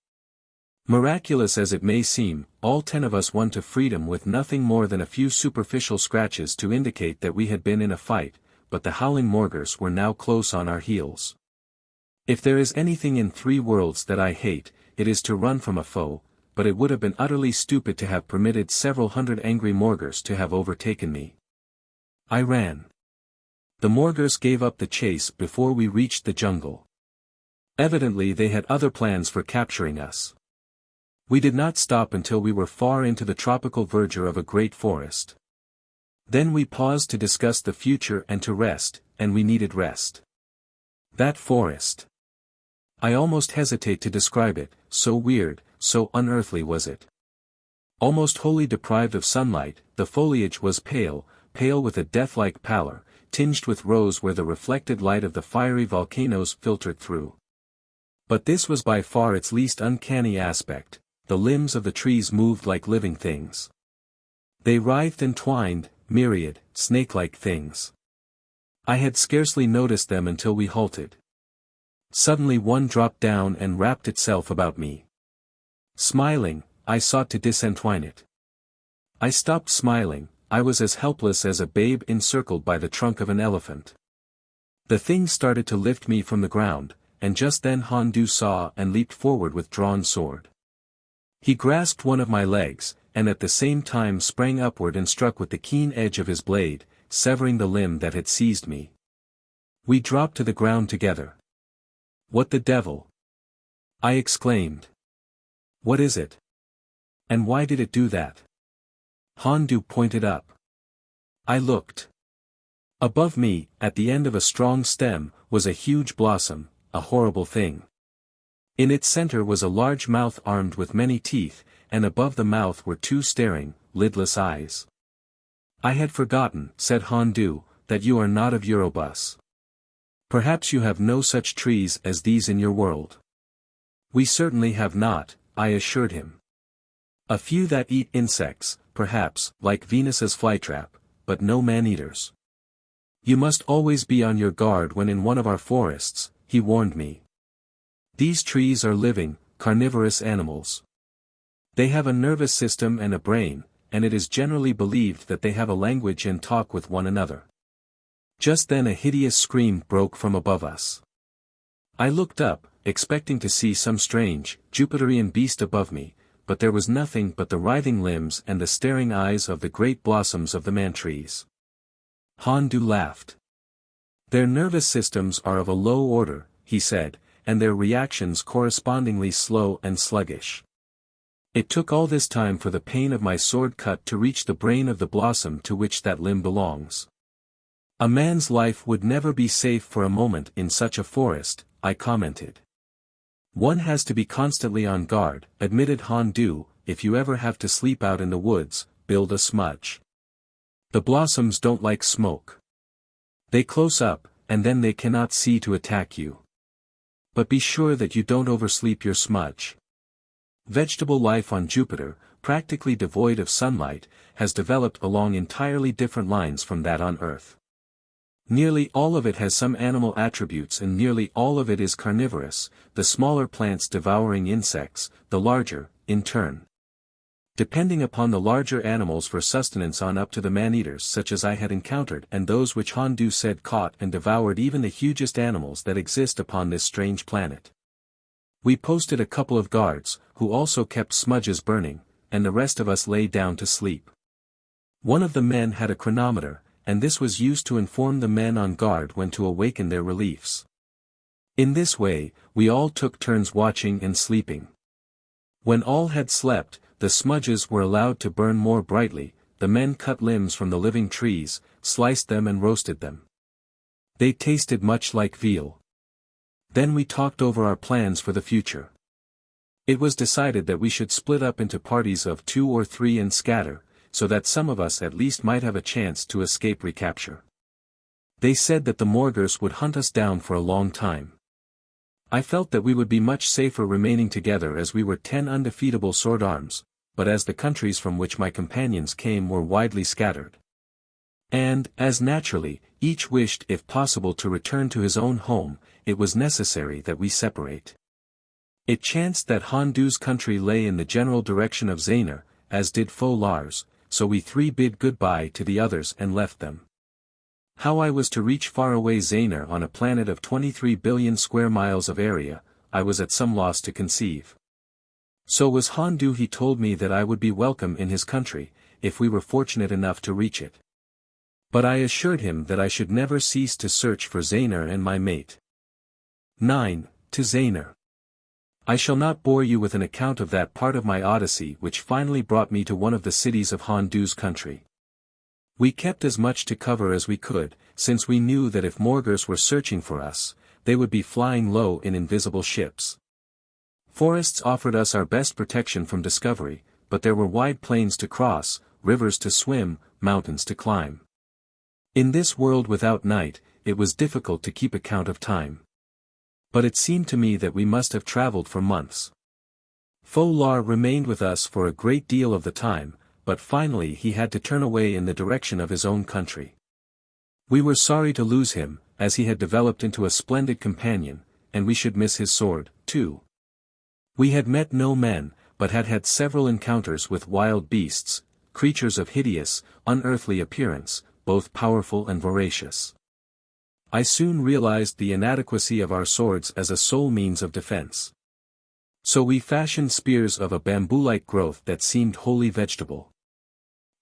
Miraculous as it may seem, all 10 of us won to freedom with nothing more than a few superficial scratches to indicate that we had been in a fight, but the howling Morgors were now close on our heels. If there is anything in 3 worlds that I hate, it is to run from a foe, but it would have been utterly stupid to have permitted several hundred angry Morgors to have overtaken me. I ran. The Morgors gave up the chase before we reached the jungle. Evidently they had other plans for capturing us. We did not stop until we were far into the tropical verdure of a great forest. Then we paused to discuss the future and to rest, and we needed rest. That forest. I almost hesitate to describe it, so weird, so unearthly was it. Almost wholly deprived of sunlight, the foliage was pale, pale with a death-like pallor, tinged with rose where the reflected light of the fiery volcanoes filtered through. But this was by far its least uncanny aspect. The limbs of the trees moved like living things. They writhed and twined, myriad, snake-like things. I had scarcely noticed them until we halted. Suddenly one dropped down and wrapped itself about me. Smiling, I sought to disentwine it. I stopped smiling, I was as helpless as a babe encircled by the trunk of an elephant. The thing started to lift me from the ground, and just then Hondu saw and leaped forward with drawn sword. He grasped one of my legs, and at the same time sprang upward and struck with the keen edge of his blade, severing the limb that had seized me. We dropped to the ground together. "What the devil?" I exclaimed. "What is it? And why did it do that?" Hondu pointed up. I looked. Above me, at the end of a strong stem, was a huge blossom, a horrible thing. In its center was a large mouth armed with many teeth, and above the mouth were two staring, lidless eyes. "I had forgotten," said Hondu, "that you are not of Eurobus. Perhaps you have no such trees as these in your world." "We certainly have not," I assured him. "A few that eat insects, perhaps, like Venus's flytrap, but no man-eaters." "You must always be on your guard when in one of our forests," he warned me. "These trees are living, carnivorous animals. They have a nervous system and a brain, and it is generally believed that they have a language and talk with one another." Just then a hideous scream broke from above us. I looked up, expecting to see some strange, Jupiterian beast above me, but there was nothing but the writhing limbs and the staring eyes of the great blossoms of the man-trees. Hondu laughed. "Their nervous systems are of a low order," he said, "and their reactions correspondingly slow and sluggish. It took all this time for the pain of my sword cut to reach the brain of the blossom to which that limb belongs." "A man's life would never be safe for a moment in such a forest," I commented. "One has to be constantly on guard," admitted Hondu. "If you ever have to sleep out in the woods, build a smudge. The blossoms don't like smoke. They close up, and then they cannot see to attack you. But be sure that you don't oversleep your smudge." Vegetable life on Jupiter, practically devoid of sunlight, has developed along entirely different lines from that on Earth. Nearly all of it has some animal attributes and nearly all of it is carnivorous, the smaller plants devouring insects, the larger, in turn, depending upon the larger animals for sustenance on up to the man-eaters such as I had encountered and those which Hondu said caught and devoured even the hugest animals that exist upon this strange planet. We posted a couple of guards, who also kept smudges burning, and the rest of us lay down to sleep. One of the men had a chronometer, and this was used to inform the men on guard when to awaken their reliefs. In this way, we all took turns watching and sleeping. When all had slept, the smudges were allowed to burn more brightly. The men cut limbs from the living trees, sliced them and roasted them. They tasted much like veal. Then we talked over our plans for the future. It was decided that we should split up into parties of 2 or 3 and scatter, so that some of us at least might have a chance to escape recapture. They said that the Morgors would hunt us down for a long time. I felt that we would be much safer remaining together as we were 10 undefeatable sword arms, but as the countries from which my companions came were widely scattered. And, as naturally, each wished if possible to return to his own home, it was necessary that we separate. It chanced that Hondu's country lay in the general direction of Zanor, as did Pho Lar's, so we 3 bid goodbye to the others and left them. How I was to reach faraway Zanor on a planet of 23 billion square miles of area, I was at some loss to conceive. So was Hondu. He told me that I would be welcome in his country, if we were fortunate enough to reach it. But I assured him that I should never cease to search for Zanor and my mate. 9. To Zanor. I shall not bore you with an account of that part of my odyssey which finally brought me to one of the cities of Hondu's country. We kept as much to cover as we could, since we knew that if Morgors were searching for us, they would be flying low in invisible ships. Forests offered us our best protection from discovery, but there were wide plains to cross, rivers to swim, mountains to climb. In this world without night, it was difficult to keep account of time. But it seemed to me that we must have traveled for months. Pho Lar remained with us for a great deal of the time, but finally he had to turn away in the direction of his own country. We were sorry to lose him, as he had developed into a splendid companion, and we should miss his sword, too. We had met no men, but had had several encounters with wild beasts, creatures of hideous, unearthly appearance, both powerful and voracious. I soon realized the inadequacy of our swords as a sole means of defense. So we fashioned spears of a bamboo-like growth that seemed wholly vegetable.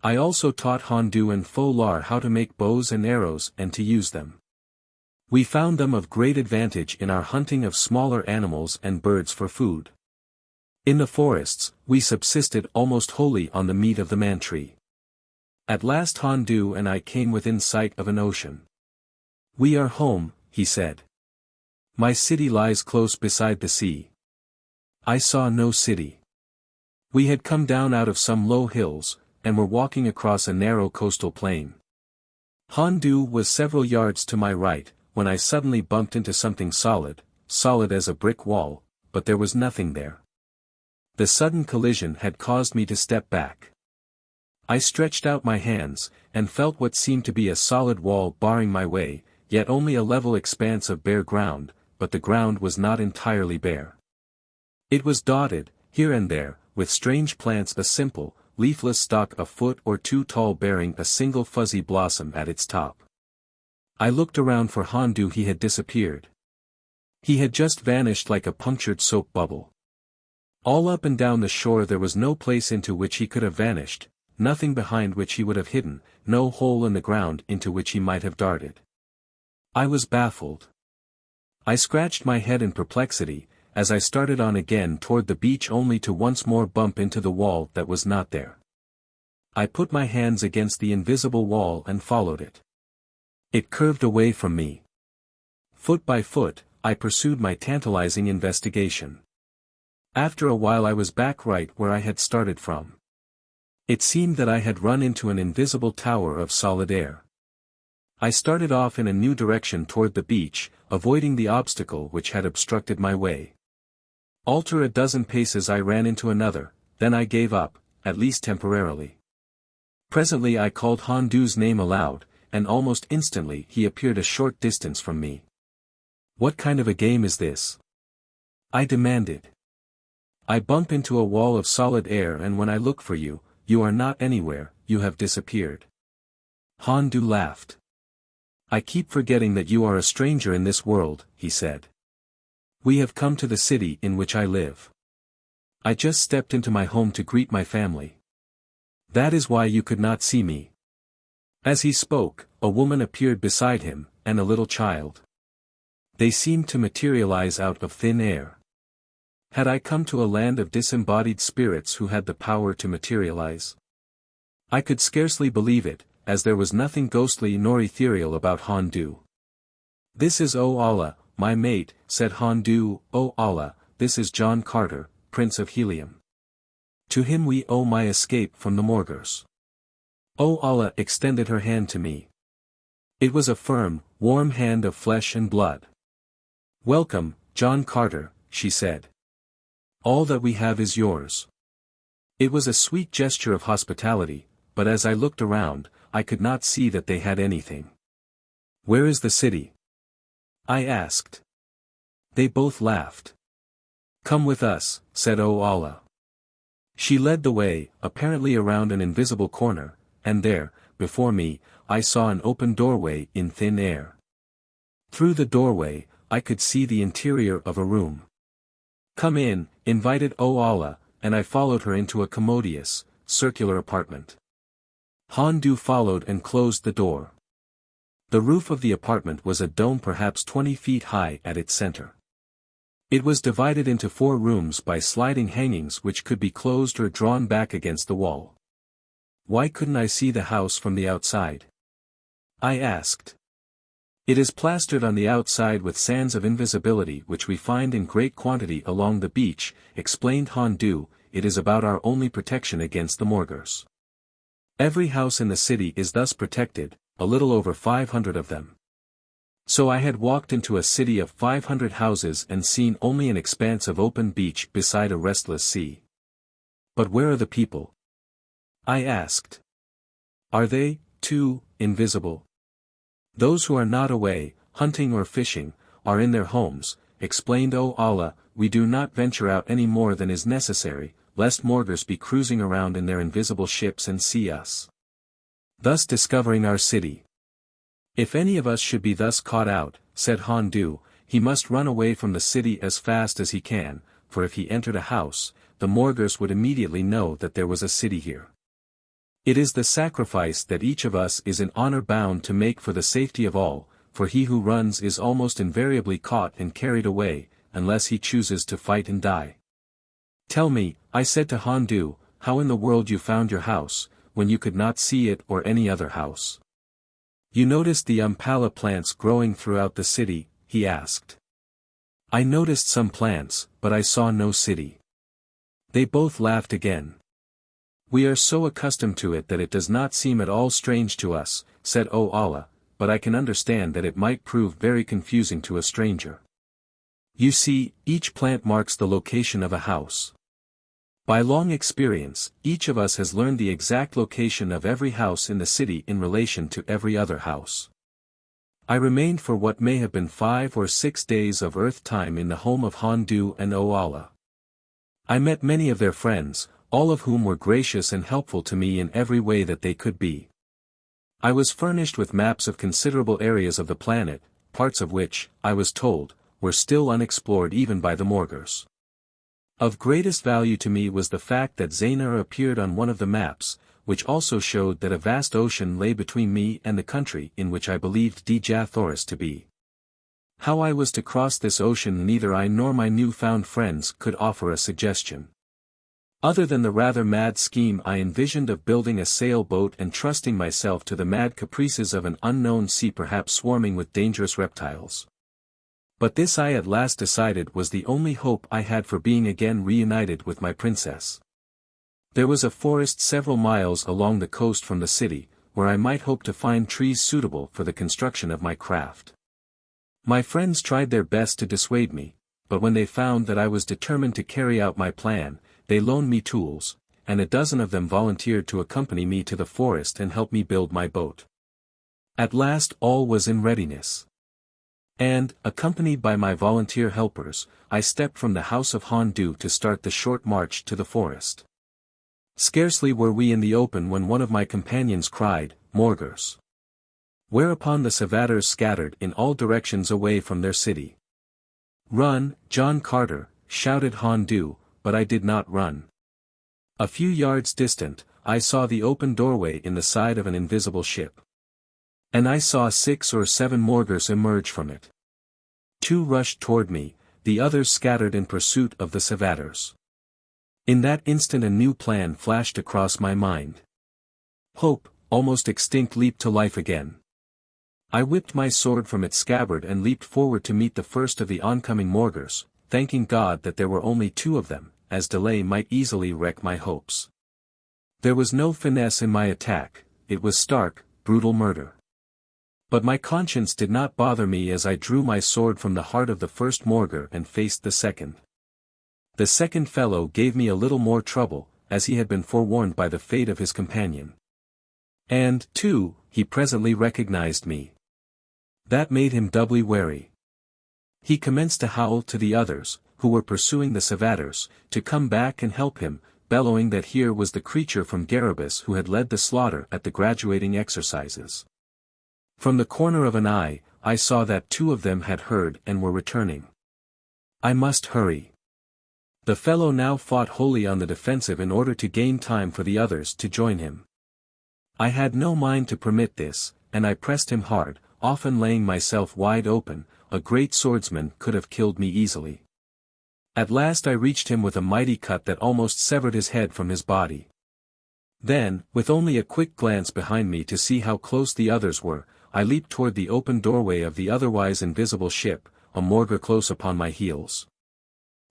I also taught Hondu and Pho Lar how to make bows and arrows and to use them. We found them of great advantage in our hunting of smaller animals and birds for food. In the forests, we subsisted almost wholly on the meat of the man-tree. At last Hondu and I came within sight of an ocean. "We are home," he said. "My city lies close beside the sea." I saw no city. We had come down out of some low hills, and were walking across a narrow coastal plain. Hondu was several yards to my right, when I suddenly bumped into something solid as a brick wall, but there was nothing there. The sudden collision had caused me to step back. I stretched out my hands, and felt what seemed to be a solid wall barring my way, yet only a level expanse of bare ground, but the ground was not entirely bare. It was dotted, here and there, with strange plants, a simple, leafless stalk a foot or two tall bearing a single fuzzy blossom at its top. I looked around for Hondu. He had disappeared. He had just vanished like a punctured soap bubble. All up and down the shore there was no place into which he could have vanished, nothing behind which he would have hidden, no hole in the ground into which he might have darted. I was baffled. I scratched my head in perplexity, as I started on again toward the beach, only to once more bump into the wall that was not there. I put my hands against the invisible wall and followed it. It curved away from me. Foot by foot, I pursued my tantalizing investigation. After a while I was back right where I had started from. It seemed that I had run into an invisible tower of solid air. I started off in a new direction toward the beach, avoiding the obstacle which had obstructed my way. After a dozen paces I ran into another, then I gave up, at least temporarily. Presently I called Hondu's name aloud, and almost instantly he appeared a short distance from me. "What kind of a game is this?" I demanded. "I bump into a wall of solid air, and when I look for you, you are not anywhere, you have disappeared." Hondu laughed. "I keep forgetting that you are a stranger in this world," he said. "We have come to the city in which I live. I just stepped into my home to greet my family. That is why you could not see me." As he spoke, a woman appeared beside him, and a little child. They seemed to materialize out of thin air. Had I come to a land of disembodied spirits who had the power to materialize? I could scarcely believe it, as there was nothing ghostly nor ethereal about Hondu. "This is O Allah, my mate," said Hondu. "O Allah, this is John Carter, Prince of Helium. To him we owe my escape from the Morgors." O Allah extended her hand to me. It was a firm, warm hand of flesh and blood. "Welcome, John Carter," she said. "All that we have is yours." It was a sweet gesture of hospitality, but as I looked around, I could not see that they had anything. "Where is the city?" I asked. They both laughed. "Come with us," said O Allah. She led the way, apparently around an invisible corner, and there, before me, I saw an open doorway in thin air. Through the doorway, I could see the interior of a room. "Come in," invited O Allah, and I followed her into a commodious, circular apartment. Hondu followed and closed the door. The roof of the apartment was a dome perhaps 20 feet high at its center. It was divided into 4 rooms by sliding hangings which could be closed or drawn back against the wall. Why couldn't I see the house from the outside? I asked. "It is plastered on the outside with sands of invisibility which we find in great quantity along the beach," explained Hondu. "It is about our only protection against the Morgors. Every house in the city is thus protected, a little over 500 of them." So I had walked into a city of 500 houses and seen only an expanse of open beach beside a restless sea. "But where are the people?" I asked. "Are they, too, invisible?" "Those who are not away, hunting or fishing, are in their homes," explained O Allah. "We do not venture out any more than is necessary, lest Morgors be cruising around in their invisible ships and see us, thus discovering our city. If any of us should be thus caught out, said Hondu, he must run away from the city as fast as he can, for if he entered a house, the Morgors would immediately know that there was a city here. It is the sacrifice that each of us is in honor bound to make for the safety of all, for he who runs is almost invariably caught and carried away, unless he chooses to fight and die. Tell me, I said to Hondu, how in the world you found your house, when you could not see it or any other house. You noticed the umpala plants growing throughout the city, he asked. I noticed some plants, but I saw no city. They both laughed again. We are so accustomed to it that it does not seem at all strange to us, said O Allah, but I can understand that it might prove very confusing to a stranger. You see, each plant marks the location of a house. By long experience, each of us has learned the exact location of every house in the city in relation to every other house. I remained for what may have been 5 or 6 days of earth time in the home of Hondu and O Allah. I met many of their friends, all of whom were gracious and helpful to me in every way that they could be. I was furnished with maps of considerable areas of the planet, parts of which, I was told, were still unexplored even by the Morgors. Of greatest value to me was the fact that Zanor appeared on one of the maps, which also showed that a vast ocean lay between me and the country in which I believed Djathoris to be. How I was to cross this ocean neither I nor my new-found friends could offer a suggestion. Other than the rather mad scheme I envisioned of building a sailboat and trusting myself to the mad caprices of an unknown sea perhaps swarming with dangerous reptiles. But this I at last decided was the only hope I had for being again reunited with my princess. There was a forest several miles along the coast from the city, where I might hope to find trees suitable for the construction of my craft. My friends tried their best to dissuade me, but when they found that I was determined to carry out my plan, they loaned me tools, and a dozen of them volunteered to accompany me to the forest and help me build my boat. At last all was in readiness. And, accompanied by my volunteer helpers, I stepped from the house of Hondu to start the short march to the forest. Scarcely were we in the open when one of my companions cried, Morgors. Whereupon the Savators scattered in all directions away from their city. Run, John Carter, shouted Hondu, but I did not run. A few yards distant, I saw the open doorway in the side of an invisible ship. And I saw 6 or 7 Morgors emerge from it. 2 rushed toward me, the others scattered in pursuit of the Savators. In that instant a new plan flashed across my mind. Hope, almost extinct, leaped to life again. I whipped my sword from its scabbard and leaped forward to meet the first of the oncoming Morgors, thanking God that there were only 2 of them, as delay might easily wreck my hopes. There was no finesse in my attack, it was stark, brutal murder. But my conscience did not bother me as I drew my sword from the heart of the first Morgor and faced the second. The second fellow gave me a little more trouble, as he had been forewarned by the fate of his companion. And, too, he presently recognized me. That made him doubly wary. He commenced to howl to the others, who were pursuing the Savators, to come back and help him, bellowing that here was the creature from Garibus who had led the slaughter at the graduating exercises. From the corner of an eye, I saw that 2 of them had heard and were returning. I must hurry. The fellow now fought wholly on the defensive in order to gain time for the others to join him. I had no mind to permit this, and I pressed him hard, often laying myself wide open. A great swordsman could have killed me easily. At last I reached him with a mighty cut that almost severed his head from his body. Then, with only a quick glance behind me to see how close the others were, I leaped toward the open doorway of the otherwise invisible ship, a Morgor close upon my heels.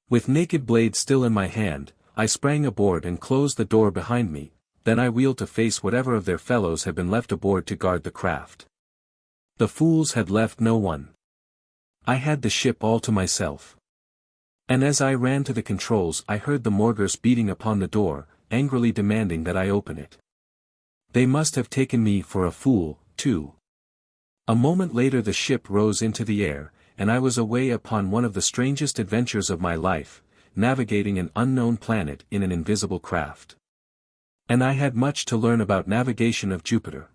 With naked blade still in my hand, I sprang aboard and closed the door behind me, then I wheeled to face whatever of their fellows had been left aboard to guard the craft. The fools had left no one. I had the ship all to myself. And as I ran to the controls I heard the Morgors beating upon the door, angrily demanding that I open it. They must have taken me for a fool, too. A moment later the ship rose into the air, and I was away upon one of the strangest adventures of my life, navigating an unknown planet in an invisible craft. And I had much to learn about navigation of Jupiter.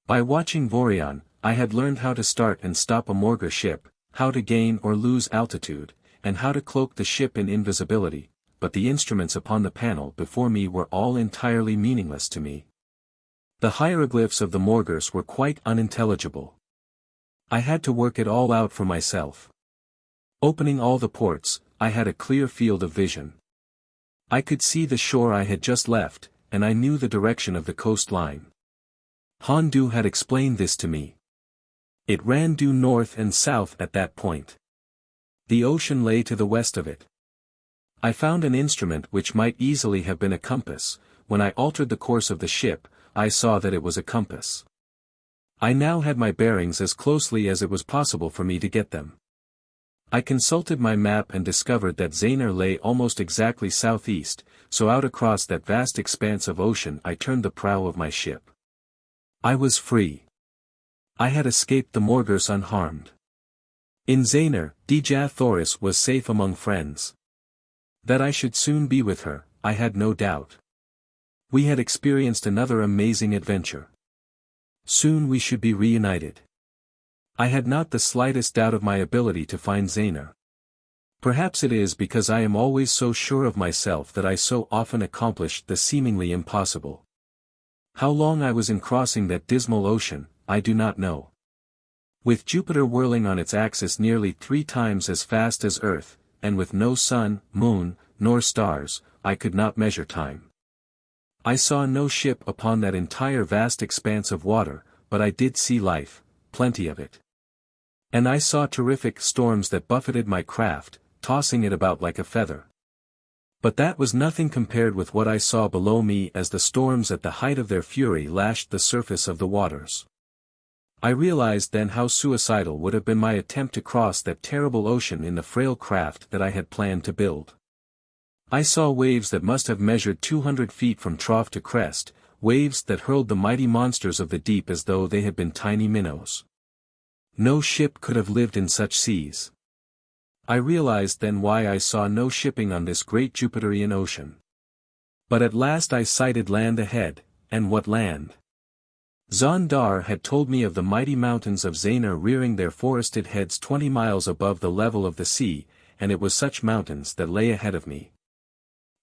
By watching Vorion, I had learned how to start and stop a Morgor ship, how to gain or lose altitude, and how to cloak the ship in invisibility, but the instruments upon the panel before me were all entirely meaningless to me. The hieroglyphs of the Morgors were quite unintelligible. I had to work it all out for myself. Opening all the ports, I had a clear field of vision. I could see the shore I had just left, and I knew the direction of the coastline. Hondu had explained this to me. It ran due north and south at that point. The ocean lay to the west of it. I found an instrument which might easily have been a compass. When I altered the course of the ship, I saw that it was a compass. I now had my bearings as closely as it was possible for me to get them. I consulted my map and discovered that Zanor lay almost exactly southeast, so out across that vast expanse of ocean I turned the prow of my ship. I was free. I had escaped the Morgors unharmed. In Zanor, Dejah Thoris was safe among friends. That I should soon be with her, I had no doubt. We had experienced another amazing adventure. Soon we should be reunited. I had not the slightest doubt of my ability to find Zanor. Perhaps it is because I am always so sure of myself that I so often accomplish the seemingly impossible. How long I was in crossing that dismal ocean, I do not know. With Jupiter whirling on its axis nearly 3 times as fast as Earth, and with no sun, moon, nor stars, I could not measure time. I saw no ship upon that entire vast expanse of water, but I did see life, plenty of it. And I saw terrific storms that buffeted my craft, tossing it about like a feather. But that was nothing compared with what I saw below me as the storms at the height of their fury lashed the surface of the waters. I realized then how suicidal would have been my attempt to cross that terrible ocean in the frail craft that I had planned to build. I saw waves that must have measured 200 feet from trough to crest, waves that hurled the mighty monsters of the deep as though they had been tiny minnows. No ship could have lived in such seas. I realized then why I saw no shipping on this great Jupiterian ocean. But at last I sighted land ahead, and what land? Zondar had told me of the mighty mountains of Zanor rearing their forested heads 20 miles above the level of the sea, and it was such mountains that lay ahead of me.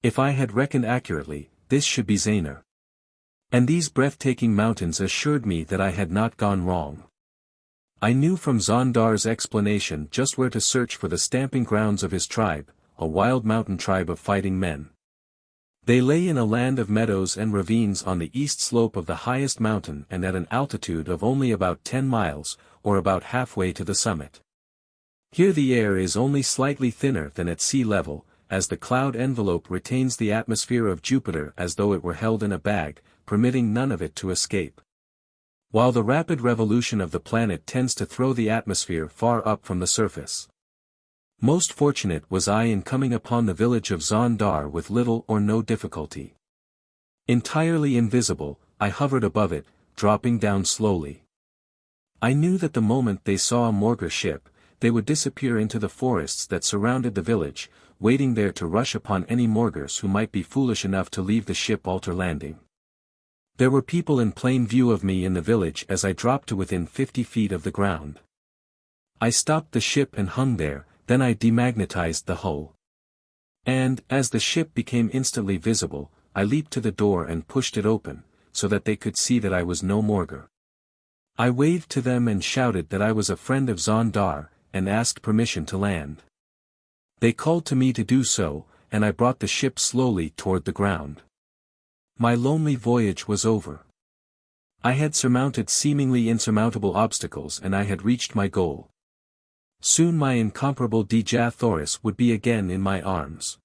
If I had reckoned accurately, this should be Zanor. And these breathtaking mountains assured me that I had not gone wrong. I knew from Zondar's explanation just where to search for the stamping grounds of his tribe, a wild mountain tribe of fighting men. They lay in a land of meadows and ravines on the east slope of the highest mountain and at an altitude of only about 10 miles, or about halfway to the summit. Here the air is only slightly thinner than at sea level, as the cloud envelope retains the atmosphere of Jupiter as though it were held in a bag, permitting none of it to escape. While the rapid revolution of the planet tends to throw the atmosphere far up from the surface. Most fortunate was I in coming upon the village of Zondar with little or no difficulty. Entirely invisible, I hovered above it, dropping down slowly. I knew that the moment they saw a Morgor ship, they would disappear into the forests that surrounded the village, waiting there to rush upon any Morgors who might be foolish enough to leave the ship alter landing. There were people in plain view of me in the village as I dropped to within 50 feet of the ground. I stopped the ship and hung there, then I demagnetized the hull. And, as the ship became instantly visible, I leaped to the door and pushed it open, so that they could see that I was no Morgor. I waved to them and shouted that I was a friend of Zondar, and asked permission to land. They called to me to do so, and I brought the ship slowly toward the ground. My lonely voyage was over. I had surmounted seemingly insurmountable obstacles and I had reached my goal. Soon my incomparable Dejah Thoris would be again in my arms.